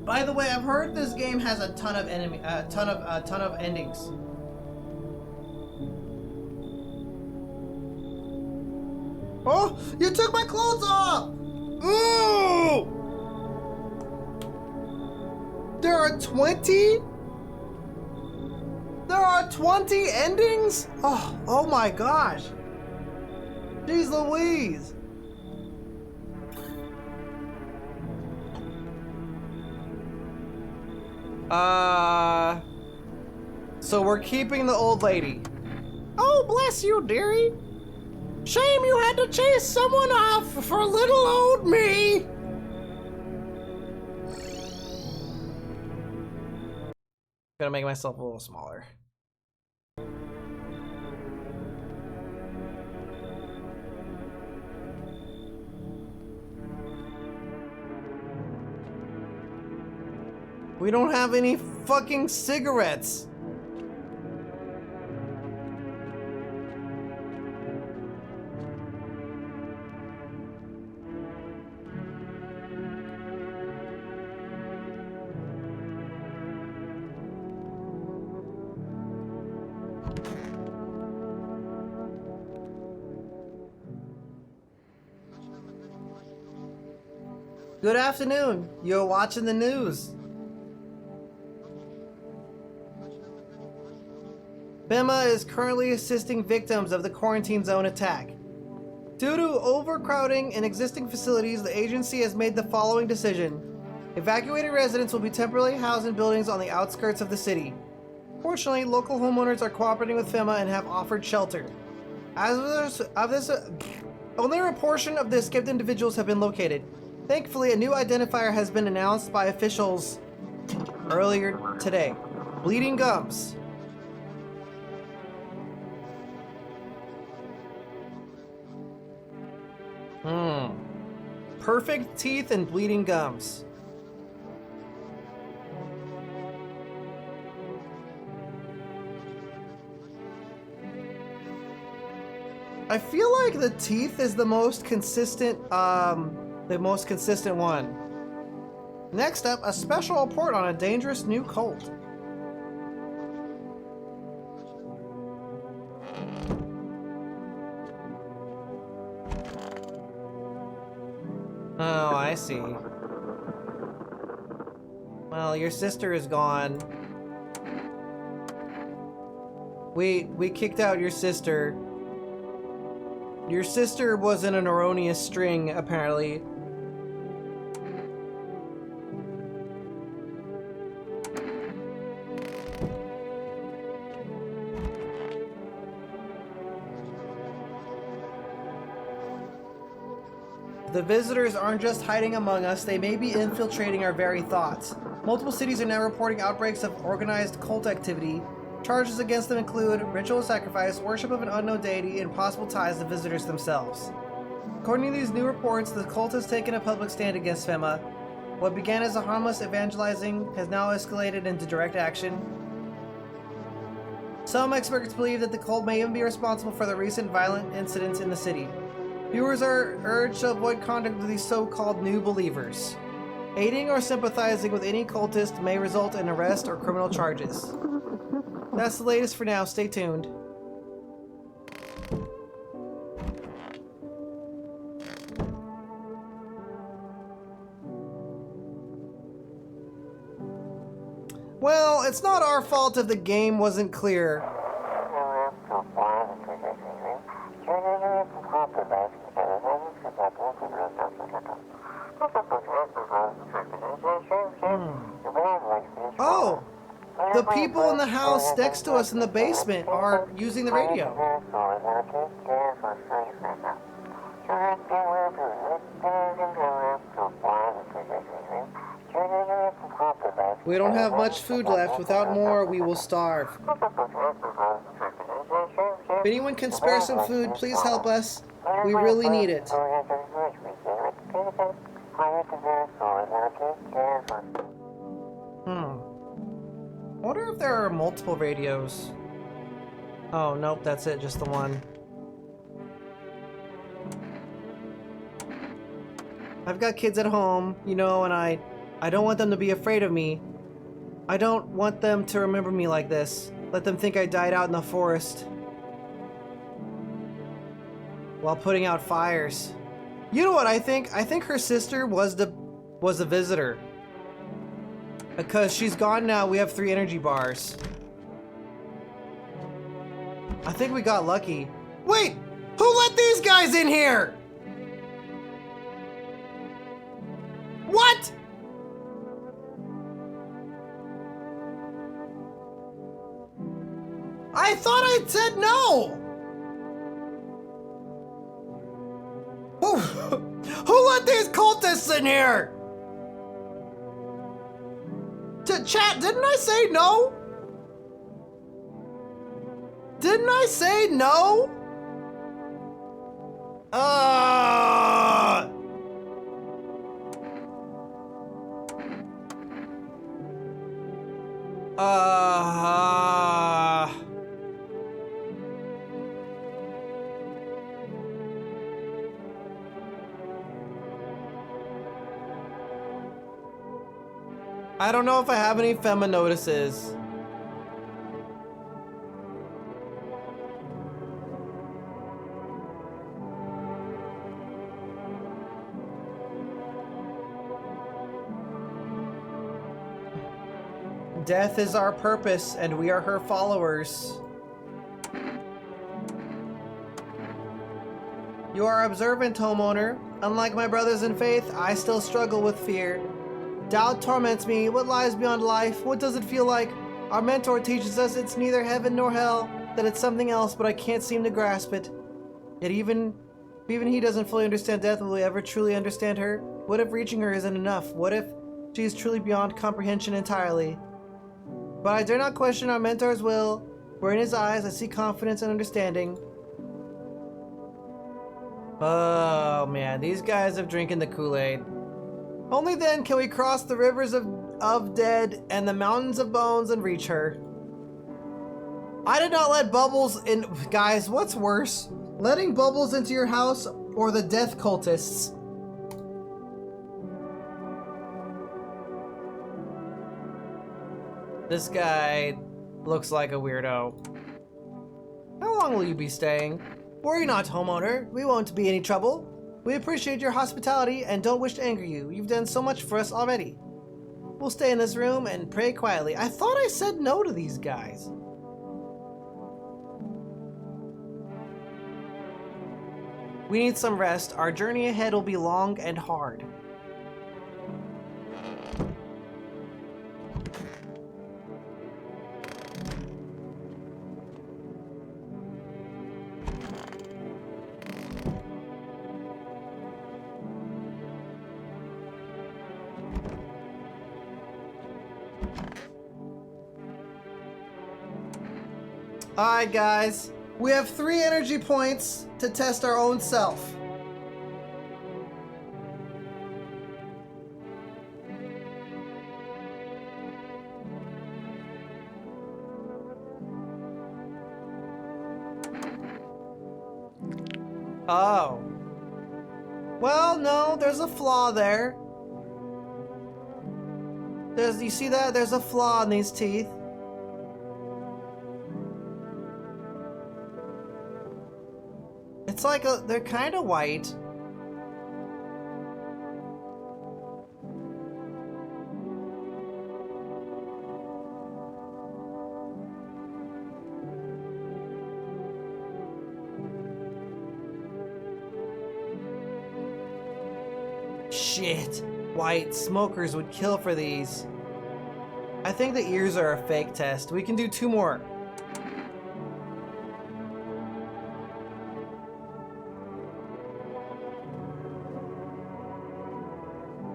By the way, I've heard this game has a ton of ton of endings. Oh, you took my clothes off! Ooh! There are 20? There are 20 endings? Oh my gosh. Jeez Louise. So we're keeping the old lady. Oh, bless you, dearie. Shame you had to chase someone off for little old me. Gonna make myself a little smaller. We don't have any fucking cigarettes. Good afternoon. You're watching the news. FEMA is currently assisting victims of the quarantine zone attack. Due to overcrowding in existing facilities, the agency has made the following decision. Evacuated residents will be temporarily housed in buildings on the outskirts of the city. Fortunately, local homeowners are cooperating with FEMA and have offered shelter. Only a portion of the escaped individuals have been located. Thankfully, a new identifier has been announced by officials earlier today. Bleeding gums. Perfect teeth and bleeding gums. I feel like the teeth is the most consistent, one. Next up, a special report on a dangerous new cult. Oh, I see. Well, your sister is gone. We kicked out your sister. Your sister was in an erroneous string, apparently. The visitors aren't just hiding among us, they may be infiltrating our very thoughts. Multiple cities are now reporting outbreaks of organized cult activity. Charges against them include ritual sacrifice, worship of an unknown deity, and possible ties to visitors themselves. According to these new reports, the cult has taken a public stand against FEMA. What began as a harmless evangelizing has now escalated into direct action. Some experts believe that the cult may even be responsible for the recent violent incidents in the city. Viewers are urged to avoid contact with these so-called new believers. Aiding or sympathizing with any cultist may result in arrest or criminal charges. That's the latest for now. Stay tuned. Well, it's not our fault if the game wasn't clear. Oh! The people in the house next to us in the basement are using the radio. We don't have much food left. Without more, we will starve. If anyone can spare some food, please help us. We really need it. I wonder if there are multiple radios. Oh, nope, that's it, just the one. I've got kids at home, you know, and I don't want them to be afraid of me. I don't want them to remember me like this. Let them think I died out in the forest while putting out fires. You know what I think? I think her sister was a visitor. Because she's gone now, we have 3 energy bars. I think we got lucky. Wait! Who let these guys in here? What? I thought I said no! Who let these cultists in here? To chat, didn't I say no? Didn't I say no? I don't know if I have any Fema notices. Death is our purpose, and we are her followers. You are observant, homeowner. Unlike my brothers in faith, I still struggle with fear. Doubt torments me. What lies beyond life? What does it feel like? Our mentor teaches us it's neither heaven nor hell, that it's something else, but I can't seem to grasp it. Yet even he doesn't fully understand death. Will we ever truly understand her? What if reaching her isn't enough? What if she is truly beyond comprehension entirely? But I dare not question our mentor's will, for in his eyes I see confidence and understanding. Oh man, these guys have drinking the Kool-Aid. Only then can we cross the rivers of dead and the mountains of bones and reach her. I did not let Bubbles in. Guys, what's worse? Letting Bubbles into your house or the death cultists? This guy looks like a weirdo. How long will you be staying? Worry not, homeowner. We won't be any trouble. We appreciate your hospitality and don't wish to anger you. You've done so much for us already. We'll stay in this room and pray quietly. I thought I said no to these guys. We need some rest. Our journey ahead will be long and hard. Alright guys, we have 3 energy points to test our own self. Oh. Well, no, there's a flaw there. You see that? There's a flaw in these teeth. It's like they're kind of white. Shit. White smokers would kill for these. I think the ears are a fake test. We can do 2 more.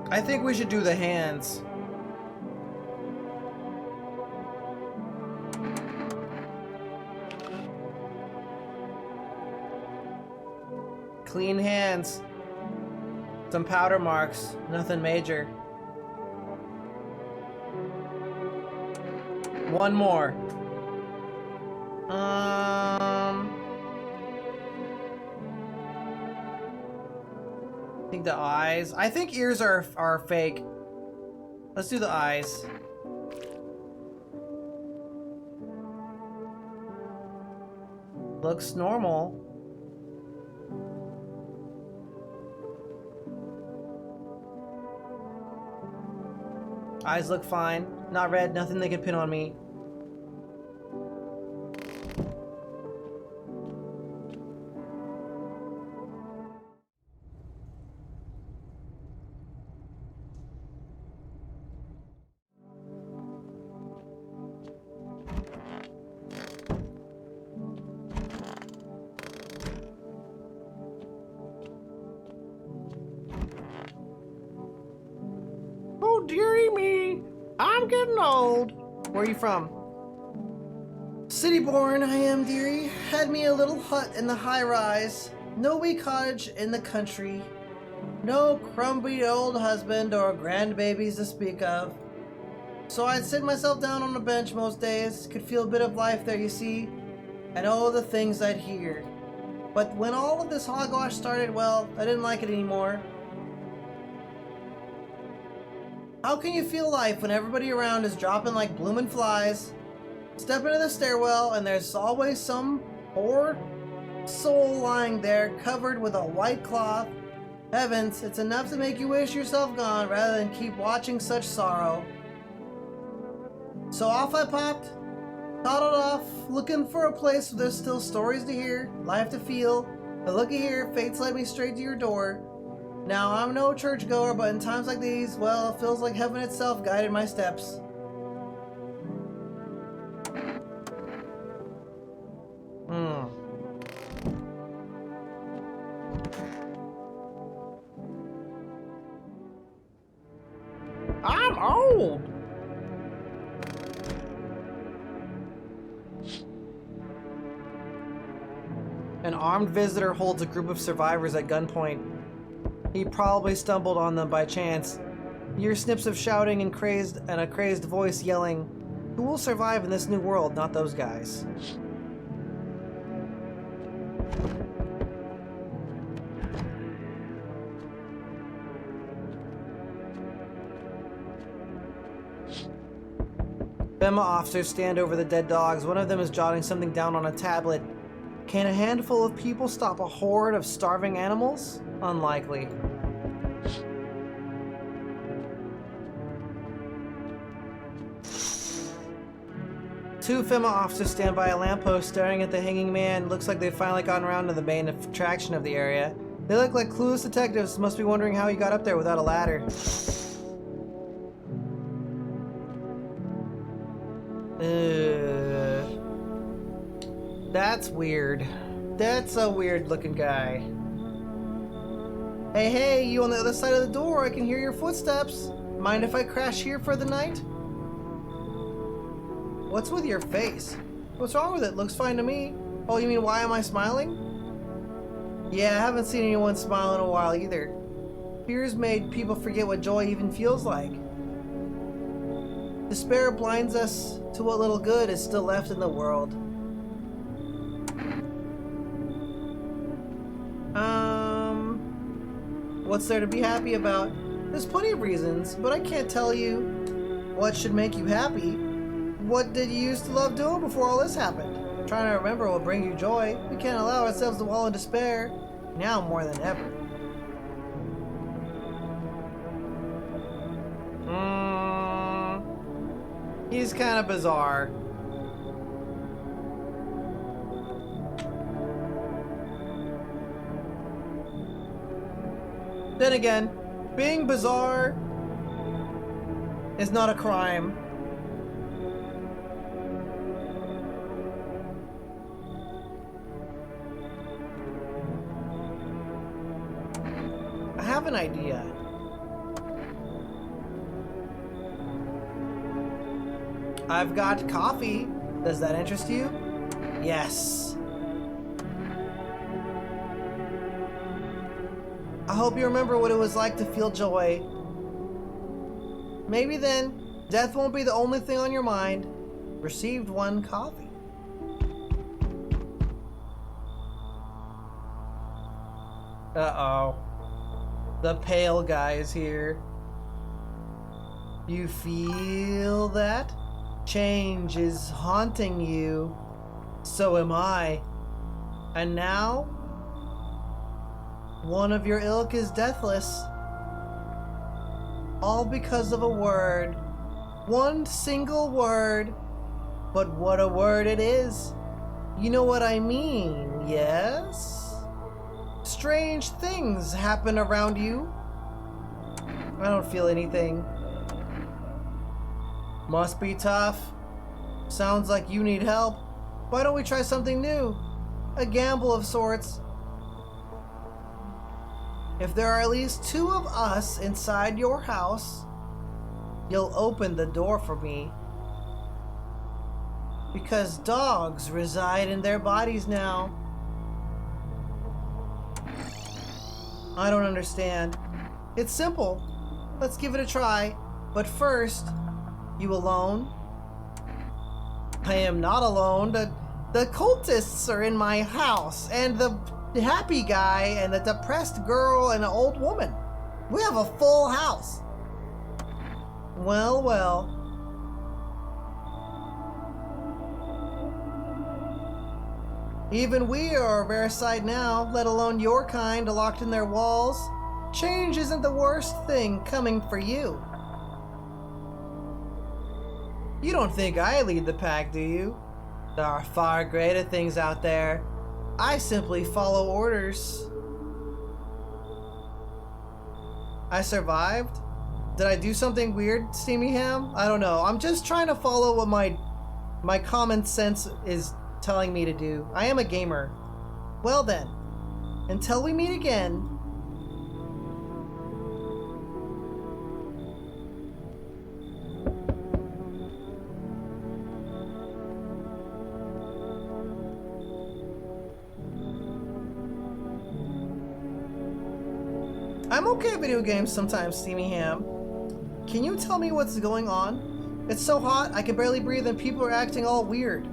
I think we should do the hands. Clean hands. Some powder marks. Nothing major. 1 more. I think the eyes. I think ears are fake. Let's do the eyes. Looks normal. Eyes look fine. Not red, nothing they can pin on me. Oh, dearie me. I'm getting old. Where are you from? City-born I am, dearie. Had me a little hut in the high-rise. No wee cottage in the country. No crumbly old husband or grandbabies to speak of. So I'd sit myself down on a bench most days, could feel a bit of life there, you see, and all the things I'd hear. But when all of this hogwash started, well, I didn't like it anymore. How can you feel life when everybody around is dropping like bloomin' flies? Step into the stairwell and there's always some poor soul lying there covered with a white cloth. Heavens, it's enough to make you wish yourself gone rather than keep watching such sorrow. So off I popped, toddled off, looking for a place where there's still stories to hear, life to feel. But looky here, fate's led me straight to your door. Now, I'm no churchgoer, but in times like these, well, it feels like heaven itself guided my steps. I'm old. An armed visitor holds a group of survivors at gunpoint. He probably stumbled on them by chance. You hear snips of shouting and a crazed voice yelling, "Who will survive in this new world? Not those guys." FEMA officers stand over the dead dogs. One of them is jotting something down on a tablet. Can a handful of people stop a horde of starving animals? Unlikely. Two FEMA officers stand by a lamppost staring at the hanging man. Looks like they've finally gotten around to the main attraction of the area. They look like clueless detectives, must be wondering how he got up there without a ladder. That's weird. That's a weird looking guy. Hey, you on the other side of the door, I can hear your footsteps. Mind if I crash here for the night? What's with your face? What's wrong with it? Looks fine to me. Oh, you mean why am I smiling? Yeah, I haven't seen anyone smile in a while either. Fears made people forget what joy even feels like. Despair blinds us to what little good is still left in the world. What's there to be happy about? There's plenty of reasons, but I can't tell you what should make you happy. What did you used to love doing before all this happened? Trying to remember what brings you joy. We can't allow ourselves to wallow in despair, now more than ever. He's kind of bizarre. Then again, being bizarre is not a crime. I have an idea. I've got coffee. Does that interest you? Yes. I hope you remember what it was like to feel joy. Maybe then, death won't be the only thing on your mind. Received one coffee. Uh-oh. The pale guy is here. You feel that? Change is haunting you. So am I. And now, one of your ilk is deathless. All because of a word. One single word. But what a word it is. You know what I mean, yes? Strange things happen around you. I don't feel anything. Must be tough. Sounds like you need help. Why don't we try something new? A gamble of sorts. If there are at least 2 of us inside your house, you'll open the door for me. Because dogs reside in their bodies now. I don't understand. It's simple. Let's give it a try. But first, you alone? I am not alone. The cultists are in my house, and the happy guy, and the depressed girl, and an old woman. We have a full house. Well, well. Even we are a rare sight now, let alone your kind locked in their walls. Change isn't the worst thing coming for you. You don't think I lead the pack, do you? There are far greater things out there. I simply follow orders. I survived? Did I do something weird, Steamy Ham? I don't know. I'm just trying to follow what my common sense is telling me to do. I am a gamer. Well then, until we meet again. I'm okay at video games sometimes, Steamy Ham. Can you tell me what's going on? It's so hot, I can barely breathe and people are acting all weird.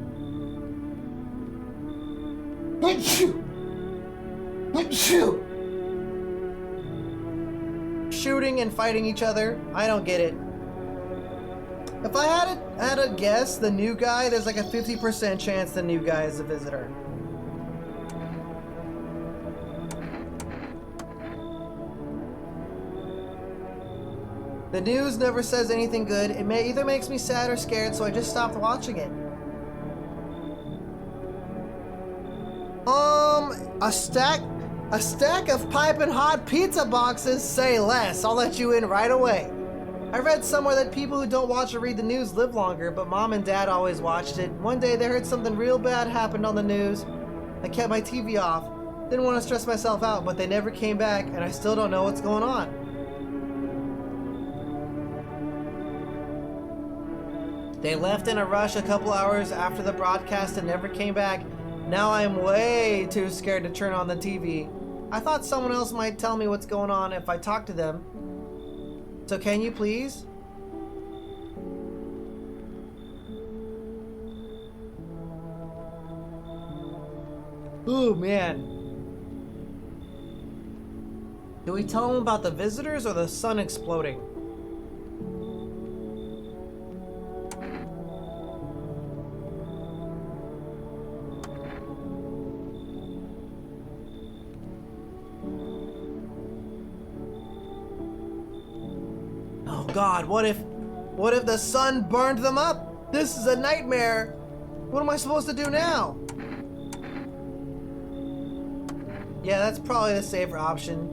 Shooting and fighting each other? I don't get it. If I had a guess, the new guy, there's like a 50% chance the new guy is a visitor. The news never says anything good. It either makes me sad or scared, so I just stopped watching it. A stack of piping hot pizza boxes? Say less. I'll let you in right away. I read somewhere that people who don't watch or read the news live longer, but Mom and Dad always watched it. One day they heard something real bad happened on the news. I kept my TV off. Didn't want to stress myself out, but they never came back, and I still don't know what's going on. They left in a rush a couple hours after the broadcast and never came back. Now I'm way too scared to turn on the TV. I thought someone else might tell me what's going on if I talk to them. So can you please? Ooh, man. Do we tell them about the visitors or the sun exploding? God, what if the sun burned them up? This is a nightmare. What am I supposed to do now? Yeah, that's probably the safer option.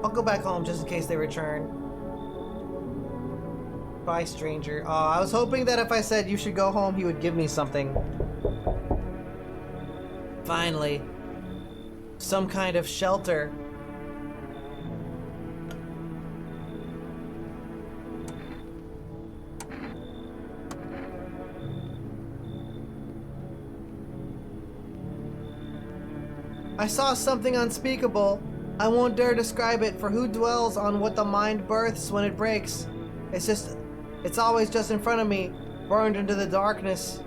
I'll go back home just in case they return. Bye, stranger. Oh, I was hoping that if I said you should go home, he would give me something. Finally. Some kind of shelter. I saw something unspeakable. I won't dare describe it, for who dwells on what the mind births when it breaks? It's always just in front of me, burned into the darkness.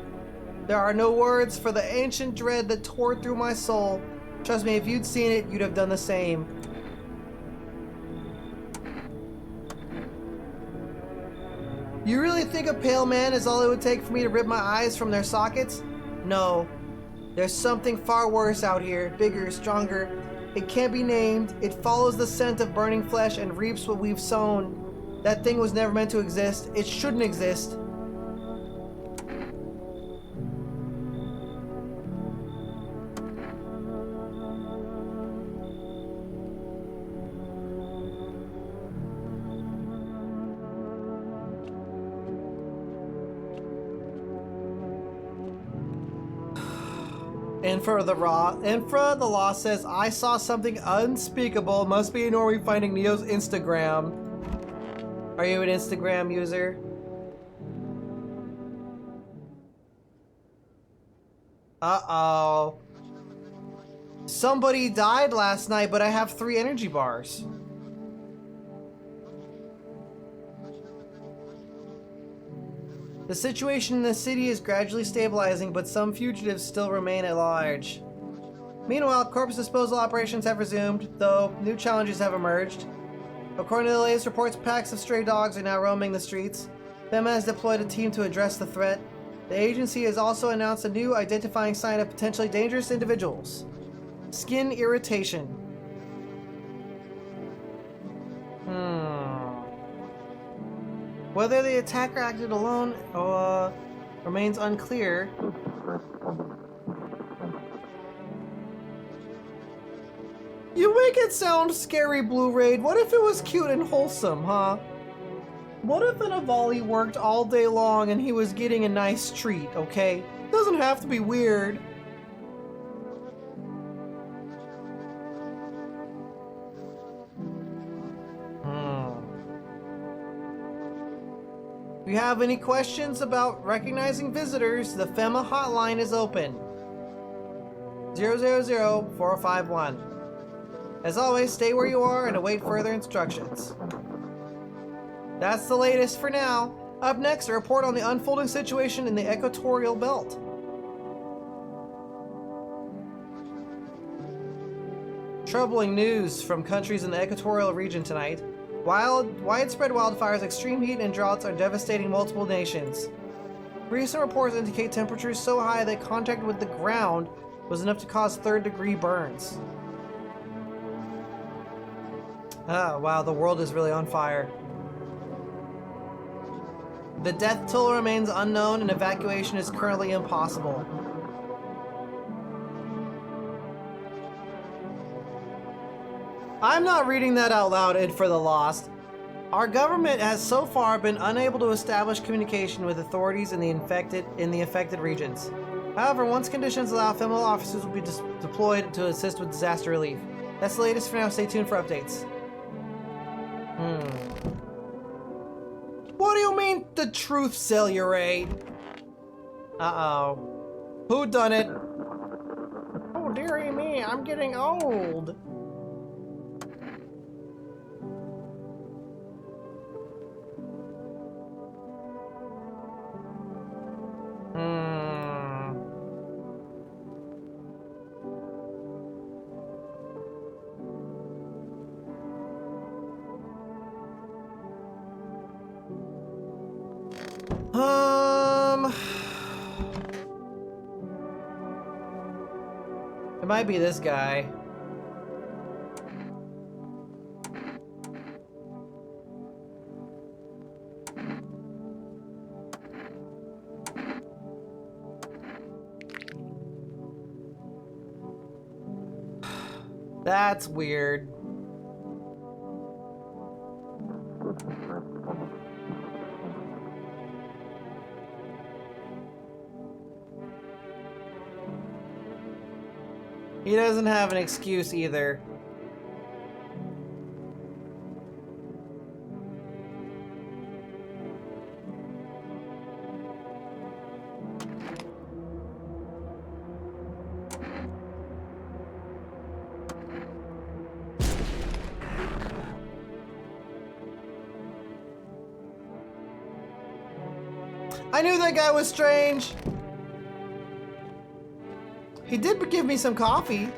There are no words for the ancient dread that tore through my soul. Trust me, if you'd seen it, you'd have done the same. You really think a pale man is all it would take for me to rip my eyes from their sockets? No. There's something far worse out here, bigger, stronger. It can't be named. It follows the scent of burning flesh and reaps what we've sown. That thing was never meant to exist. It shouldn't exist. Infra the law says, I saw something unspeakable. Must be Norway finding Neo's Instagram. Are you an Instagram user? Uh-oh. Somebody died last night, but I have 3 energy bars. The situation in the city is gradually stabilizing, but some fugitives still remain at large. Meanwhile, corpse disposal operations have resumed, though new challenges have emerged. According to the latest reports, packs of stray dogs are now roaming the streets. FEMA has deployed a team to address the threat. The agency has also announced a new identifying sign of potentially dangerous individuals. Skin irritation. Whether the attacker acted alone remains unclear. You make it sound scary, Blue Raid. What if it was cute and wholesome, huh? What if an Avali worked all day long and he was getting a nice treat, okay? Doesn't have to be weird. If you have any questions about recognizing visitors, the FEMA hotline is open. 000-4051. As always, stay where you are and await further instructions. That's the latest for now. Up next, a report on the unfolding situation in the equatorial belt. Troubling news from countries in the equatorial region tonight. Widespread wildfires, extreme heat, and droughts are devastating multiple nations. Recent reports indicate temperatures so high that contact with the ground was enough to cause third-degree burns. Ah, wow, the world is really on fire. The death toll remains unknown and evacuation is currently impossible. I'm not reading that out loud, Id for the Lost. Our government has so far been unable to establish communication with authorities in the affected regions. However, once conditions allow, FEMA officers will be deployed to assist with disaster relief. That's the latest for now. Stay tuned for updates. What do you mean, the truth, Cellurate? Uh-oh. Who done it? Oh, dearie me, I'm getting old. It might be this guy. That's weird. He doesn't have an excuse either. I knew that guy was strange. He did give me some coffee.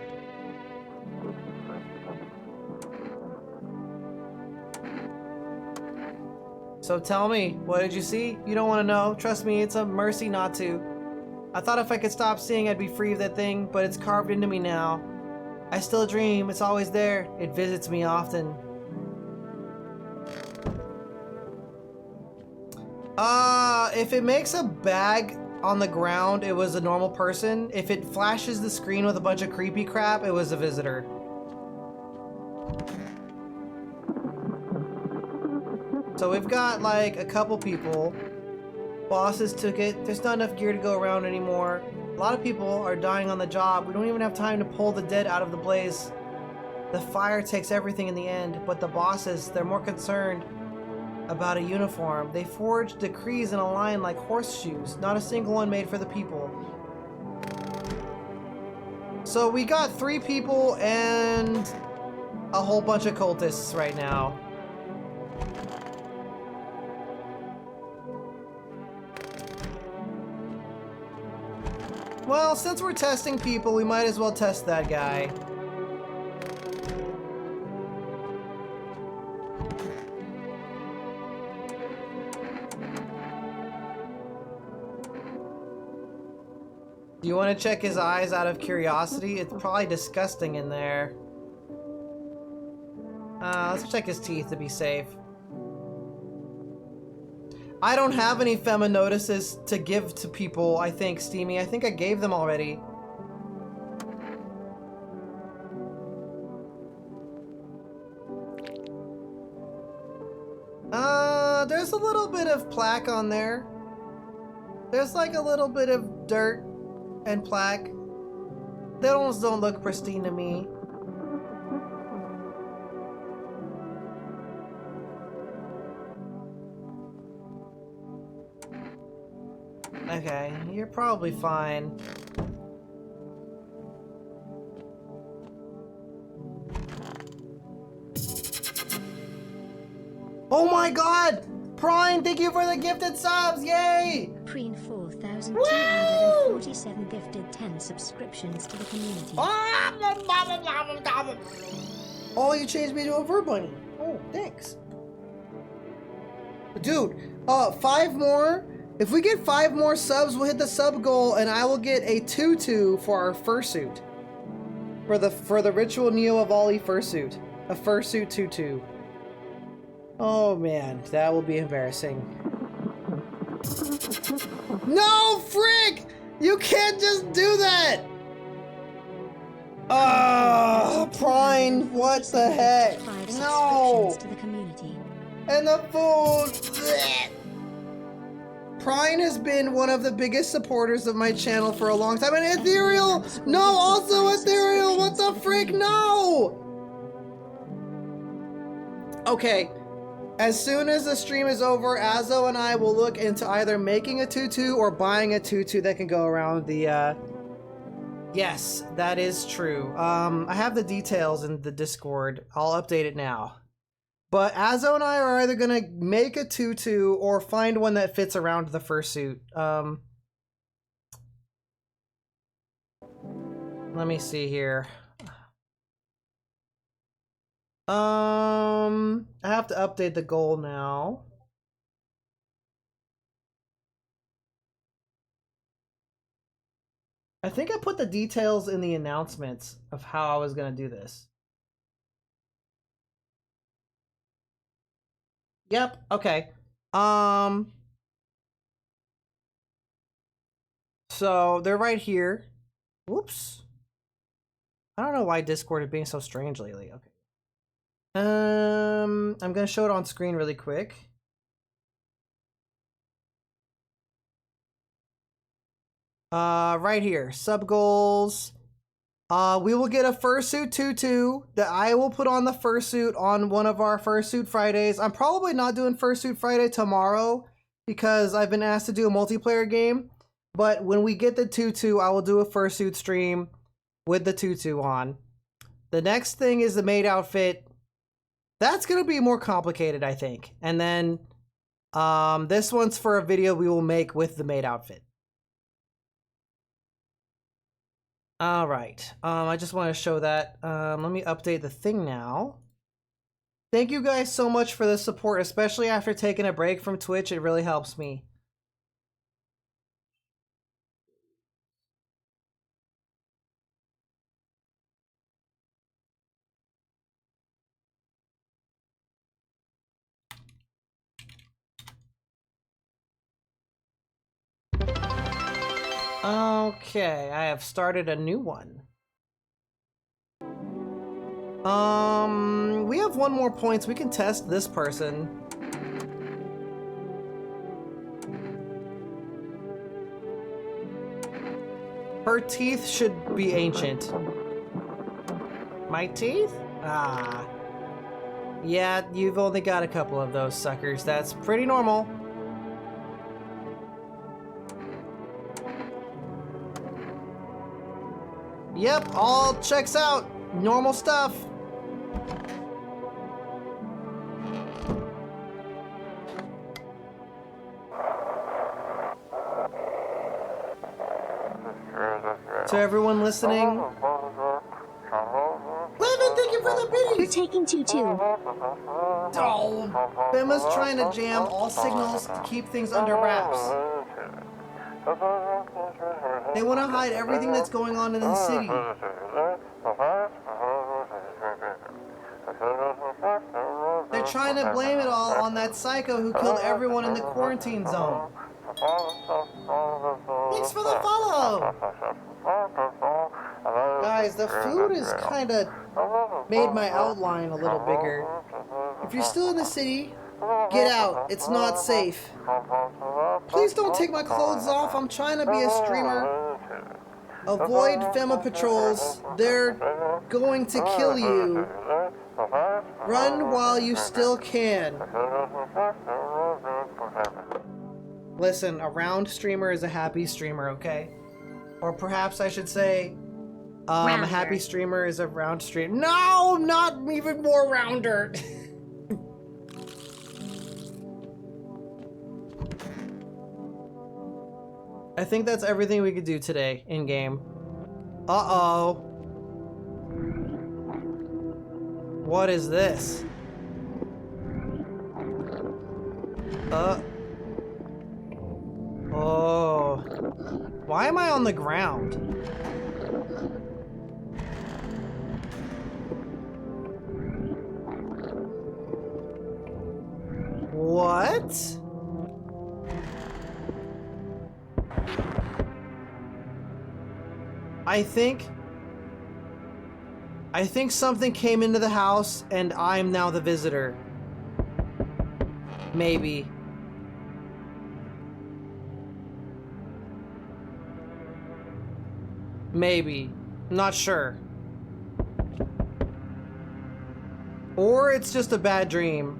So tell me, what did you see? You don't want to know. Trust me, it's a mercy not to. I thought if I could stop seeing, I'd be free of that thing, but it's carved into me now. I still dream. It's always there. It visits me often. If it makes a bag on the ground, it was a normal person. If it flashes the screen with a bunch of creepy crap, it was a visitor. So we've got like a couple people. Bosses took it. There's not enough gear to go around anymore. A lot of people are dying on the job. We don't even have time to pull the dead out of the blaze. The fire takes everything in the end, but the bosses, they're more concerned about a uniform. They forged decrees in a line like horseshoes, not a single one made for the people. So we got 3 people and a whole bunch of cultists right now. Well, since we're testing people, we might as well test that guy. Do you want to check his eyes out of curiosity? It's probably disgusting in there. Let's check his teeth to be safe. I don't have any Fema notices to give to people, I think, Steamy. I think I gave them already. There's a little bit of plaque on there. There's like a little bit of dirt and plaque. They almost don't look pristine to me. Okay, you're probably fine. Oh my god! Prime, thank you for the gifted subs! Yay! Preen 4,247 gifted 10 subscriptions to the community. Oh, you changed me to a Ver Bunny. Oh, thanks. Dude, 5 more. If we get 5 more subs, we'll hit the sub goal, and I will get a tutu for our fursuit. For the Ritual Neo Avali fursuit. A fursuit tutu. Oh man, that will be embarrassing. No, frick! You can't just do that! Prine, what the heck? 5 No! subscriptions to the community. And the food! Blech. Prine has been one of the biggest supporters of my channel for a long time. And Ethereal! No, also Ethereal! What the frick? No! Okay. As soon as the stream is over, Azo and I will look into either making a tutu or buying a tutu that can go around the, Yes, that is true. I have the details in the Discord. I'll update it now. But Azo and I are either gonna make a tutu or find one that fits around the fursuit. Let me see here. I have to update the goal now. I think I put the details in the announcements of how I was gonna do this. Yep, okay. So they're right here. Whoops. I don't know why Discord is being so strange lately. Okay. I'm gonna show it on screen really quick. Right here, sub goals. We will get a fursuit tutu that I will put on the fursuit on one of our fursuit Fridays. I'm probably not doing fursuit Friday tomorrow because I've been asked to do a multiplayer game. But when we get the tutu, I will do a fursuit stream with the tutu on. The next thing is the maid outfit. That's gonna be more complicated, I think. And then this one's for a video we will make with the maid outfit. All right. I just want to show that. Let me update the thing now. Thank you guys so much for the support, especially after taking a break from Twitch. It really helps me. Okay, I have started a new one. We have 1 more points. We can test this person. Her teeth should be ancient. My teeth? Ah. Yeah, you've only got a couple of those suckers. That's pretty normal. Yep, all checks out. Normal stuff. To everyone listening, Levin, thank you for the You're biddies. taking 2-2. oh, Bimba's trying to jam all signals to keep things under wraps. They want to hide everything that's going on in the city. They're trying to blame it all on that psycho who killed everyone in the quarantine zone. Thanks for the follow! Guys, the food is kind of made my outline a little bigger. If you're still in the city, get out. It's not safe. Please don't take my clothes off. I'm trying to be a streamer. Avoid FEMA patrols. They're going to kill you. Run while you still can. Listen, a round streamer is a happy streamer, okay? Or perhaps I should say, a happy streamer is a round streamer. No, not even more rounder. I think that's everything we could do today in game. Uh-oh. What is this? Oh. Why am I on the ground? What? I think something came into the house and I'm now the visitor. Maybe. Maybe. Not sure. Or it's just a bad dream.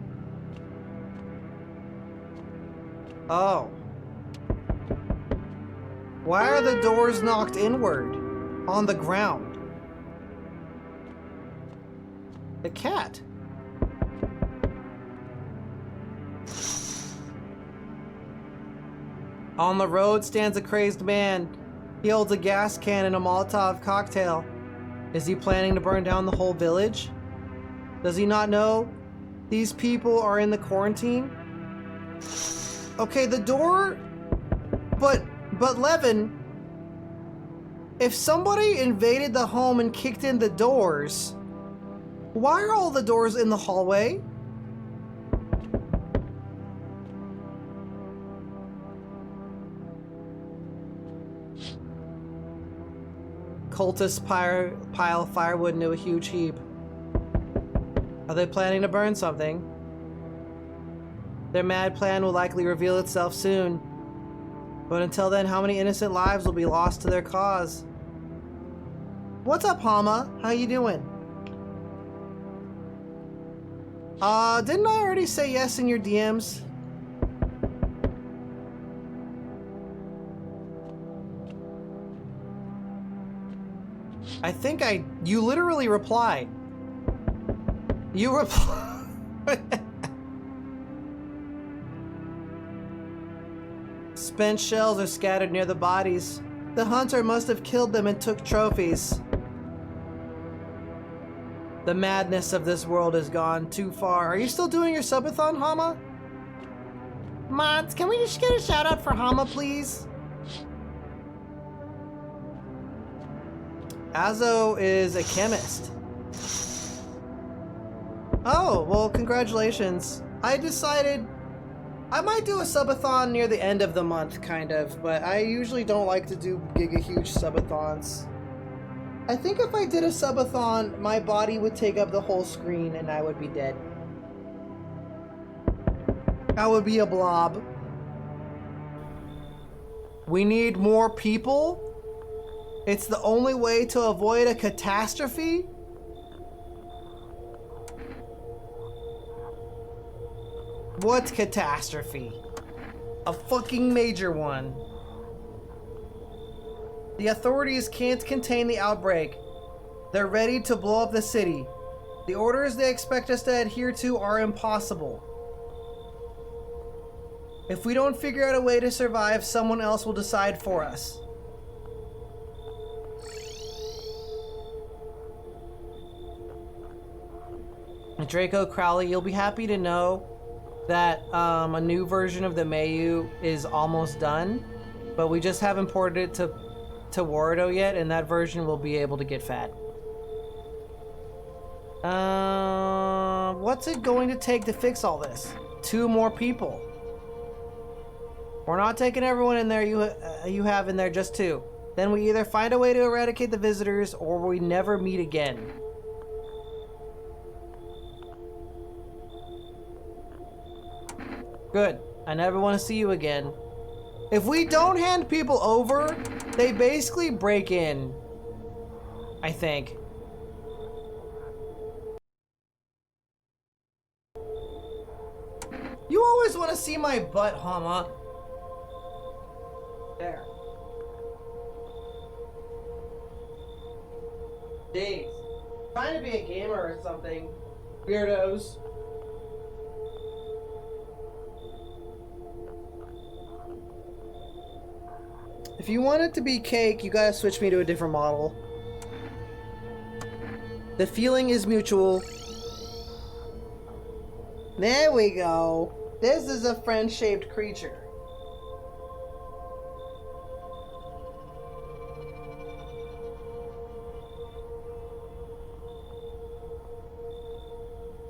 Oh. Why are the doors knocked inward? On the ground? The cat. On the road stands a crazed man. He holds a gas can and a Molotov cocktail. Is he planning to burn down the whole village? Does he not know these people are in the quarantine? Okay, the door... But Levin, if somebody invaded the home and kicked in the doors, why are all the doors in the hallway? Cultists pile firewood into a huge heap. Are they planning to burn something? Their mad plan will likely reveal itself soon. But until then, how many innocent lives will be lost to their cause? What's up, Hama? How you doing? Didn't I already say yes in your DMs? I think you literally replied. You reply. Spent shells are scattered near the bodies. The hunter must have killed them and took trophies. The madness of this world has gone too far. Are you still doing your subathon, Hama? Mods, can we just get a shout out for Hama, please? Azo is a chemist. Oh, well, congratulations. I decided I might do a subathon near the end of the month, kind of, but I usually don't like to do giga-huge subathons. I think if I did a subathon, my body would take up the whole screen and I would be dead. I would be a blob. We need more people? It's the only way to avoid a catastrophe? What catastrophe? A fucking major one. The authorities can't contain the outbreak. They're ready to blow up the city. The orders they expect us to adhere to are impossible. If we don't figure out a way to survive, someone else will decide for us. Draco Crowley, you'll be happy to know that a new version of the Mayu is almost done, but we just haven't ported it to Warudo yet, and that version will be able to get fat. What's it going to take to fix all this? 2 more people. We're not taking everyone in there you have in there, just 2. Then we either find a way to eradicate the visitors, or we never meet again. Good. I never want to see you again. If we don't hand people over, they basically break in. I think. You always want to see my butt, Hama. There. Days. Trying to be a gamer or something. Weirdos. If you want it to be cake, you gotta switch me to a different model. The feeling is mutual. There we go. This is a friend-shaped creature.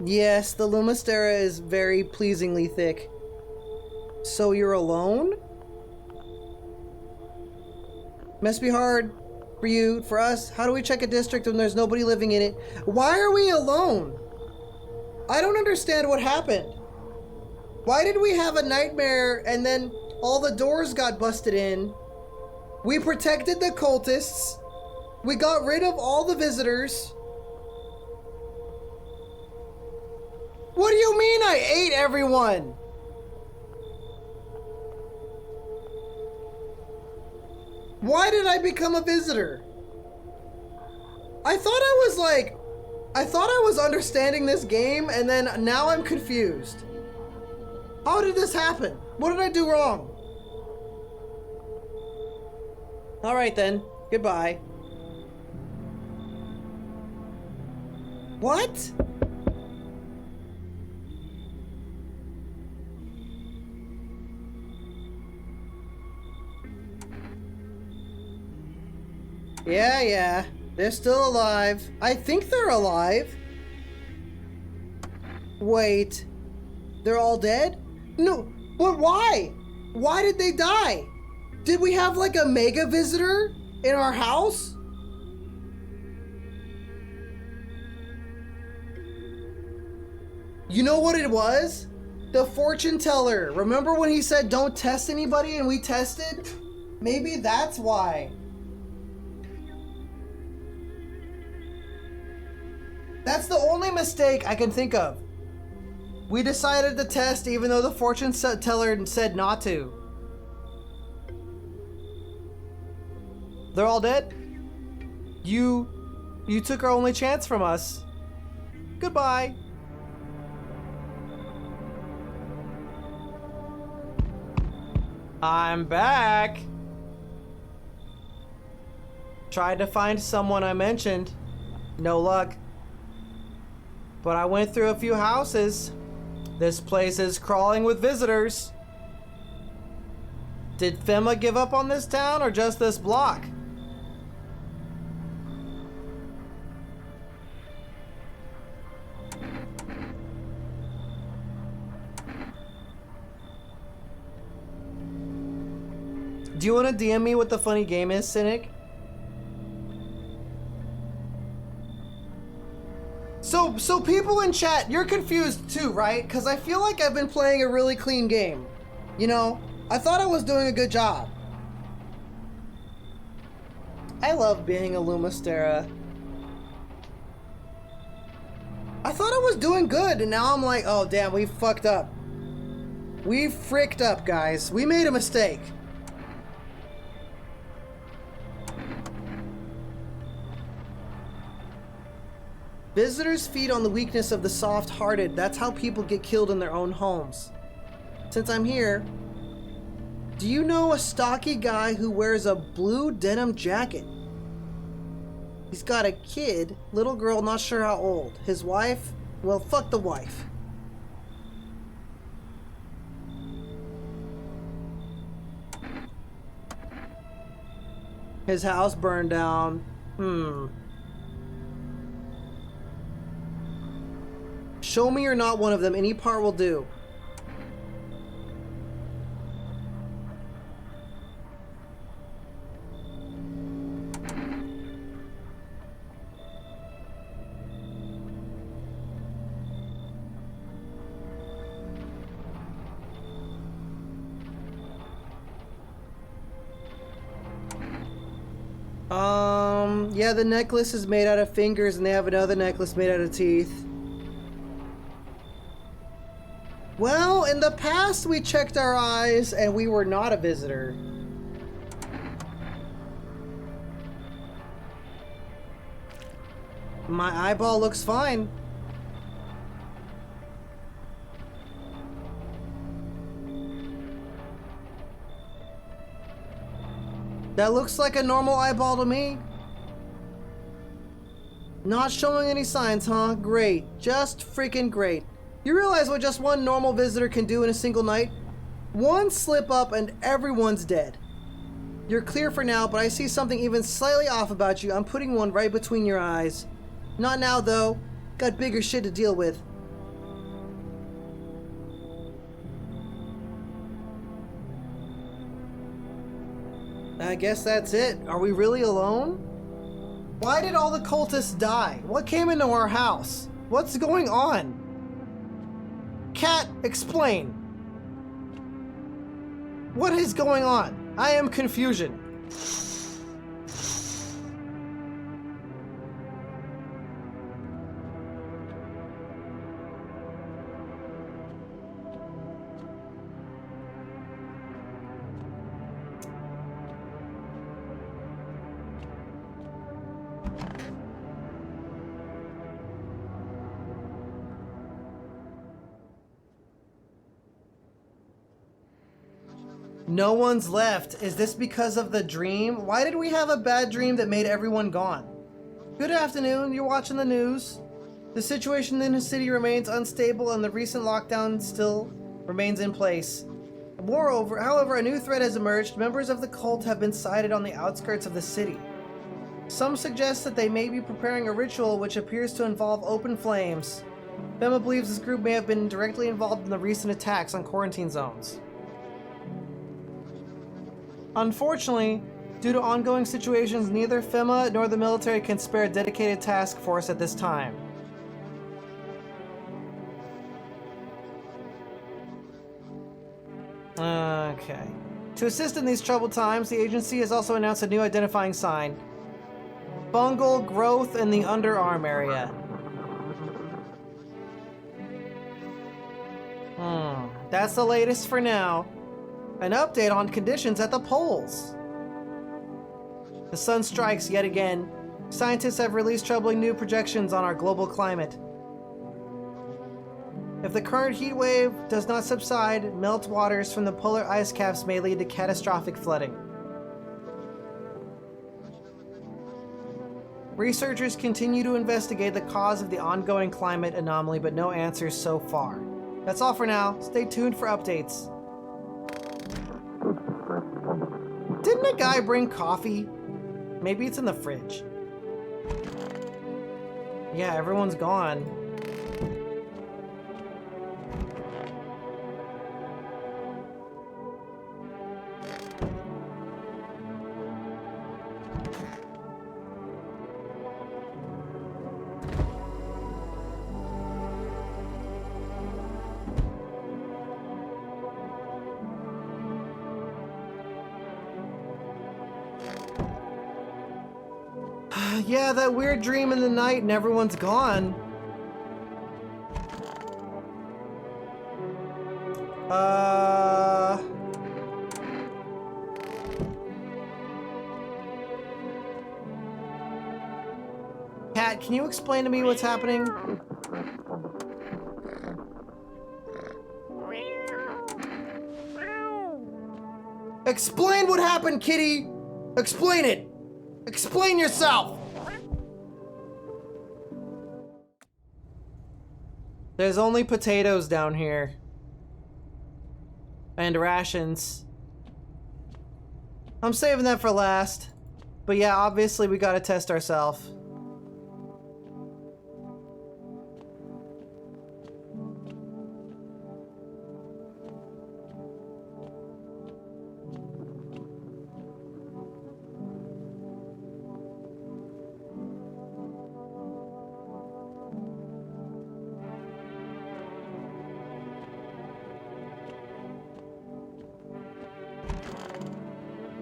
Yes, the Lumastera is very pleasingly thick. So you're alone? Must be hard for you, for us. How do we check a district when there's nobody living in it? Why are we alone? I don't understand what happened. Why did we have a nightmare and then all the doors got busted in? We protected the cultists. We got rid of all the visitors. What do you mean I ate everyone? Why did I become a visitor? I thought I was understanding this game, and then now I'm confused. How did this happen? What did I do wrong? Alright then, goodbye. What? Yeah, they're still alive. I think they're alive. Wait, they're all dead? No, but why? Why did they die? Did we have like a mega visitor in our house? You know what it was? The fortune teller. Remember when he said don't test anybody and we tested? Maybe that's why. That's the only mistake I can think of. We decided to test even though the fortune teller said not to. They're all dead? You took our only chance from us. Goodbye. I'm back. Tried to find someone I mentioned. No luck. But I went through a few houses. This place is crawling with visitors. Did Fema give up on this town or just this block? Do you want to DM me what the funny game is, Cynic? So people in chat, you're confused too, right? Because I feel like I've been playing a really clean game. You know, I thought I was doing a good job. I love being a Lumastera. I thought I was doing good, and now I'm like, oh damn, we fucked up. We fricked up, guys. We made a mistake. Visitors feed on the weakness of the soft-hearted. That's how people get killed in their own homes. Since I'm here, do you know a stocky guy who wears a blue denim jacket? He's got a kid, little girl, not sure how old. His wife? Well, fuck the wife. His house burned down. Show me you're not one of them. Any part will do. Yeah, the necklace is made out of fingers and they have another necklace made out of teeth. Well, in the past we checked our eyes and we were not a visitor. My eyeball looks fine. That looks like a normal eyeball to me. Not showing any signs, huh? Great. Just freaking great. You realize what just one normal visitor can do in a single night? One slip up and everyone's dead. You're clear for now, but I see something even slightly off about you. I'm putting one right between your eyes. Not now, though. Got bigger shit to deal with. I guess that's it. Are we really alone? Why did all the cultists die? What came into our house? What's going on? Cat, explain. What is going on? I am confusion. No one's left. Is this because of the dream? Why did we have a bad dream that made everyone gone? Good afternoon. You're watching the news. The situation in the city remains unstable and the recent lockdown still remains in place. Moreover, however, a new threat has emerged. Members of the cult have been sighted on the outskirts of the city. Some suggest that they may be preparing a ritual which appears to involve open flames. Bema believes this group may have been directly involved in the recent attacks on quarantine zones. Unfortunately, due to ongoing situations, neither FEMA nor the military can spare a dedicated task force at this time. Okay. To assist in these troubled times, the agency has also announced a new identifying sign. Fungal growth in the underarm area. That's the latest for now. An update on conditions at the poles. The sun strikes yet again. Scientists have released troubling new projections on our global climate. If the current heat wave does not subside, meltwaters from the polar ice caps may lead to catastrophic flooding. Researchers continue to investigate the cause of the ongoing climate anomaly, but no answers so far. That's all for now. Stay tuned for updates. Didn't a guy bring coffee? Maybe it's in the fridge. Yeah, everyone's gone. Yeah, that weird dream in the night and everyone's gone. Cat, can you explain to me what's happening? Explain what happened, kitty! Explain it! Explain yourself! There's only potatoes down here. And rations. I'm saving that for last. But yeah, obviously we gotta test ourselves.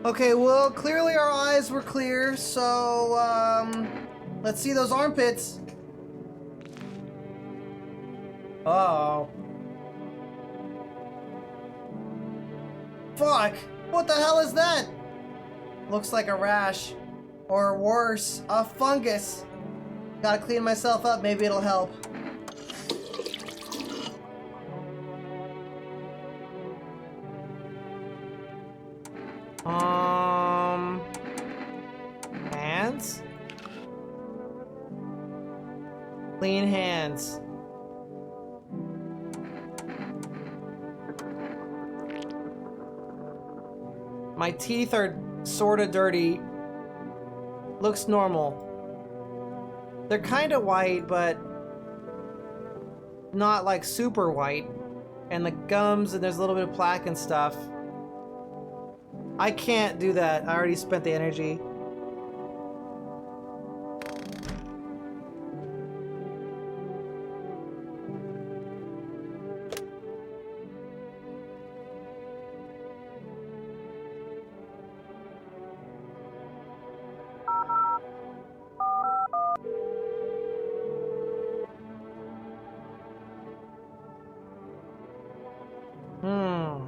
Okay, well, clearly our eyes were clear, so, let's see those armpits. Uh-oh. Fuck! What the hell is that? Looks like a rash. Or worse, a fungus. Gotta clean myself up, maybe it'll help. Hands? Clean hands. My teeth are sorta dirty. Looks normal. They're kinda white, but not like super white. And the gums, and there's a little bit of plaque and stuff. I can't do that. I already spent the energy.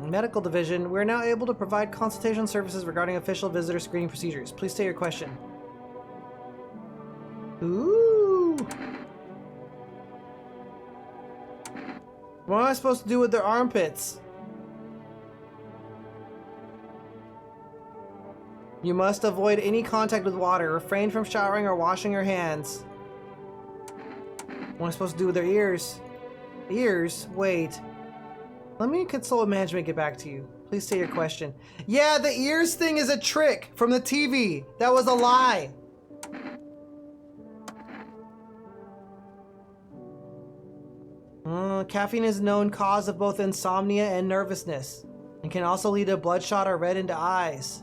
Medical division, we're now able to provide consultation services regarding official visitor screening procedures. Please state your question. Ooh. What am I supposed to do with their armpits? You must avoid any contact with water. Refrain from showering or washing your hands. What am I supposed to do with their ears? Ears? Wait. Let me consult with management and get back to you. Please state your question. Yeah, the ears thing is a trick from the TV. That was a lie. Caffeine is a known cause of both insomnia and nervousness, and can also lead to bloodshot or red into eyes.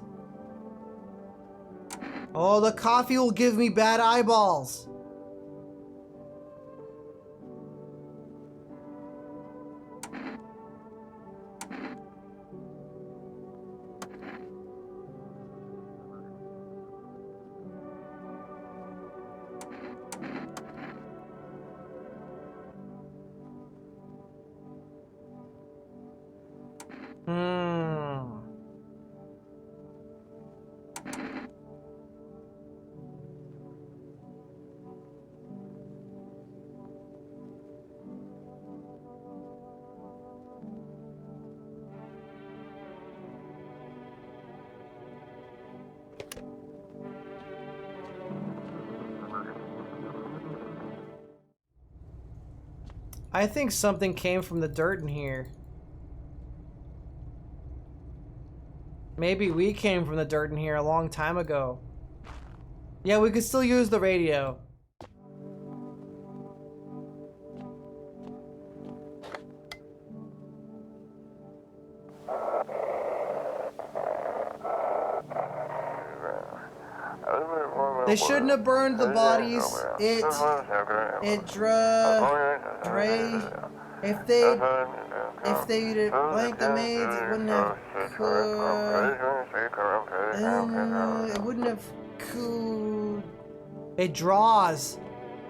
Oh, the coffee will give me bad eyeballs. I think something came from the dirt in here. Maybe we came from the dirt in here a long time ago. Yeah, we could still use the radio. They shouldn't have burned the bodies. If they'd blanked the maids, it wouldn't have it wouldn't have cooled. It draws.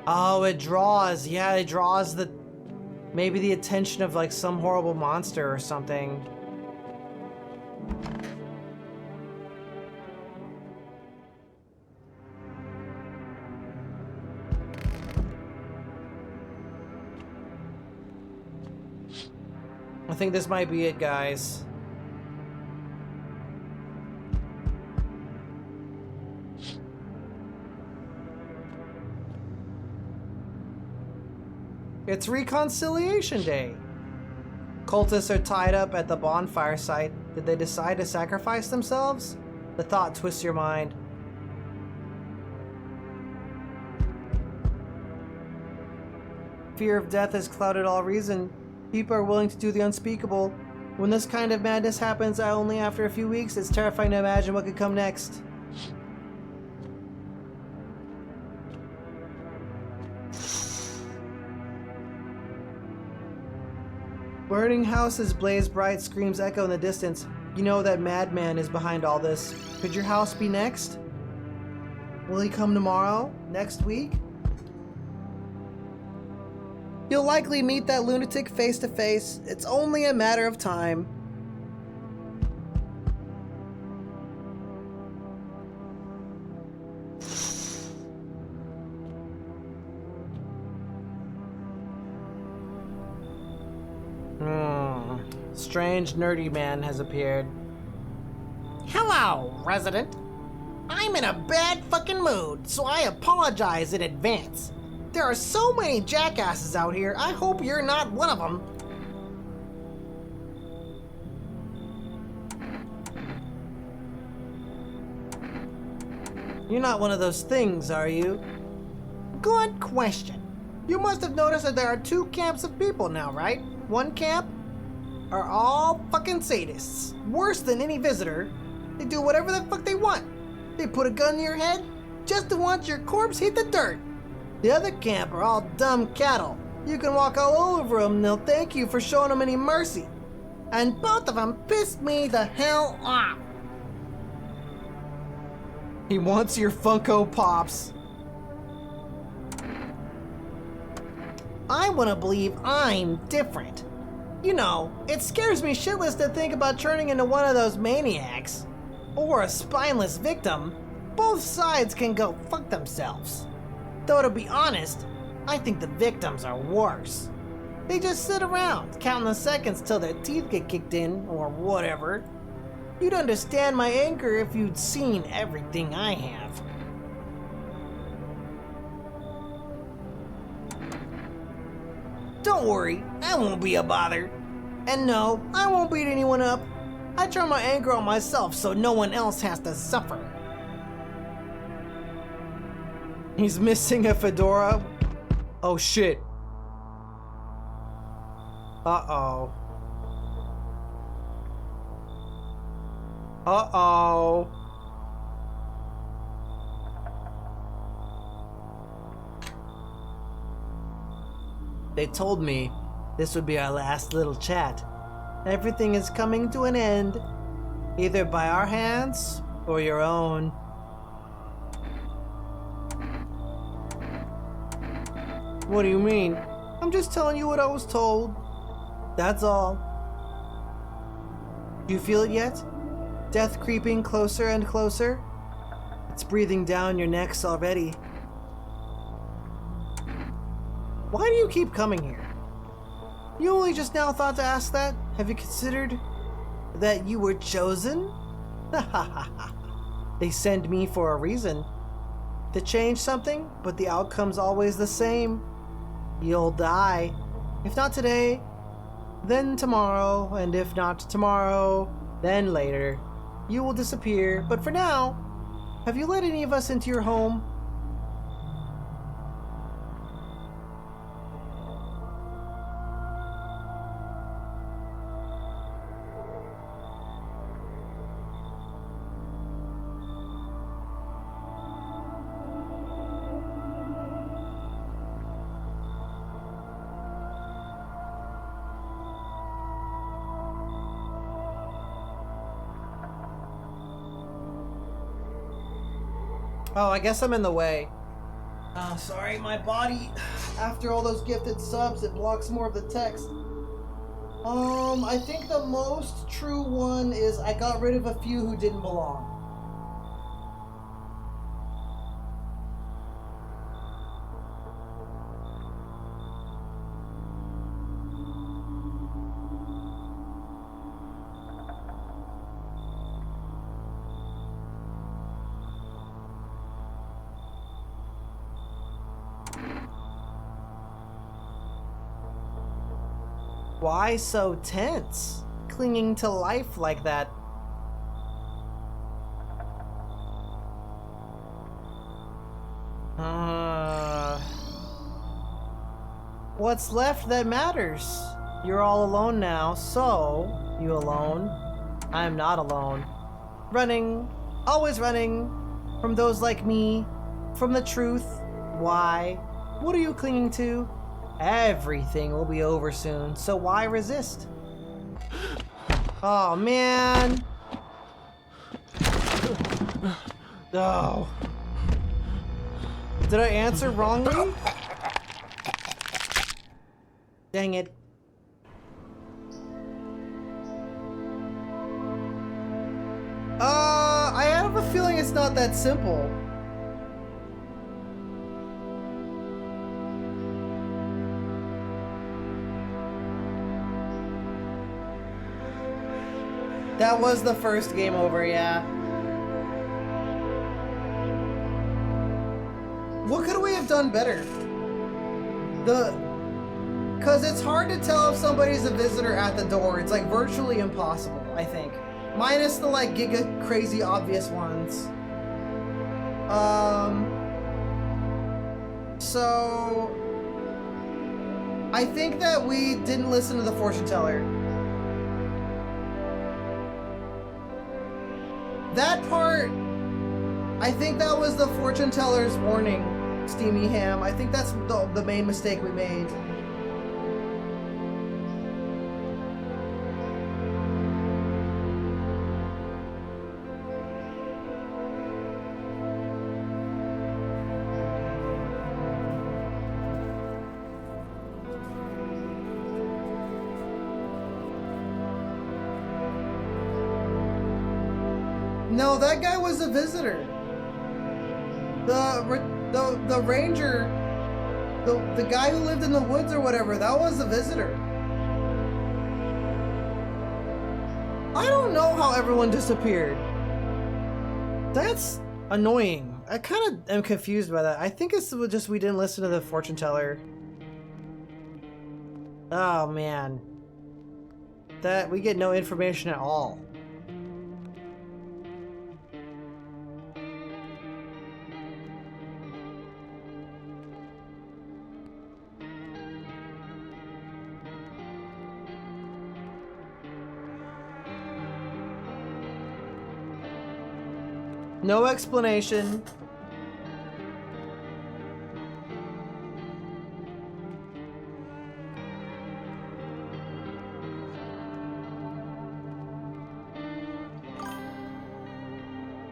Oh, it draws. Yeah, it draws the maybe the attention of like some horrible monster or something. I think this might be it, guys. It's Reconciliation Day. Cultists are tied up at the bonfire site. Did they decide to sacrifice themselves? The thought twists your mind. Fear of death has clouded all reason. People are willing to do the unspeakable. When this kind of madness happens only after a few weeks, it's terrifying to imagine what could come next. Burning houses blaze bright, screams echo in the distance. You know that madman is behind all this. Could your house be next? Will he come tomorrow? Next week? You'll likely meet that lunatic face to face. It's only a matter of time. Strange nerdy man has appeared. Hello, resident. I'm in a bad fucking mood, so I apologize in advance. There are so many jackasses out here, I hope you're not one of them. You're not one of those things, are you? Good question. You must have noticed that there are two camps of people now, right? One camp are all fucking sadists. Worse than any visitor. They do whatever the fuck they want. They put a gun in your head just to watch your corpse hit the dirt. The other camp are all dumb cattle. You can walk all over them and they'll thank you for showing them any mercy. And both of them pissed me the hell off. He wants your Funko Pops. I want to believe I'm different. You know, it scares me shitless to think about turning into one of those maniacs. Or a spineless victim. Both sides can go fuck themselves. Though to be honest, I think the victims are worse. They just sit around, counting the seconds till their teeth get kicked in, or whatever. You'd understand my anger if you'd seen everything I have. Don't worry, I won't be a bother. And no, I won't beat anyone up. I turn my anger on myself so no one else has to suffer. He's missing a fedora. Oh shit. Uh-oh. Uh-oh. They told me this would be our last little chat. Everything is coming to an end, either by our hands or your own. What do you mean? I'm just telling you what I was told. That's all. Do you feel it yet? Death creeping closer and closer? It's breathing down your necks already. Why do you keep coming here? You only just now thought to ask that? Have you considered that you were chosen? They send me for a reason. To change something, but the outcome's always the same. You'll die. If not today, then tomorrow, and if not tomorrow, then later. You will disappear, but for now, have you let any of us into your home? Oh, I guess I'm in the way. Sorry, my body, after all those gifted subs, it blocks more of the text. I think the most true one is I got rid of a few who didn't belong. Why so tense? Clinging to life like that. What's left that matters? You're all alone now, so you alone. I am not alone. Running, always running, from those like me, from the truth. Why? What are you clinging to? Everything will be over soon, so why resist? Oh, man. Oh. Did I answer wrongly? Dang it. I have a feeling it's not that simple. That was the first game over, yeah. What could we have done better? Because it's hard to tell if somebody's a visitor at the door. It's like virtually impossible, I think. Minus the like giga crazy obvious ones. So I think that we didn't listen to the fortune teller. That part, I think that was the fortune teller's warning, Steamy Ham. I think that's the main mistake we made. No, that guy was a visitor. The ranger, the guy who lived in the woods or whatever, that was a visitor. I don't know how everyone disappeared. That's annoying. I kind of am confused by that. I think it's just we didn't listen to the fortune teller. Oh man. That we get no information at all. No explanation.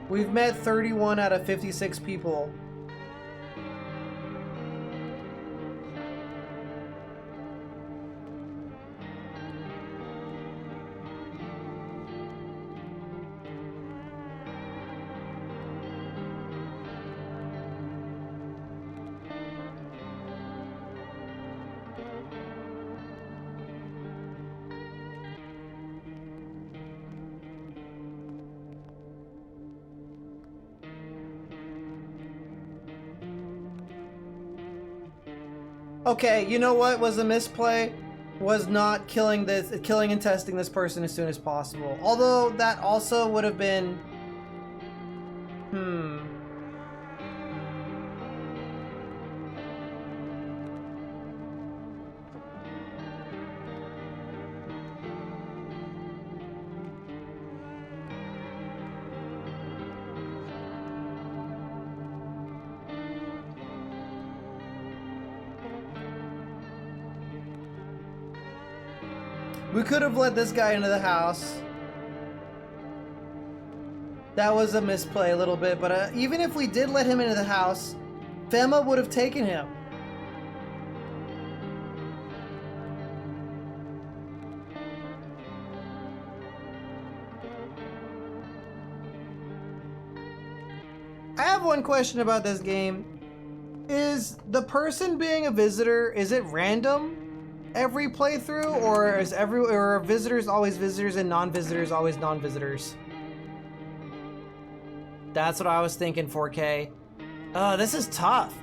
We've met 31 out of 56 people. Okay, you know what was a misplay? Was not killing and testing this person as soon as possible. Although that also would have been... We could have let this guy into the house. That was a misplay a little bit, but even if we did let him into the house, Fema would have taken him. I have one question about this game. Is the person being a visitor, is it random every playthrough, or are visitors always visitors and non-visitors always non-visitors? That's what I was thinking, 4K. This is tough.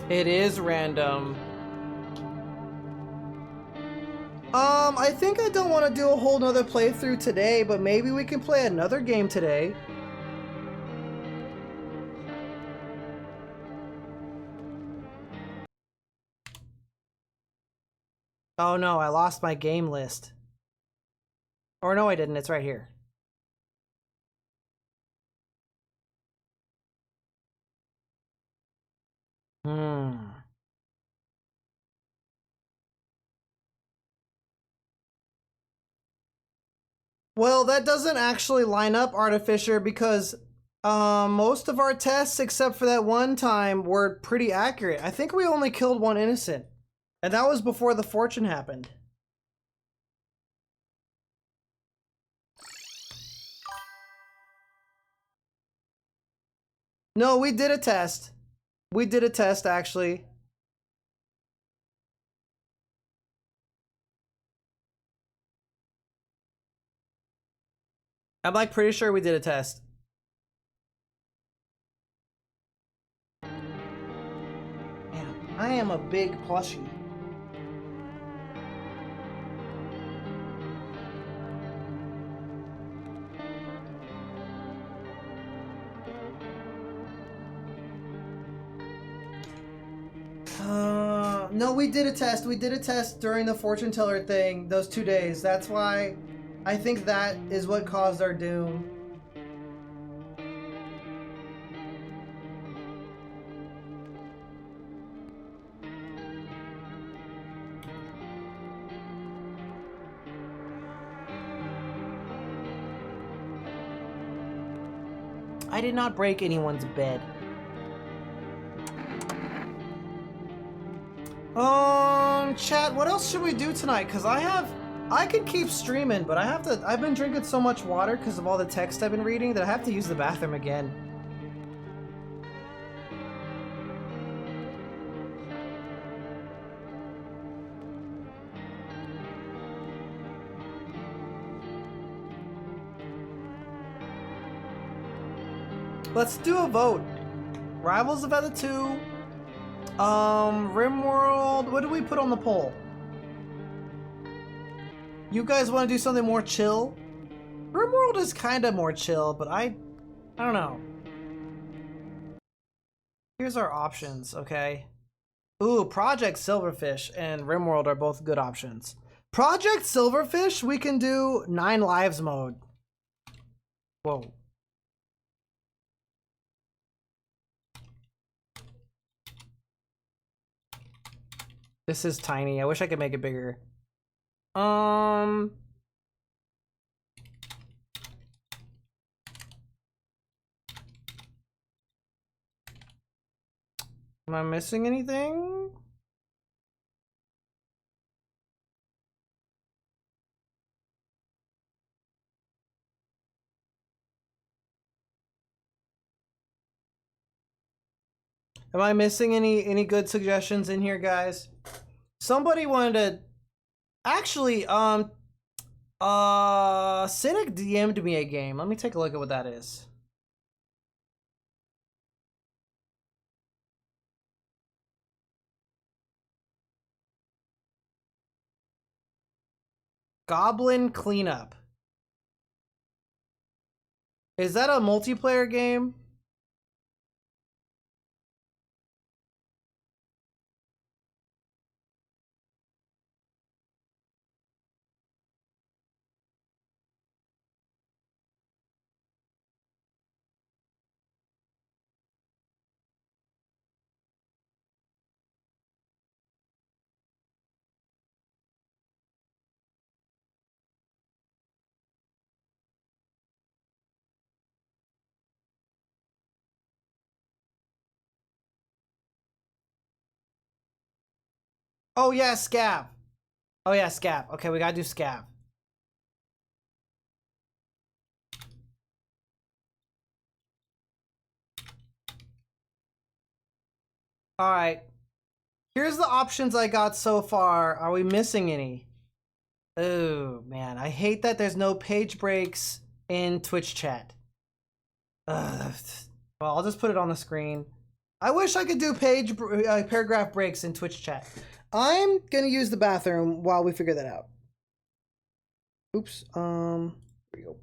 It is random. I think I don't want to do a whole nother playthrough today, but maybe we can play another game today. Oh no, I lost my game list. Or no, I didn't. It's right here. Well, that doesn't actually line up, Artificer, because most of our tests, except for that one time, were pretty accurate. I think we only killed one innocent. And that was before the fortune happened. No, we did a test. We did a test, actually. I'm like pretty sure we did a test. Man, I am a big plushie. No, we did a test. We did a test during the fortune teller thing, those 2 days. That's why I think that is what caused our doom. I did not break anyone's bed. Chat, what else should we do tonight? Cause I could keep streaming, but I've been drinking so much water because of all the text I've been reading that I have to use the bathroom again. Let's do a vote. Rivals of Feather 2. RimWorld, what do we put on the poll? You guys want to do something more chill? RimWorld is kind of more chill, but I don't know. Here's our options, okay? Ooh, Project Silverfish and RimWorld are both good options. Project Silverfish, we can do 9 lives mode. Whoa. This is tiny. I wish I could make it bigger. Am I missing anything? Am I missing any good suggestions in here, guys? Somebody wanted to actually Cynic DM'd me a game. Let me take a look at what that is. Goblin Cleanup. Is that a multiplayer game? Oh yeah, Scav. Oh yeah, Scav. Okay, we gotta do Scav. Alright. Here's the options I got so far. Are we missing any? Oh man, I hate that there's no page breaks in Twitch chat. Well, I'll just put it on the screen. I wish I could do paragraph breaks in Twitch chat. I'm gonna use the bathroom while we figure that out. Oops. Here we go.